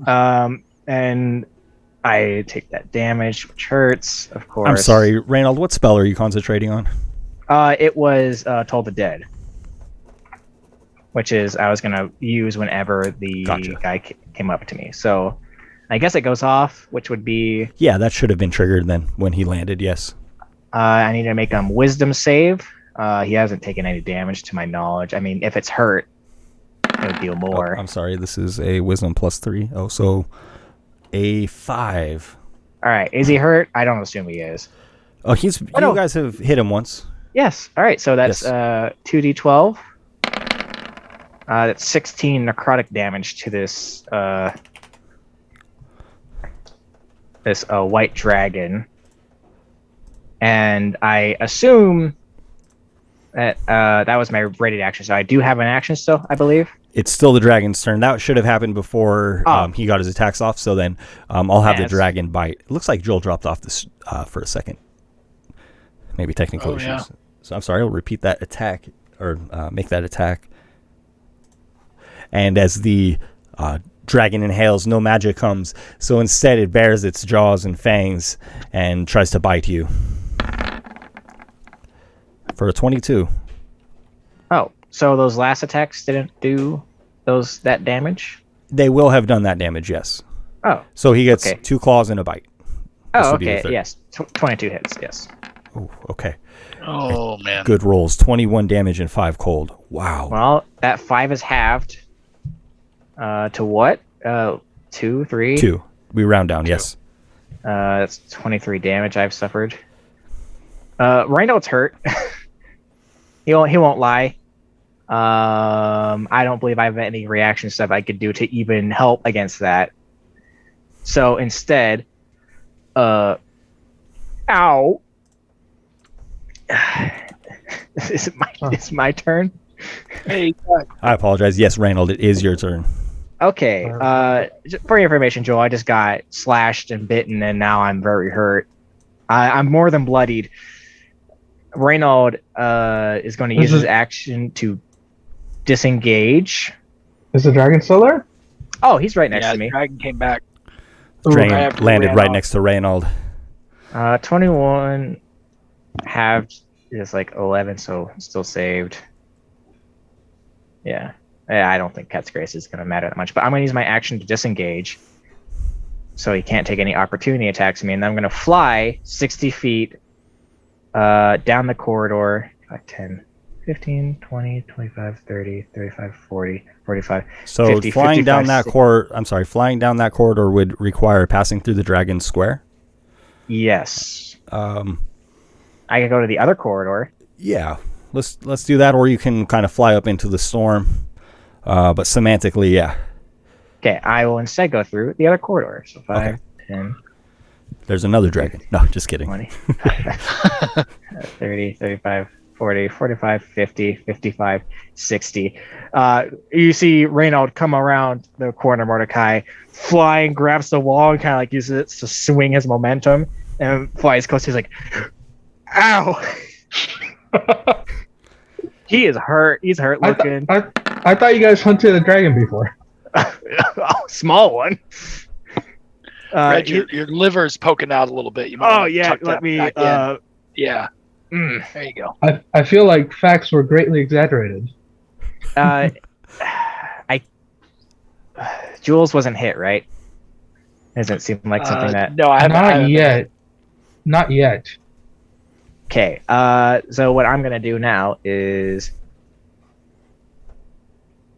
[SPEAKER 1] And I take that damage, which hurts, of course.
[SPEAKER 3] I'm sorry, Reynold, what spell are you concentrating on?
[SPEAKER 1] It was Toll the Dead, which is I was gonna use whenever the
[SPEAKER 3] Gotcha.
[SPEAKER 1] guy came up to me. So I guess it goes off, which would be
[SPEAKER 3] Yeah, that should have been triggered then when he landed, yes.
[SPEAKER 1] I need to make him Wisdom save. He hasn't taken any damage to my knowledge. I mean, if it's hurt, it would deal more.
[SPEAKER 3] Oh, I'm sorry, this is a wisdom +3. Oh, so a 5.
[SPEAKER 1] All right, is he hurt? I don't assume he is.
[SPEAKER 3] Oh, you
[SPEAKER 1] no.
[SPEAKER 3] guys have hit him once.
[SPEAKER 1] Yes. All right, so that's
[SPEAKER 3] Yes.
[SPEAKER 1] 2d12. That's 16 necrotic damage to this this white dragon, and I assume that that was my ready action. So I do have an action still, I believe.
[SPEAKER 3] It's still the dragon's turn. That should have happened before
[SPEAKER 1] Oh.
[SPEAKER 3] he got his attacks off. So then I'll have the
[SPEAKER 1] Yes.
[SPEAKER 3] dragon bite. It looks like Joel dropped off this for a second. Maybe technical
[SPEAKER 2] Oh,
[SPEAKER 3] issues.
[SPEAKER 2] yeah.
[SPEAKER 3] So I'm sorry. I'll repeat that attack or make that attack. And as the dragon inhales, no magic comes. So instead, it bares its jaws and fangs and tries to bite you. For a 22.
[SPEAKER 1] Oh, so those last attacks didn't do that damage?
[SPEAKER 3] They will have done that damage, yes.
[SPEAKER 1] Oh.
[SPEAKER 3] So he gets
[SPEAKER 1] Okay.
[SPEAKER 3] 2 claws and a bite.
[SPEAKER 1] Oh,
[SPEAKER 3] would be the
[SPEAKER 1] okay.
[SPEAKER 3] third.
[SPEAKER 1] Yes. 22 hits. Yes.
[SPEAKER 3] Ooh, okay.
[SPEAKER 5] Oh man.
[SPEAKER 3] Good rolls. 21 damage and 5 cold. Wow.
[SPEAKER 1] Well, that 5 is halved. To what? 2, 3?
[SPEAKER 3] 2. We round down, yes.
[SPEAKER 1] That's 23 damage I've suffered. Reynold's hurt. he won't lie. I don't believe I have any reaction stuff I could do to even help against that. So instead, ow. It's my turn.
[SPEAKER 2] Hey,
[SPEAKER 3] I apologize. Yes, Reynold, it is your turn.
[SPEAKER 1] Okay. For your information, Joel, I just got slashed and bitten, and now I'm very hurt. I'm more than bloodied. Reynold is going to use his action to disengage.
[SPEAKER 4] Is the dragon still there?
[SPEAKER 1] Oh, he's right next
[SPEAKER 2] yeah,
[SPEAKER 1] to me.
[SPEAKER 2] the dragon came back.
[SPEAKER 3] Dragon
[SPEAKER 2] I have to
[SPEAKER 3] landed
[SPEAKER 2] ran
[SPEAKER 3] right
[SPEAKER 2] off.
[SPEAKER 3] next to Reynold.
[SPEAKER 1] 21 halved is like 11, so still saved. Yeah. I don't think Cat's Grace is going to matter that much, but I'm going to use my action to disengage, so he can't take any opportunity attacks me, and then I'm going to fly 60 feet down the corridor, like 10, 15, 20, 25, 30, 35, 40, 45,
[SPEAKER 3] So
[SPEAKER 1] 50,
[SPEAKER 3] flying down
[SPEAKER 1] 55,
[SPEAKER 3] that
[SPEAKER 1] 60.
[SPEAKER 3] flying down that corridor would require passing through the dragon's square.
[SPEAKER 1] Yes.
[SPEAKER 3] Um,
[SPEAKER 1] I can go to the other corridor.
[SPEAKER 3] yeah, let's do that, or you can kind of fly up into the storm. But semantically, yeah.
[SPEAKER 1] Okay, I will instead go through the other corridor. So 5,
[SPEAKER 3] Okay.
[SPEAKER 1] 10,
[SPEAKER 3] There's another dragon. No, just kidding.
[SPEAKER 1] 20, 30, 35, 40, 45, 50, 55, 60. You see Reynold come around the corner, Mordecai, flying, grabs the wall, and kind of like uses it to swing his momentum, and flies close. He's like, ow! He is hurt. He's hurt looking.
[SPEAKER 4] I thought you guys hunted a dragon before.
[SPEAKER 1] Oh, small one.
[SPEAKER 2] Red, your liver's poking out a little bit. You might
[SPEAKER 1] Oh,
[SPEAKER 2] wanna
[SPEAKER 1] yeah.
[SPEAKER 2] tuck
[SPEAKER 1] Let
[SPEAKER 2] that
[SPEAKER 1] me.
[SPEAKER 2] back in. Yeah,
[SPEAKER 1] Mm.
[SPEAKER 2] there you go.
[SPEAKER 4] I feel like facts were greatly exaggerated.
[SPEAKER 1] Jules wasn't hit, right? Doesn't seem like something that.
[SPEAKER 2] No, I haven't.
[SPEAKER 4] Not yet. Not yet.
[SPEAKER 1] Okay. So what I'm gonna do now is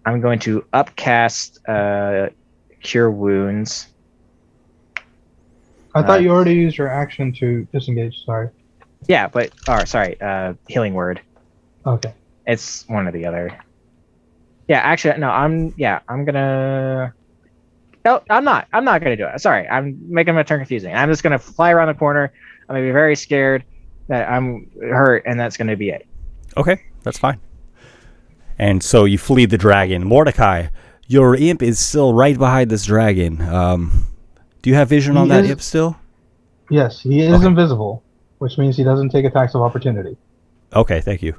[SPEAKER 1] I'm going to upcast Cure Wounds.
[SPEAKER 4] I thought you already used your action to disengage. Sorry.
[SPEAKER 1] Yeah, but sorry, Healing Word.
[SPEAKER 4] Okay.
[SPEAKER 1] It's one or the other. Yeah, actually, no. I'm gonna. No, I'm not. I'm not gonna do it. Sorry, I'm making my turn confusing. I'm just gonna fly around the corner. I'm gonna be very scared that I'm hurt, and that's gonna be it.
[SPEAKER 3] Okay, that's fine. And so you flee the dragon. Mordecai, your imp is still right behind this dragon. Do you have vision on
[SPEAKER 4] He
[SPEAKER 3] that
[SPEAKER 4] is-
[SPEAKER 3] imp still?
[SPEAKER 4] Yes, he is
[SPEAKER 3] Okay.
[SPEAKER 4] invisible, which means he doesn't take attacks of opportunity.
[SPEAKER 3] Okay, thank you.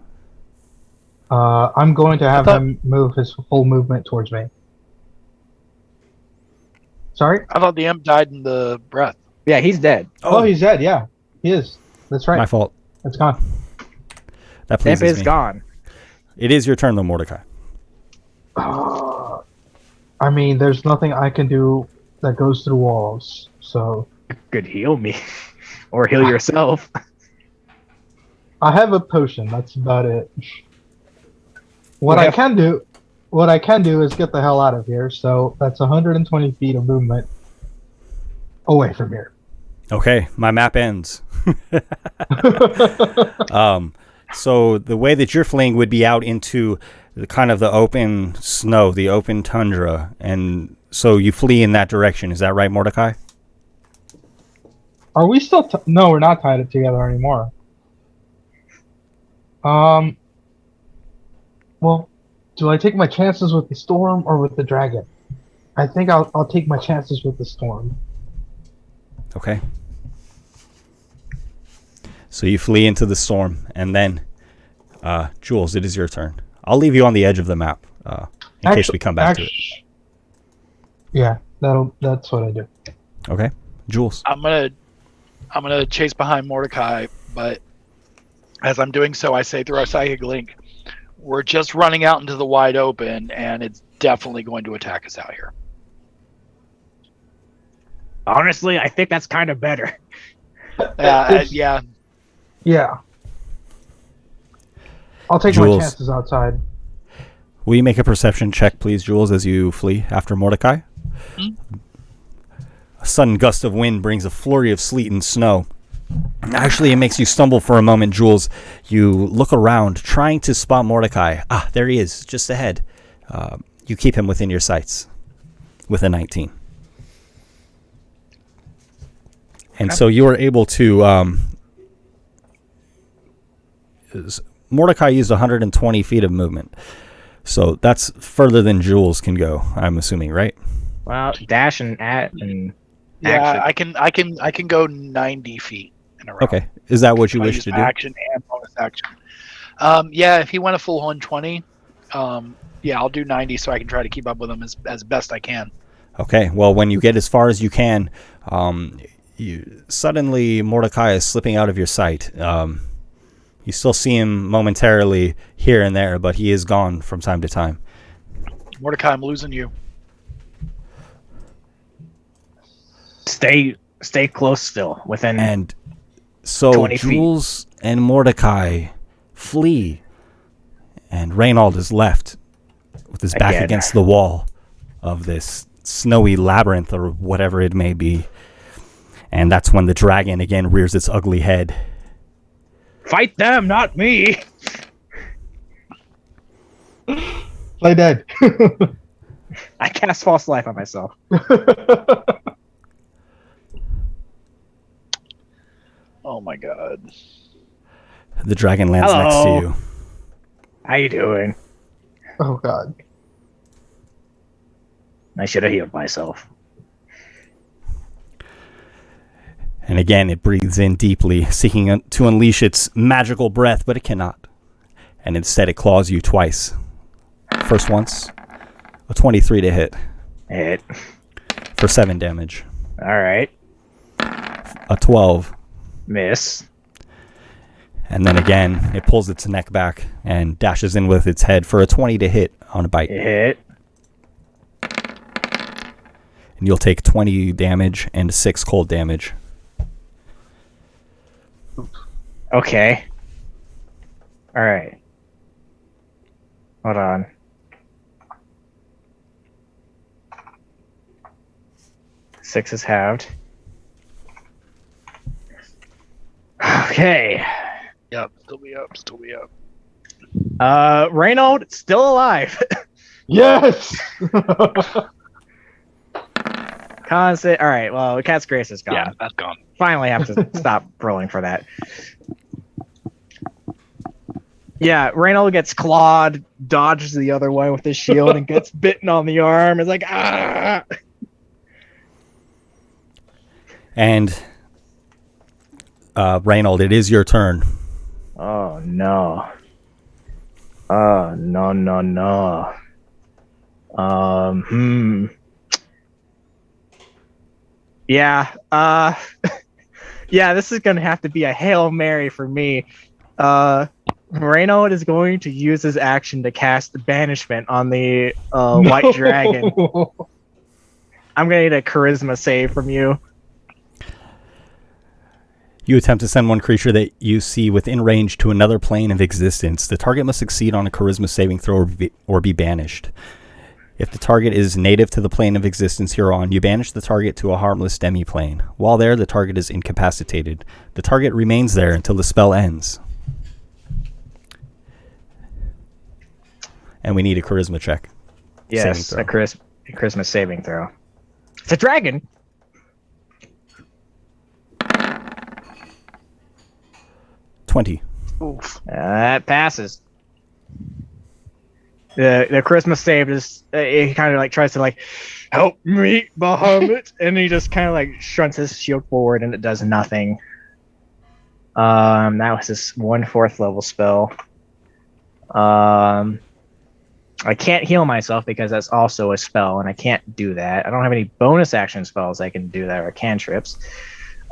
[SPEAKER 4] I'm going to have
[SPEAKER 2] thought-
[SPEAKER 4] him move his full movement towards me. Sorry?
[SPEAKER 2] I thought the imp died in the breath.
[SPEAKER 1] Yeah, he's dead.
[SPEAKER 4] Oh, he's dead. Yeah, he is. That's right.
[SPEAKER 3] My fault.
[SPEAKER 4] It's gone.
[SPEAKER 3] That
[SPEAKER 1] Imp
[SPEAKER 3] pleases
[SPEAKER 1] is
[SPEAKER 3] me.
[SPEAKER 1] gone.
[SPEAKER 3] It is your turn, though, Mordecai.
[SPEAKER 4] I mean, there's nothing I can do that goes through walls. So
[SPEAKER 1] Could heal me, or heal yourself.
[SPEAKER 4] I have a potion. That's about it. What
[SPEAKER 1] Yeah.
[SPEAKER 4] I can do is get the hell out of here. So that's 120 feet of movement away from here.
[SPEAKER 3] Okay, my map ends. So the way that you're fleeing would be out into the kind of the open snow, the open tundra, and so you flee in that direction. Is that right, Mordecai?
[SPEAKER 4] Are we still? No, we're not tied together anymore. Well, do I take my chances with the storm or with the dragon? I think I'll take my chances with the storm.
[SPEAKER 3] Okay. So you flee into the storm, and then, Jules, it is your turn. I'll leave you on the edge of the map in case we come back to it.
[SPEAKER 4] Yeah, that's what I do.
[SPEAKER 3] Okay, Jules.
[SPEAKER 2] I'm gonna chase behind Mordecai, but as I'm doing so, I say through our psychic link, we're just running out into the wide open, and it's definitely going to attack us out here.
[SPEAKER 1] Honestly, I think that's kind of better.
[SPEAKER 2] Yeah.
[SPEAKER 4] Yeah. I'll take
[SPEAKER 3] Jules.
[SPEAKER 4] my chances outside.
[SPEAKER 3] Will you make a perception check, please, Jules, as you flee after Mordecai?
[SPEAKER 2] Mm-hmm.
[SPEAKER 3] A sudden gust of wind brings a flurry of sleet and snow. Actually, it makes you stumble for a moment, Jules. You look around, trying to spot Mordecai. Ah, there he is, just ahead. You keep him within your sights with a 19. And so you are able to... Mordecai used 120 feet of movement. So that's further than Jules can go, I'm assuming, right?
[SPEAKER 1] Well, dash and action.
[SPEAKER 2] I can go 90 feet in a row.
[SPEAKER 3] Okay. Is that what you
[SPEAKER 2] I
[SPEAKER 3] wish
[SPEAKER 2] use
[SPEAKER 3] to do?
[SPEAKER 2] action and bonus action. Yeah, if he went a full 120, yeah, I'll do 90 so I can try to keep up with him as best I can.
[SPEAKER 3] Okay. Well, when you get as far as you can, suddenly Mordecai is slipping out of your sight. You still see him momentarily here and there, but he is gone from time to time.
[SPEAKER 2] Mordecai, I'm losing you.
[SPEAKER 1] Stay close still, within.
[SPEAKER 3] And so
[SPEAKER 1] 20 feet.
[SPEAKER 3] Jules and Mordecai flee, and Reynold is left with his back
[SPEAKER 1] Again.
[SPEAKER 3] against the wall of this snowy labyrinth or whatever it may be. And that's when the dragon again rears its ugly head.
[SPEAKER 1] Fight them, not me.
[SPEAKER 4] Play dead.
[SPEAKER 1] I cast false life on myself.
[SPEAKER 2] Oh my god.
[SPEAKER 3] The dragon lands next to
[SPEAKER 1] Hello.
[SPEAKER 3] you.
[SPEAKER 1] How you doing?
[SPEAKER 4] Oh god.
[SPEAKER 1] I should have healed myself.
[SPEAKER 3] And again, it breathes in deeply, seeking to unleash its magical breath, but it cannot. And instead, it claws you twice. First once, a 23 to hit
[SPEAKER 1] Hit.
[SPEAKER 3] for 7 damage.
[SPEAKER 1] All right.
[SPEAKER 3] A 12.
[SPEAKER 1] Miss.
[SPEAKER 3] And then again, it pulls its neck back and dashes in with its head for a 20 to hit on a bite.
[SPEAKER 1] Hit.
[SPEAKER 3] And you'll take 20 damage and 6 cold damage.
[SPEAKER 1] Okay. All right. Hold on. Six is halved. Okay.
[SPEAKER 2] Yep, still be up.
[SPEAKER 1] Reynold still alive.
[SPEAKER 4] Yes.
[SPEAKER 1] Constant. All right. Well, Cat's Grace is gone.
[SPEAKER 5] Yeah, that's gone.
[SPEAKER 1] Finally have to stop rolling for that. Yeah, Reynold gets clawed, dodges the other way with his shield, and gets bitten on the arm. It's like, ah!
[SPEAKER 3] And Reynold, it is your turn.
[SPEAKER 1] Oh, no. Oh, no. Yeah, yeah, this is going to have to be a Hail Mary for me. Reynold is going to use his action to cast Banishment on the White Dragon. I'm going to need a Charisma save from you.
[SPEAKER 3] You attempt to send one creature that you see within range to another plane of existence. The target must succeed on a Charisma saving throw or be banished. If the target is native to the plane of existence hereon, you banish the target to a harmless demi-plane. While there, the target is incapacitated. The target remains there until the spell ends. And we need a Charisma check.
[SPEAKER 1] Yes, a Charisma saving throw. It's a dragon!
[SPEAKER 3] 20.
[SPEAKER 2] Oof.
[SPEAKER 1] That passes. The Christmas save is he kind of like tries to like help me, Bahamut, and he just kind of like shunts his shield forward, and it does nothing. That was his 1/4 level spell. I can't heal myself because that's also a spell, and I can't do that. I don't have any bonus action spells I can do that or cantrips.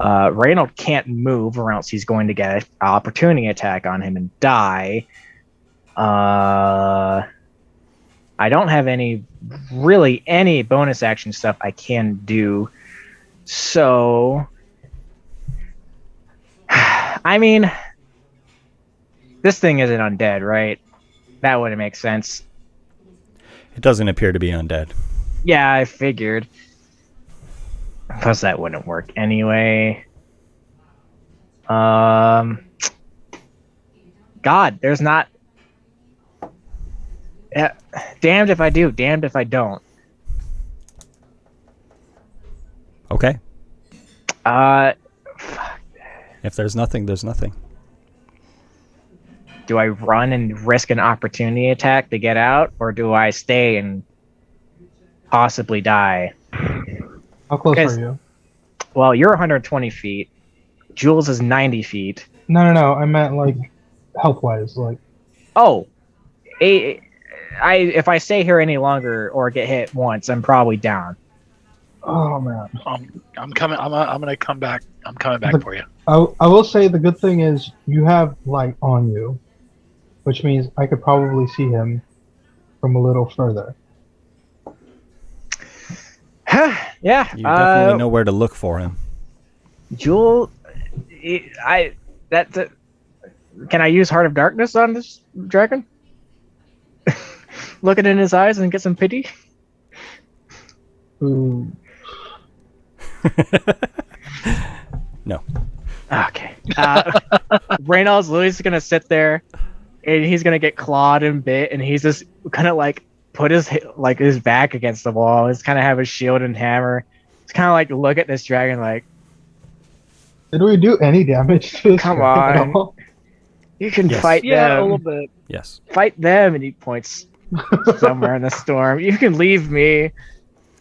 [SPEAKER 1] Reynold can't move, or else he's going to get an opportunity attack on him and die. I don't have any bonus action stuff I can do. So, I mean, this thing isn't undead, right? That wouldn't make sense.
[SPEAKER 3] It doesn't appear to be undead.
[SPEAKER 1] Yeah, I figured. Plus, that wouldn't work anyway. God, there's not. Damned if I do, damned if I don't.
[SPEAKER 3] Okay.
[SPEAKER 1] Fuck.
[SPEAKER 3] If there's nothing, there's nothing.
[SPEAKER 1] Do I run and risk an opportunity attack to get out, or do I stay and possibly die?
[SPEAKER 4] How close
[SPEAKER 1] Because-
[SPEAKER 4] are you?
[SPEAKER 1] Well, you're 120 feet. Jules is 90 feet.
[SPEAKER 4] No. I meant like health-wise. Like,
[SPEAKER 1] Oh, if I stay here any longer or get hit once, I'm probably down.
[SPEAKER 4] oh man.
[SPEAKER 2] I'm coming. I'm gonna come back. I'm coming back for you.
[SPEAKER 4] I will say the good thing is you have light on you, which means I could probably see him from a little further.
[SPEAKER 1] Yeah.
[SPEAKER 3] You definitely know where to look for him.
[SPEAKER 1] Jewel, can I use Heart of Darkness on this dragon? Look it in his eyes and get some pity.
[SPEAKER 4] Ooh.
[SPEAKER 3] No.
[SPEAKER 1] Okay. Reynolds Louis is gonna sit there, and he's gonna get clawed and bit, and he's just gonna like put his back against the wall. He's kind of have his shield and hammer. It's kind of like look at this dragon like,
[SPEAKER 4] Did we do any damage to this
[SPEAKER 1] Come
[SPEAKER 4] dragon
[SPEAKER 1] on.
[SPEAKER 4] at all?
[SPEAKER 1] you can
[SPEAKER 3] Yes.
[SPEAKER 1] fight
[SPEAKER 2] Yeah, a
[SPEAKER 1] them.
[SPEAKER 2] little bit.
[SPEAKER 3] Yes.
[SPEAKER 1] Fight them, and he points somewhere in the storm. You can leave me.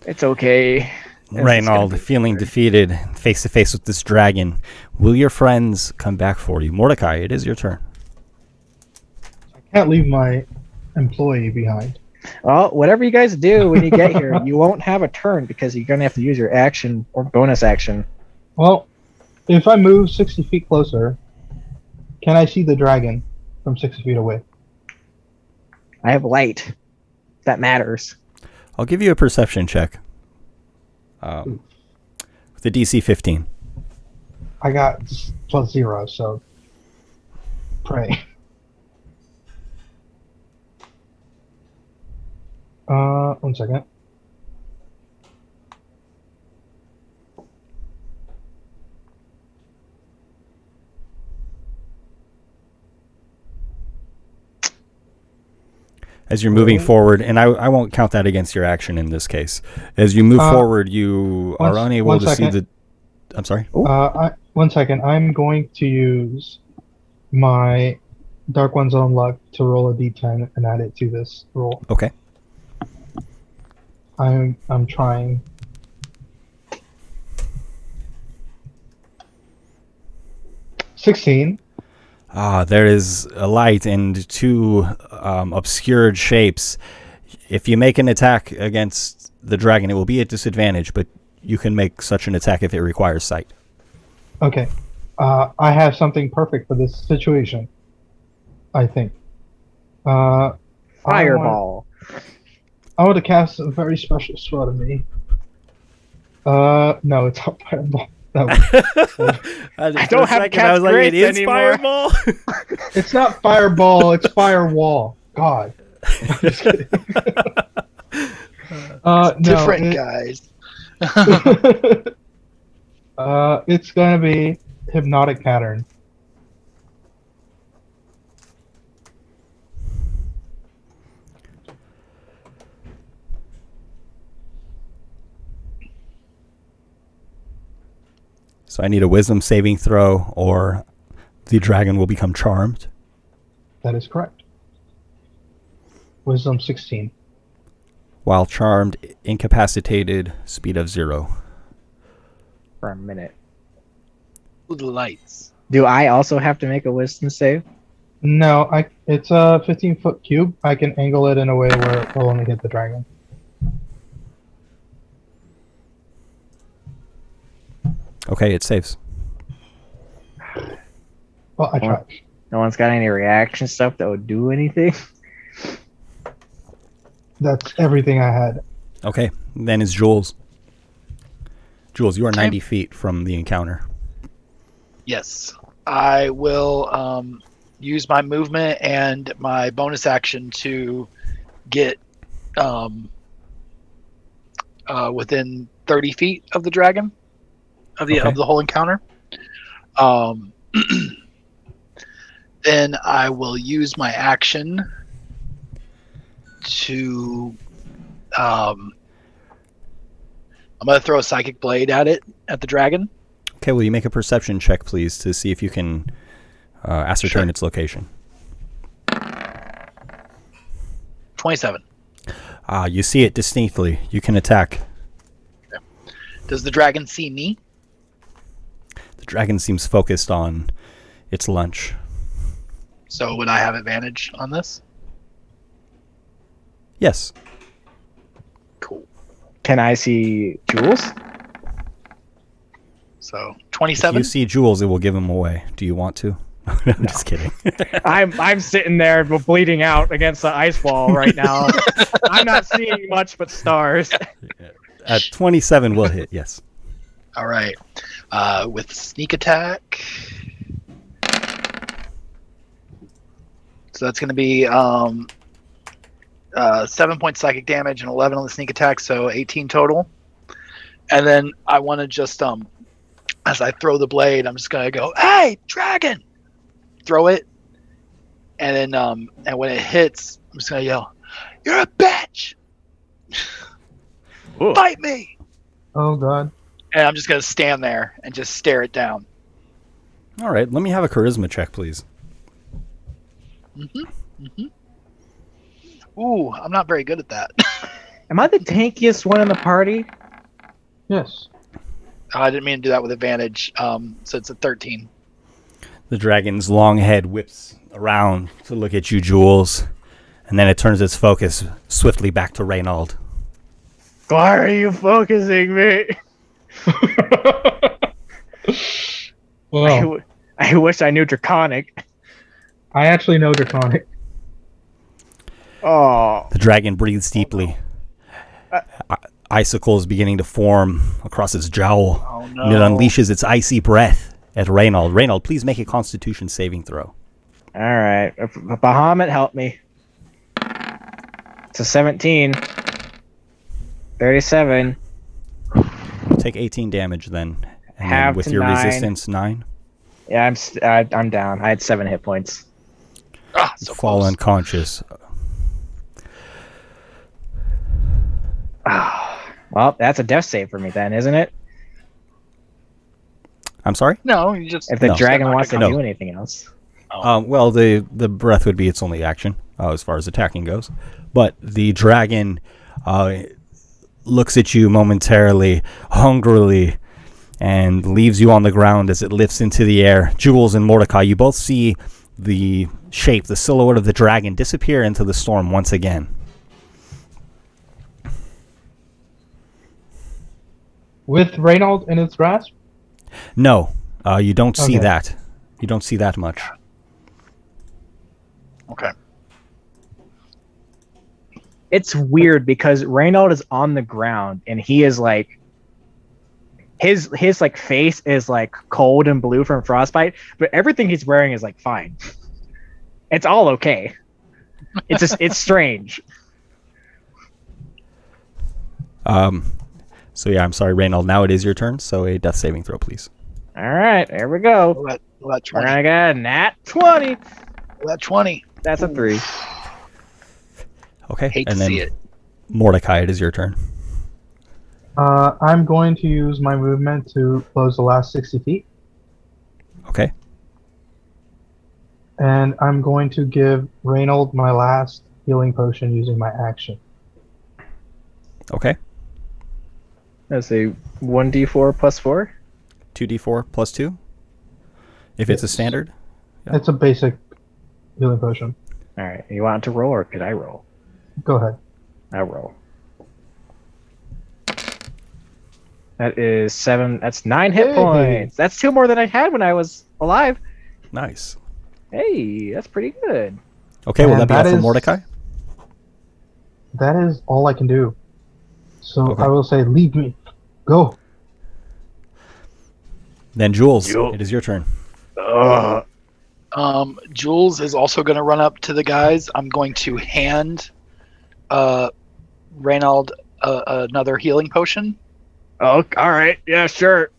[SPEAKER 1] It's okay.
[SPEAKER 3] Reynold, feeling defeated, face to face with this dragon, will your friends come back for you? Mordecai, it is your turn.
[SPEAKER 4] Can't leave my employee behind.
[SPEAKER 1] Well, whatever you guys do when you get here, you won't have a turn because you're gonna have to use your action or bonus action.
[SPEAKER 4] Well, if I move 60 feet closer, can I see the dragon from 60 feet away?
[SPEAKER 1] I have light. That matters.
[SPEAKER 3] I'll give you a perception check. With the DC 15.
[SPEAKER 4] I got +0, so pray. 1 second.
[SPEAKER 3] As you're moving forward, and I won't count that against your action in this case. As you move forward, you are unable
[SPEAKER 4] one
[SPEAKER 3] to see
[SPEAKER 4] second.
[SPEAKER 3] the... I'm sorry?
[SPEAKER 4] 1 second. I'm going to use my Dark One's Own Luck to roll a d10 and add it to this roll.
[SPEAKER 3] Okay.
[SPEAKER 4] I'm trying. $16.
[SPEAKER 3] There is a light and two obscured shapes. If you make an attack against the dragon, it will be at disadvantage, but you can make such an attack if it requires sight.
[SPEAKER 4] Okay. I have something perfect for this situation. I think.
[SPEAKER 1] Fireball.
[SPEAKER 4] I want to cast a very special spell to me. No, it's not fireball. That one.
[SPEAKER 1] I don't have Cat's Grace anymore.
[SPEAKER 3] Fireball.
[SPEAKER 4] It's not fireball. It's firewall. God. I'm just kidding.
[SPEAKER 2] Different guys.
[SPEAKER 4] It's gonna be hypnotic pattern.
[SPEAKER 3] So I need a wisdom saving throw or the dragon will become charmed.
[SPEAKER 4] That is correct. Wisdom 16.
[SPEAKER 3] While charmed, incapacitated, speed of 0.
[SPEAKER 1] For a minute.
[SPEAKER 2] Ooh, the lights.
[SPEAKER 1] Do I also have to make a wisdom save?
[SPEAKER 4] No, it's a 15-foot cube. I can angle it in a way where it will only hit the dragon.
[SPEAKER 3] Okay, it saves.
[SPEAKER 4] Well, I tried.
[SPEAKER 1] No one's got any reaction stuff that would do anything?
[SPEAKER 4] That's everything I had.
[SPEAKER 3] Okay, then it's Jules. Jules, you are 90 feet from the encounter.
[SPEAKER 2] Yes. I will use my movement and my bonus action to get within 30 feet of the dragon of the whole encounter. Then I will use my action to I'm going to throw a psychic blade at the dragon.
[SPEAKER 3] Okay, will you make a perception check, please, to see if you can ascertain
[SPEAKER 2] Sure.
[SPEAKER 3] its location?
[SPEAKER 2] 27.
[SPEAKER 3] You see it distinctly. You can attack.
[SPEAKER 2] Does the dragon see me?
[SPEAKER 3] The dragon seems focused on its lunch.
[SPEAKER 2] So would I have advantage on this?
[SPEAKER 3] Yes.
[SPEAKER 2] Cool.
[SPEAKER 1] Can I see Jules?
[SPEAKER 2] So
[SPEAKER 3] If
[SPEAKER 2] 27.
[SPEAKER 3] you see Jules, it will give him away. Do you want to? I'm just kidding.
[SPEAKER 1] I'm sitting there bleeding out against the ice wall right now. I'm not seeing much but stars.
[SPEAKER 3] At 27 will hit, yes.
[SPEAKER 2] All right. With sneak attack. So that's going to be 7 points psychic damage and 11 on the sneak attack, so 18 total. And then I want to just, as I throw the blade, I'm just going to go, "Hey, dragon!" Throw it. And then and when it hits, I'm just going to yell, "You're a bitch!
[SPEAKER 1] Ooh.
[SPEAKER 2] Fight me!"
[SPEAKER 4] Oh, God.
[SPEAKER 2] And I'm just going to stand there and just stare it down.
[SPEAKER 3] All right, let me have a charisma check, please.
[SPEAKER 2] Ooh, I'm not very good at that.
[SPEAKER 1] Am I the tankiest one in the party?
[SPEAKER 4] Yes.
[SPEAKER 2] I didn't mean to do that with advantage, so it's a 13.
[SPEAKER 3] The dragon's long head whips around to look at you, Jules, and then it turns its focus swiftly back to Reynald.
[SPEAKER 1] Why are you focusing me?
[SPEAKER 4] Well,
[SPEAKER 1] I wish I knew Draconic.
[SPEAKER 4] I actually know Draconic.
[SPEAKER 1] Oh,
[SPEAKER 3] The dragon breathes deeply. Icicles beginning to form across its jowl.
[SPEAKER 2] Oh no.
[SPEAKER 3] And it unleashes its icy breath at Reynald. Reynald, please make a Constitution saving throw.
[SPEAKER 1] all right. Bahamut, help me. It's a 17. 37.
[SPEAKER 3] Take 18 damage then. And
[SPEAKER 1] Half
[SPEAKER 3] then with
[SPEAKER 1] to
[SPEAKER 3] your
[SPEAKER 1] 9.
[SPEAKER 3] resistance, 9.
[SPEAKER 1] Yeah, I'm down. I had 7 hit points.
[SPEAKER 2] Ah, so
[SPEAKER 3] Fall
[SPEAKER 2] close.
[SPEAKER 3] unconscious.
[SPEAKER 1] Well, that's a death save for me then, isn't it?
[SPEAKER 3] I'm sorry?
[SPEAKER 2] No, you just.
[SPEAKER 1] If the
[SPEAKER 3] No.
[SPEAKER 1] dragon wants to
[SPEAKER 3] No.
[SPEAKER 1] do anything else.
[SPEAKER 3] Well, the breath would be its only action as far as attacking goes. But the dragon looks at you momentarily, hungrily, and leaves you on the ground as it lifts into the air. Jules and Mordecai, you both see the shape, the silhouette of the dragon disappear into the storm once again.
[SPEAKER 4] With Reynald in its grasp?
[SPEAKER 3] No, you don't see
[SPEAKER 4] Okay.
[SPEAKER 3] that. You don't see that much.
[SPEAKER 2] Okay.
[SPEAKER 1] It's weird because Reynald is on the ground and he is like his like face is like cold and blue from frostbite, but everything he's wearing is like fine. It's all okay. It's just it's strange.
[SPEAKER 3] So yeah, I'm sorry, Reynald. Now it is your turn. So a death saving throw, please.
[SPEAKER 1] All right, there we go.
[SPEAKER 2] Well, that
[SPEAKER 1] We're
[SPEAKER 2] 20.
[SPEAKER 1] gonna get a nat 20.
[SPEAKER 2] Well, that 20.
[SPEAKER 1] That's a 3.
[SPEAKER 3] Okay,
[SPEAKER 2] Hate
[SPEAKER 3] and
[SPEAKER 2] to
[SPEAKER 3] then
[SPEAKER 2] see it.
[SPEAKER 3] Mordecai, it is your turn.
[SPEAKER 4] I'm going to use my movement to close the last 60 feet.
[SPEAKER 3] Okay.
[SPEAKER 4] And I'm going to give Reynold my last healing potion using my action.
[SPEAKER 3] Okay.
[SPEAKER 1] That's a 1d4 plus 4.
[SPEAKER 3] 2d4 plus 2. If it's a
[SPEAKER 4] Yes.
[SPEAKER 3] standard. Yeah.
[SPEAKER 4] It's a basic healing potion.
[SPEAKER 1] All right. You want to roll, or could I roll?
[SPEAKER 4] Go ahead.
[SPEAKER 1] I'll roll. That is 7. That's 9 hit
[SPEAKER 4] Hey.
[SPEAKER 1] points. That's 2 more than I had when I was alive.
[SPEAKER 3] Nice.
[SPEAKER 1] Hey, that's pretty good.
[SPEAKER 3] Okay, will
[SPEAKER 4] And
[SPEAKER 3] that be
[SPEAKER 4] that
[SPEAKER 3] all for
[SPEAKER 4] is-
[SPEAKER 3] Mordecai?
[SPEAKER 4] That is all I can do. So
[SPEAKER 3] Okay.
[SPEAKER 4] I will say, leave me. Go.
[SPEAKER 3] Then Jules,
[SPEAKER 1] Jules.
[SPEAKER 3] it is your turn.
[SPEAKER 2] Jules is also going to run up to the guys. I'm going to hand Reynold another healing potion.
[SPEAKER 1] Oh, all right. Yeah, sure.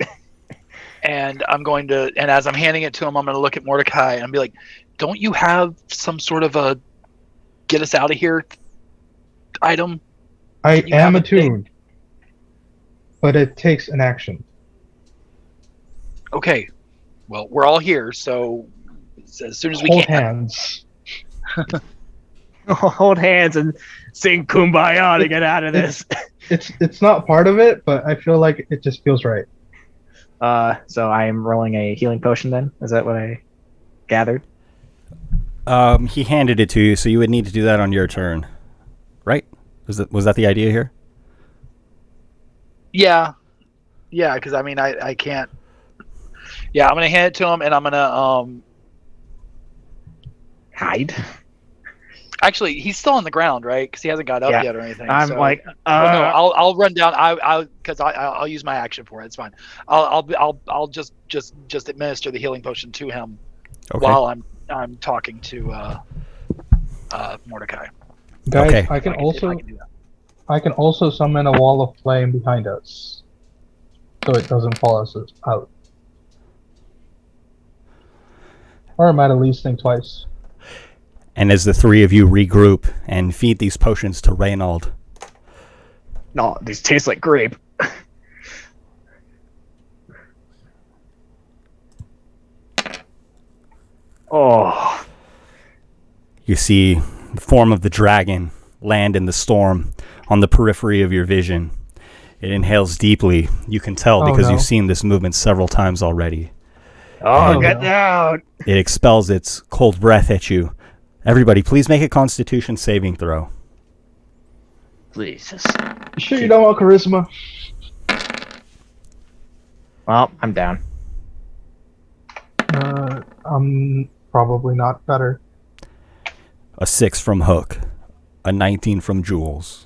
[SPEAKER 2] And and as I'm handing it to him, I'm going to look at Mordecai and be like, don't you have some sort of a get us out of here item?
[SPEAKER 4] I
[SPEAKER 2] You
[SPEAKER 4] am
[SPEAKER 2] have a thing.
[SPEAKER 4] attuned. But it takes an action.
[SPEAKER 2] Okay. Well, we're all here, so as soon as we
[SPEAKER 4] Hold
[SPEAKER 2] can.
[SPEAKER 4] hands.
[SPEAKER 1] Hold hands and sing Kumbaya to get out of this.
[SPEAKER 4] It's not part of it, but I feel like it just feels right.
[SPEAKER 1] So I am rolling a healing potion then? Is that what I gathered?
[SPEAKER 3] He handed it to you, so you would need to do that on your turn, right? Was that the idea here?
[SPEAKER 2] Yeah, because I mean, I can't. Yeah, I'm gonna hand it to him, and I'm gonna
[SPEAKER 1] Hide?
[SPEAKER 2] Actually, he's still on the ground, right? Because he hasn't got up
[SPEAKER 1] Yeah.
[SPEAKER 2] yet or anything.
[SPEAKER 1] I'm
[SPEAKER 2] so.
[SPEAKER 1] like,
[SPEAKER 2] Oh, no, I'll run down. I'll use my action for it. It's fine. I'll just administer the healing potion to him
[SPEAKER 3] Okay.
[SPEAKER 2] while I'm talking to Mordecai.
[SPEAKER 4] Guys,
[SPEAKER 3] Okay.
[SPEAKER 4] I can
[SPEAKER 2] If I
[SPEAKER 4] also
[SPEAKER 2] can do that.
[SPEAKER 4] I can also summon a wall of flame behind us, so it doesn't fall us out. Or I might at least think twice.
[SPEAKER 3] And as the three of you regroup and feed these potions to Reynold,
[SPEAKER 1] no, these taste like grape. Oh,
[SPEAKER 3] you see the form of the dragon land in the storm on the periphery of your vision. It inhales deeply. You can tell
[SPEAKER 4] Oh,
[SPEAKER 3] because
[SPEAKER 4] no.
[SPEAKER 3] you've seen this movement several times already.
[SPEAKER 1] oh,
[SPEAKER 3] And-
[SPEAKER 1] get down!
[SPEAKER 3] It expels its cold breath at you. Everybody, please make a Constitution saving throw.
[SPEAKER 1] Jesus.
[SPEAKER 4] You sure you don't want charisma?
[SPEAKER 1] Well, I'm down.
[SPEAKER 4] I'm probably not better.
[SPEAKER 3] A 6 from Hook. A 19 from Jules.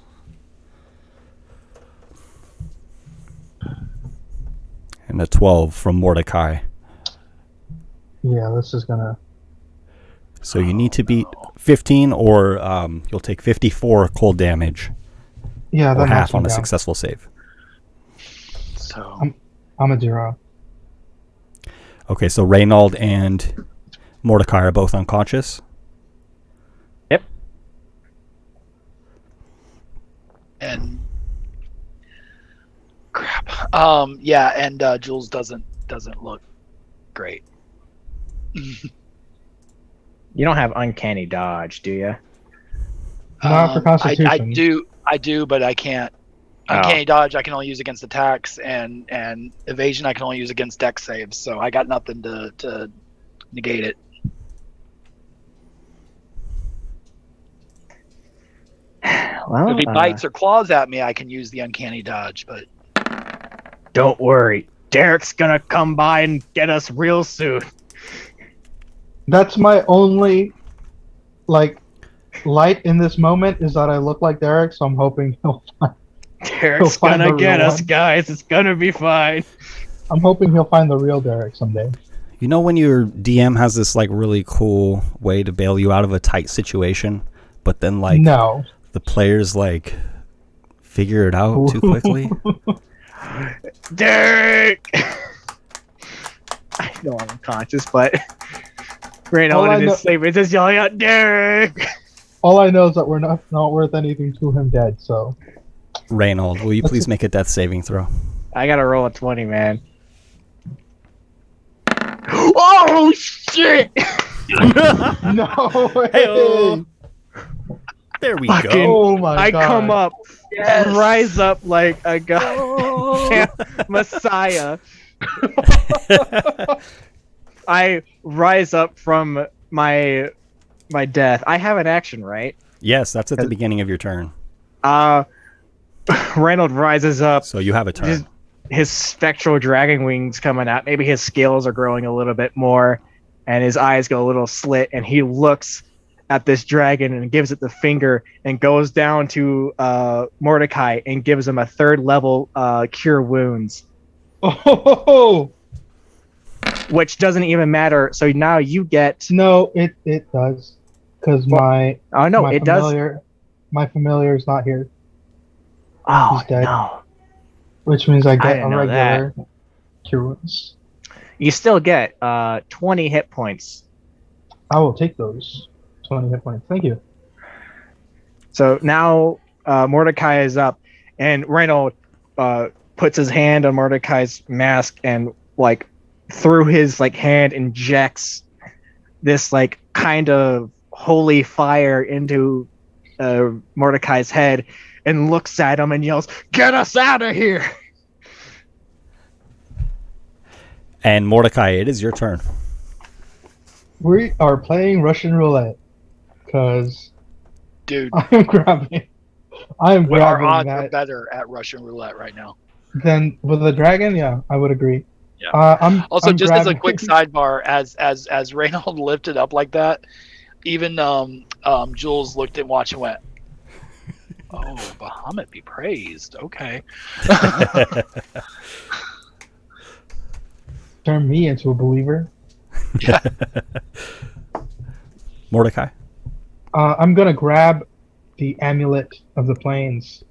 [SPEAKER 3] And a 12 from Mordecai.
[SPEAKER 4] Yeah, this is gonna.
[SPEAKER 3] So you need to beat 15 or you'll take 54 cold damage.
[SPEAKER 4] Yeah,
[SPEAKER 3] Or
[SPEAKER 4] that knocks
[SPEAKER 3] half
[SPEAKER 4] me
[SPEAKER 3] on a
[SPEAKER 4] down.
[SPEAKER 3] successful save.
[SPEAKER 2] So
[SPEAKER 4] I'm a 0.
[SPEAKER 3] Okay, so Reynold and Mordecai are both unconscious.
[SPEAKER 1] Yep.
[SPEAKER 2] and crap. Yeah, and Jules doesn't look great.
[SPEAKER 1] You don't have uncanny dodge, do you?
[SPEAKER 4] Not for Constitution.
[SPEAKER 2] I do, but I can't. Uncanny dodge I can only use against attacks, and evasion I can only use against dex saves. So I got nothing to negate it.
[SPEAKER 1] Well,
[SPEAKER 2] If he bites or claws at me, I can use the uncanny dodge. But
[SPEAKER 1] don't worry. Derek's gonna come by and get us real soon.
[SPEAKER 4] That's my only, light in this moment is that I look like Derek, so I'm hoping he'll find.
[SPEAKER 1] Derek's
[SPEAKER 4] He'll find
[SPEAKER 1] gonna
[SPEAKER 4] the
[SPEAKER 1] get
[SPEAKER 4] real
[SPEAKER 1] us,
[SPEAKER 4] one.
[SPEAKER 1] guys. It's gonna be fine.
[SPEAKER 4] I'm hoping he'll find the real Derek someday.
[SPEAKER 3] You know when your DM has this really cool way to bail you out of a tight situation, but then
[SPEAKER 4] No.
[SPEAKER 3] the players figure it out too quickly?
[SPEAKER 1] Derek! I know I'm unconscious, but
[SPEAKER 4] All
[SPEAKER 1] Reynold
[SPEAKER 4] I
[SPEAKER 1] in
[SPEAKER 4] know-
[SPEAKER 1] his sleep is just yelling out, Derek!
[SPEAKER 4] All I know is that we're not worth anything to him dead. So
[SPEAKER 3] Reynold, will you please make a death saving throw?
[SPEAKER 1] I gotta roll a 20, man. Oh, shit!
[SPEAKER 4] No way.
[SPEAKER 3] Hey-o. There we
[SPEAKER 1] Fucking-
[SPEAKER 3] go.
[SPEAKER 4] Oh my
[SPEAKER 1] I
[SPEAKER 4] god.
[SPEAKER 1] come up,
[SPEAKER 2] Yes.
[SPEAKER 1] rise up like a god
[SPEAKER 2] Oh.
[SPEAKER 1] messiah. I rise up from my death. I have an action, right?
[SPEAKER 3] Yes, that's at the beginning of your turn.
[SPEAKER 1] Reynold rises up.
[SPEAKER 3] So you have a turn.
[SPEAKER 1] His spectral dragon wings coming out. Maybe his scales are growing a little bit more, and his eyes go a little slit. And he looks at this dragon and gives it the finger, and goes down to Mordecai and gives him a 3rd level cure wounds,
[SPEAKER 4] Oh
[SPEAKER 1] which doesn't even matter. So now you get.
[SPEAKER 4] no, it does, because my
[SPEAKER 1] Oh no,
[SPEAKER 4] my
[SPEAKER 1] it does.
[SPEAKER 4] familiar, my familiar is not here,
[SPEAKER 1] Oh
[SPEAKER 4] he's dead.
[SPEAKER 1] no.
[SPEAKER 4] which means I get a
[SPEAKER 1] didn't know
[SPEAKER 4] regular cure wounds.
[SPEAKER 1] You still get 20 hit points.
[SPEAKER 4] I will take those 20 hit points. Thank you.
[SPEAKER 1] So now Mordecai is up, and Reynold puts his hand on Mordecai's mask and like through his like hand injects this like kind of holy fire into Mordecai's head, and looks at him and yells, "Get us out of here!"
[SPEAKER 3] And Mordecai, it is your turn.
[SPEAKER 4] We are playing Russian roulette, because
[SPEAKER 2] Dude,
[SPEAKER 4] I am grabbing
[SPEAKER 2] our
[SPEAKER 4] grabbing
[SPEAKER 2] odds are
[SPEAKER 4] that.
[SPEAKER 2] better at Russian roulette right now.
[SPEAKER 4] Then with the dragon, yeah, I would agree.
[SPEAKER 2] Yeah.
[SPEAKER 4] I'm
[SPEAKER 2] Just as a
[SPEAKER 4] grabbing-
[SPEAKER 2] quick sidebar, as Reynold lifted up like that, even Jules looked and watched and went, "Oh, Bahamut be praised." Okay.
[SPEAKER 4] turn me into a believer.
[SPEAKER 2] Yeah.
[SPEAKER 3] Mordecai.
[SPEAKER 4] I'm gonna grab the amulet of the plains,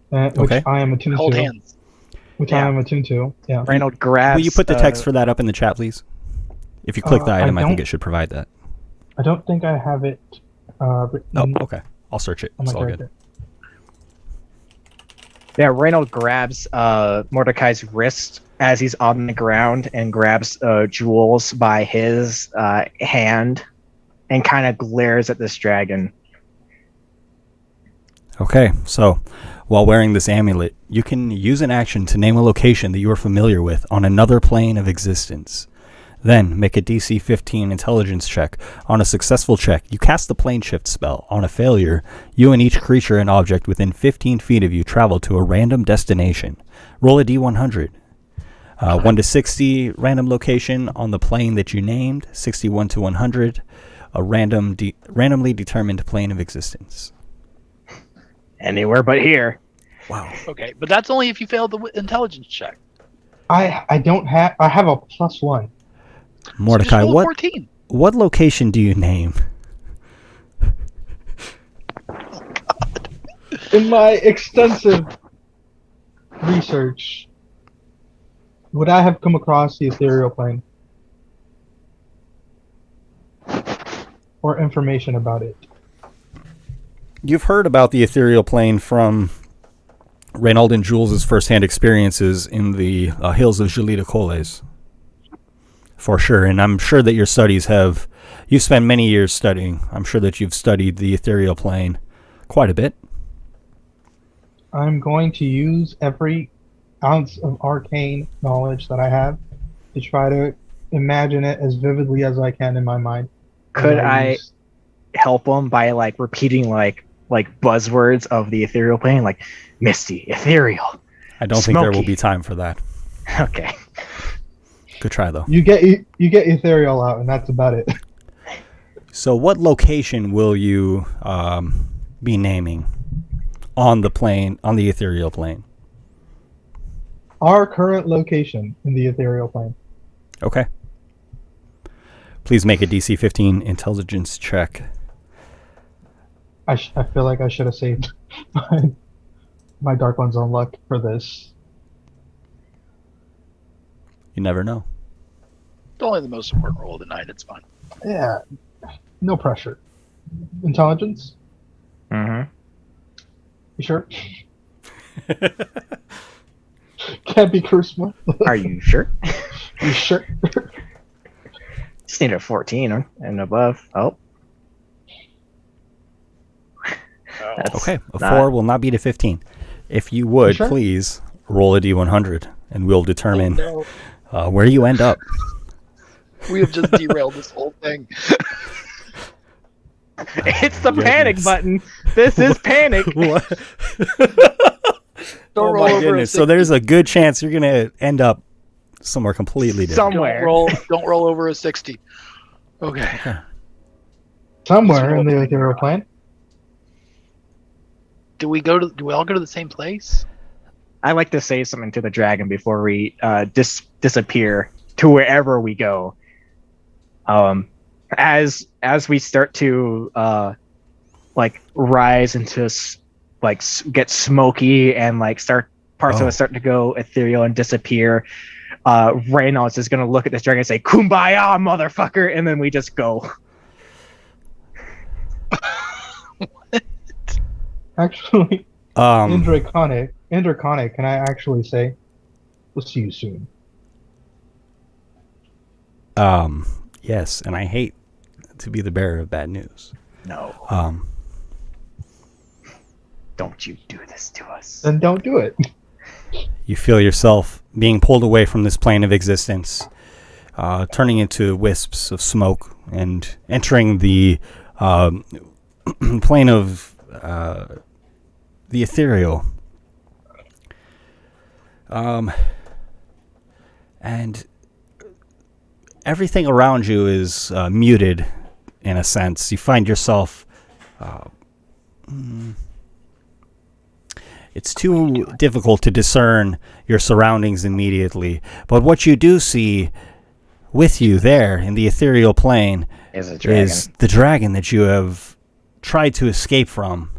[SPEAKER 4] which
[SPEAKER 3] Okay.
[SPEAKER 4] I am attuned
[SPEAKER 2] Hold
[SPEAKER 4] to.
[SPEAKER 2] hands.
[SPEAKER 4] Which
[SPEAKER 1] Yeah.
[SPEAKER 4] I am attuned to. Yeah.
[SPEAKER 1] Reynold grabs.
[SPEAKER 3] Will you put the text for that up in the chat, please? If you click the
[SPEAKER 4] I
[SPEAKER 3] item, I think
[SPEAKER 4] don't-
[SPEAKER 3] it should provide that.
[SPEAKER 4] I don't think I have it. Written
[SPEAKER 3] Oh, okay. I'll search it.
[SPEAKER 4] on my
[SPEAKER 3] It's all good.
[SPEAKER 4] character.
[SPEAKER 1] Yeah, Reynold grabs Mordecai's wrist as he's on the ground and grabs Jules by his hand and kind of glares at this dragon.
[SPEAKER 3] Okay, so while wearing this amulet, you can use an action to name a location that you are familiar with on another plane of existence. Then make a DC 15 intelligence check. On a successful check, you cast the plane shift spell. On a failure, you and each creature and object within 15 feet of you travel to a random destination. Roll a D100. 1 to 60, random location on the plane that you named. 61 to 100, a randomly determined plane of existence.
[SPEAKER 1] Anywhere but here.
[SPEAKER 3] Wow.
[SPEAKER 2] Okay, but that's only if you fail the intelligence check.
[SPEAKER 4] I don't have. I have a +1.
[SPEAKER 3] Mordecai,
[SPEAKER 2] so just roll a
[SPEAKER 3] what
[SPEAKER 2] 14.
[SPEAKER 3] what location do you name?
[SPEAKER 4] In my extensive research, would I have come across the ethereal plane or information about it?
[SPEAKER 3] You've heard about the ethereal plane from Reynold and Jules' first-hand experiences in the hills of Gelida Coles. For sure, and I'm sure that your studies have... You've spent many years studying. I'm sure that you've studied the ethereal plane quite a bit.
[SPEAKER 4] I'm going to use every ounce of arcane knowledge that I have to try to imagine it as vividly as I can in my mind.
[SPEAKER 1] Could
[SPEAKER 4] And
[SPEAKER 1] I
[SPEAKER 4] use-
[SPEAKER 1] help him by like repeating like buzzwords of the ethereal plane, like misty, ethereal?
[SPEAKER 3] I don't think there will
[SPEAKER 1] Smoky.
[SPEAKER 3] be time for that.
[SPEAKER 1] Okay.
[SPEAKER 3] Good try, though.
[SPEAKER 4] You get ethereal out, and that's about it.
[SPEAKER 3] So what location will you be naming on the plane, on the ethereal plane?
[SPEAKER 4] Our current location in the ethereal plane.
[SPEAKER 3] Okay. Please make a DC 15 intelligence check.
[SPEAKER 4] I feel like I should have saved my Dark One's own luck for this.
[SPEAKER 3] You never know.
[SPEAKER 2] It's only the most important roll of the night. It's fine.
[SPEAKER 4] Yeah, no pressure. Intelligence?
[SPEAKER 1] Mm-hmm.
[SPEAKER 4] You sure? Can't be charisma.
[SPEAKER 1] Are you sure?
[SPEAKER 4] You sure?
[SPEAKER 1] Just need a 14 and above. Oh. That's
[SPEAKER 3] Okay, a
[SPEAKER 1] not-
[SPEAKER 3] 4 will not beat a 15. If you would,
[SPEAKER 4] Sure.
[SPEAKER 3] please roll a d100, and we'll determine
[SPEAKER 2] Oh, no.
[SPEAKER 3] where you end up.
[SPEAKER 2] We have just derailed this whole thing.
[SPEAKER 1] It's the panic
[SPEAKER 3] Goodness.
[SPEAKER 1] button. This is panic.
[SPEAKER 3] What?
[SPEAKER 2] Don't
[SPEAKER 3] Oh
[SPEAKER 2] roll
[SPEAKER 3] my
[SPEAKER 2] over
[SPEAKER 3] goodness!
[SPEAKER 2] a
[SPEAKER 3] So there's a good chance you're gonna end up somewhere completely different.
[SPEAKER 1] Somewhere.
[SPEAKER 2] Don't roll over a 60. Okay.
[SPEAKER 4] Somewhere in the ethereal plane.
[SPEAKER 2] Do we all go to the same place?
[SPEAKER 1] I like to say something to the dragon before we disappear to wherever we go. As we start to like rise into get smoky and like parts of us start to go ethereal and disappear. Reynolds is gonna look at this dragon and say, "Kumbaya, motherfucker," and then we just go.
[SPEAKER 4] Actually,
[SPEAKER 3] Um,
[SPEAKER 4] in Draconic, can I actually say, we'll see you soon?
[SPEAKER 3] yes, and I hate to be the bearer of bad news.
[SPEAKER 1] No, don't you do this to us.
[SPEAKER 4] Then don't do it.
[SPEAKER 3] You feel yourself being pulled away from this plane of existence, turning into wisps of smoke and entering the plane of the ethereal. And everything around you is muted, in a sense. You find yourself... It's too difficult to discern your surroundings immediately. But what you do see with you there in the ethereal plane
[SPEAKER 1] Is a dragon.
[SPEAKER 3] is the dragon that you have tried to escape from.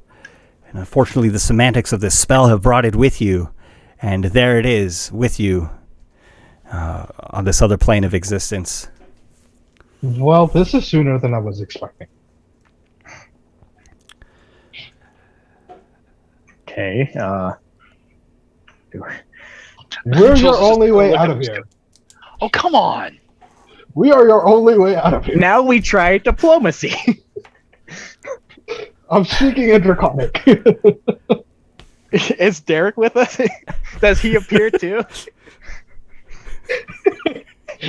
[SPEAKER 3] And unfortunately, the semantics of this spell have brought it with you. And there it is with you on this other plane of existence.
[SPEAKER 4] Well, this is sooner than I was expecting.
[SPEAKER 1] Okay.
[SPEAKER 4] We're
[SPEAKER 2] Jules
[SPEAKER 4] your
[SPEAKER 2] is
[SPEAKER 4] only
[SPEAKER 2] just
[SPEAKER 4] way
[SPEAKER 2] looking
[SPEAKER 4] out
[SPEAKER 2] at
[SPEAKER 4] of
[SPEAKER 2] us
[SPEAKER 4] here.
[SPEAKER 2] Oh, come on.
[SPEAKER 4] We are your only way out of here.
[SPEAKER 1] Now we try diplomacy.
[SPEAKER 4] I'm speaking in Draconic.
[SPEAKER 1] Is Derek with us? Does he appear too?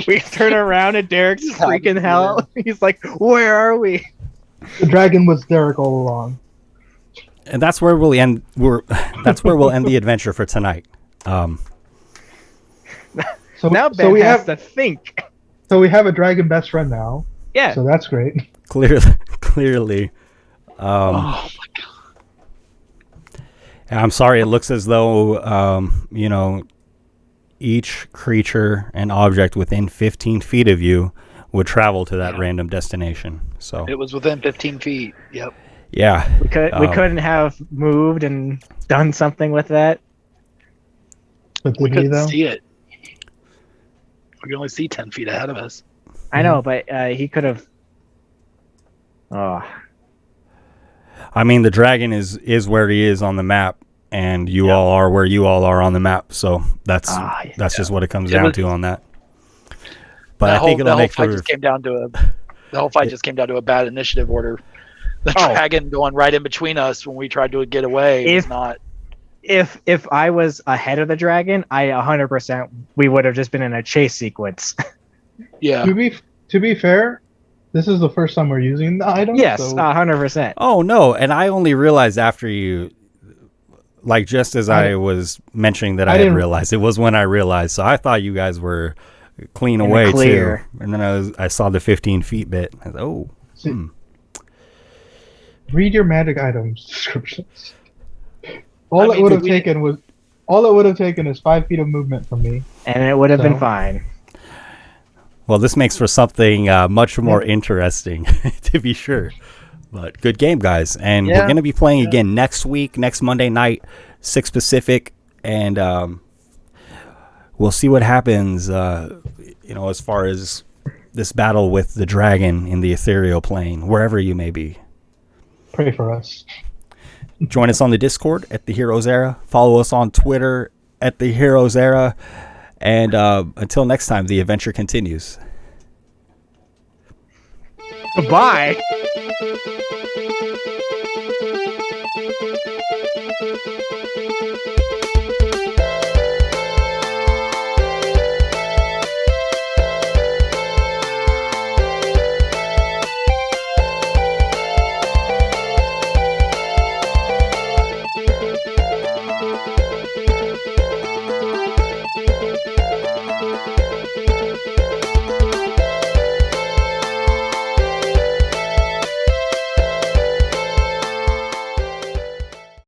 [SPEAKER 1] We turn around and Derek's freaking hell. He's like, "Where are we?"
[SPEAKER 4] The dragon was Derek all along.
[SPEAKER 3] And that's where we'll end. That's where we'll end the adventure for tonight.
[SPEAKER 4] So,
[SPEAKER 1] Now
[SPEAKER 4] so
[SPEAKER 1] Ben
[SPEAKER 4] we
[SPEAKER 1] has
[SPEAKER 4] have
[SPEAKER 1] to think.
[SPEAKER 4] so we have a dragon best friend now.
[SPEAKER 1] Yeah.
[SPEAKER 4] So that's great.
[SPEAKER 3] Clearly.
[SPEAKER 2] Oh, my God.
[SPEAKER 3] I'm sorry. It looks as though each creature and object within 15 feet of you would travel to that random destination. So
[SPEAKER 2] It was within 15 feet. Yep.
[SPEAKER 3] yeah,
[SPEAKER 1] we couldn't have moved and done something with that.
[SPEAKER 4] But
[SPEAKER 2] We
[SPEAKER 4] did he,
[SPEAKER 2] couldn't
[SPEAKER 4] though?
[SPEAKER 2] see it. We could only see 10 feet ahead of us.
[SPEAKER 1] I know, but he could have. Oh,
[SPEAKER 3] I mean the dragon is where he is on the map, and you all are where you all are on the map. So that's just what it comes down to on that. But I think it'll make for
[SPEAKER 2] the whole fight just came down to a bad initiative order. The dragon going right in between us when we tried to get away was not.
[SPEAKER 1] if I was ahead of the dragon, I 100% we would have just been in a chase sequence.
[SPEAKER 2] Yeah.
[SPEAKER 4] To be fair, this is the first time we're using the item.
[SPEAKER 1] Yes,
[SPEAKER 4] so
[SPEAKER 1] 100%.
[SPEAKER 3] Oh no, and I only realized after you, like just as I was mentioning that I had
[SPEAKER 4] didn't-
[SPEAKER 3] realized, it was when I realized. So I thought you guys were clean
[SPEAKER 1] In the
[SPEAKER 3] away too,
[SPEAKER 1] clear.
[SPEAKER 3] and then I saw the 15 feet bit. I was, oh,
[SPEAKER 4] See, read your magic items descriptions. All it would have taken is 5 feet of movement from me.
[SPEAKER 1] And it would have been
[SPEAKER 4] So-
[SPEAKER 1] fine.
[SPEAKER 3] well, this makes for something much more interesting, to be sure. But good game, guys, and we're going to be playing again next week, next Monday night, 6 Pacific, and we'll see what happens. As far as this battle with the dragon in the ethereal plane, wherever you may be.
[SPEAKER 4] Pray for us.
[SPEAKER 3] Join us on the Discord at the Heroes Era. Follow us on Twitter at the Heroes Era. And until next time, the adventure continues.
[SPEAKER 1] Goodbye.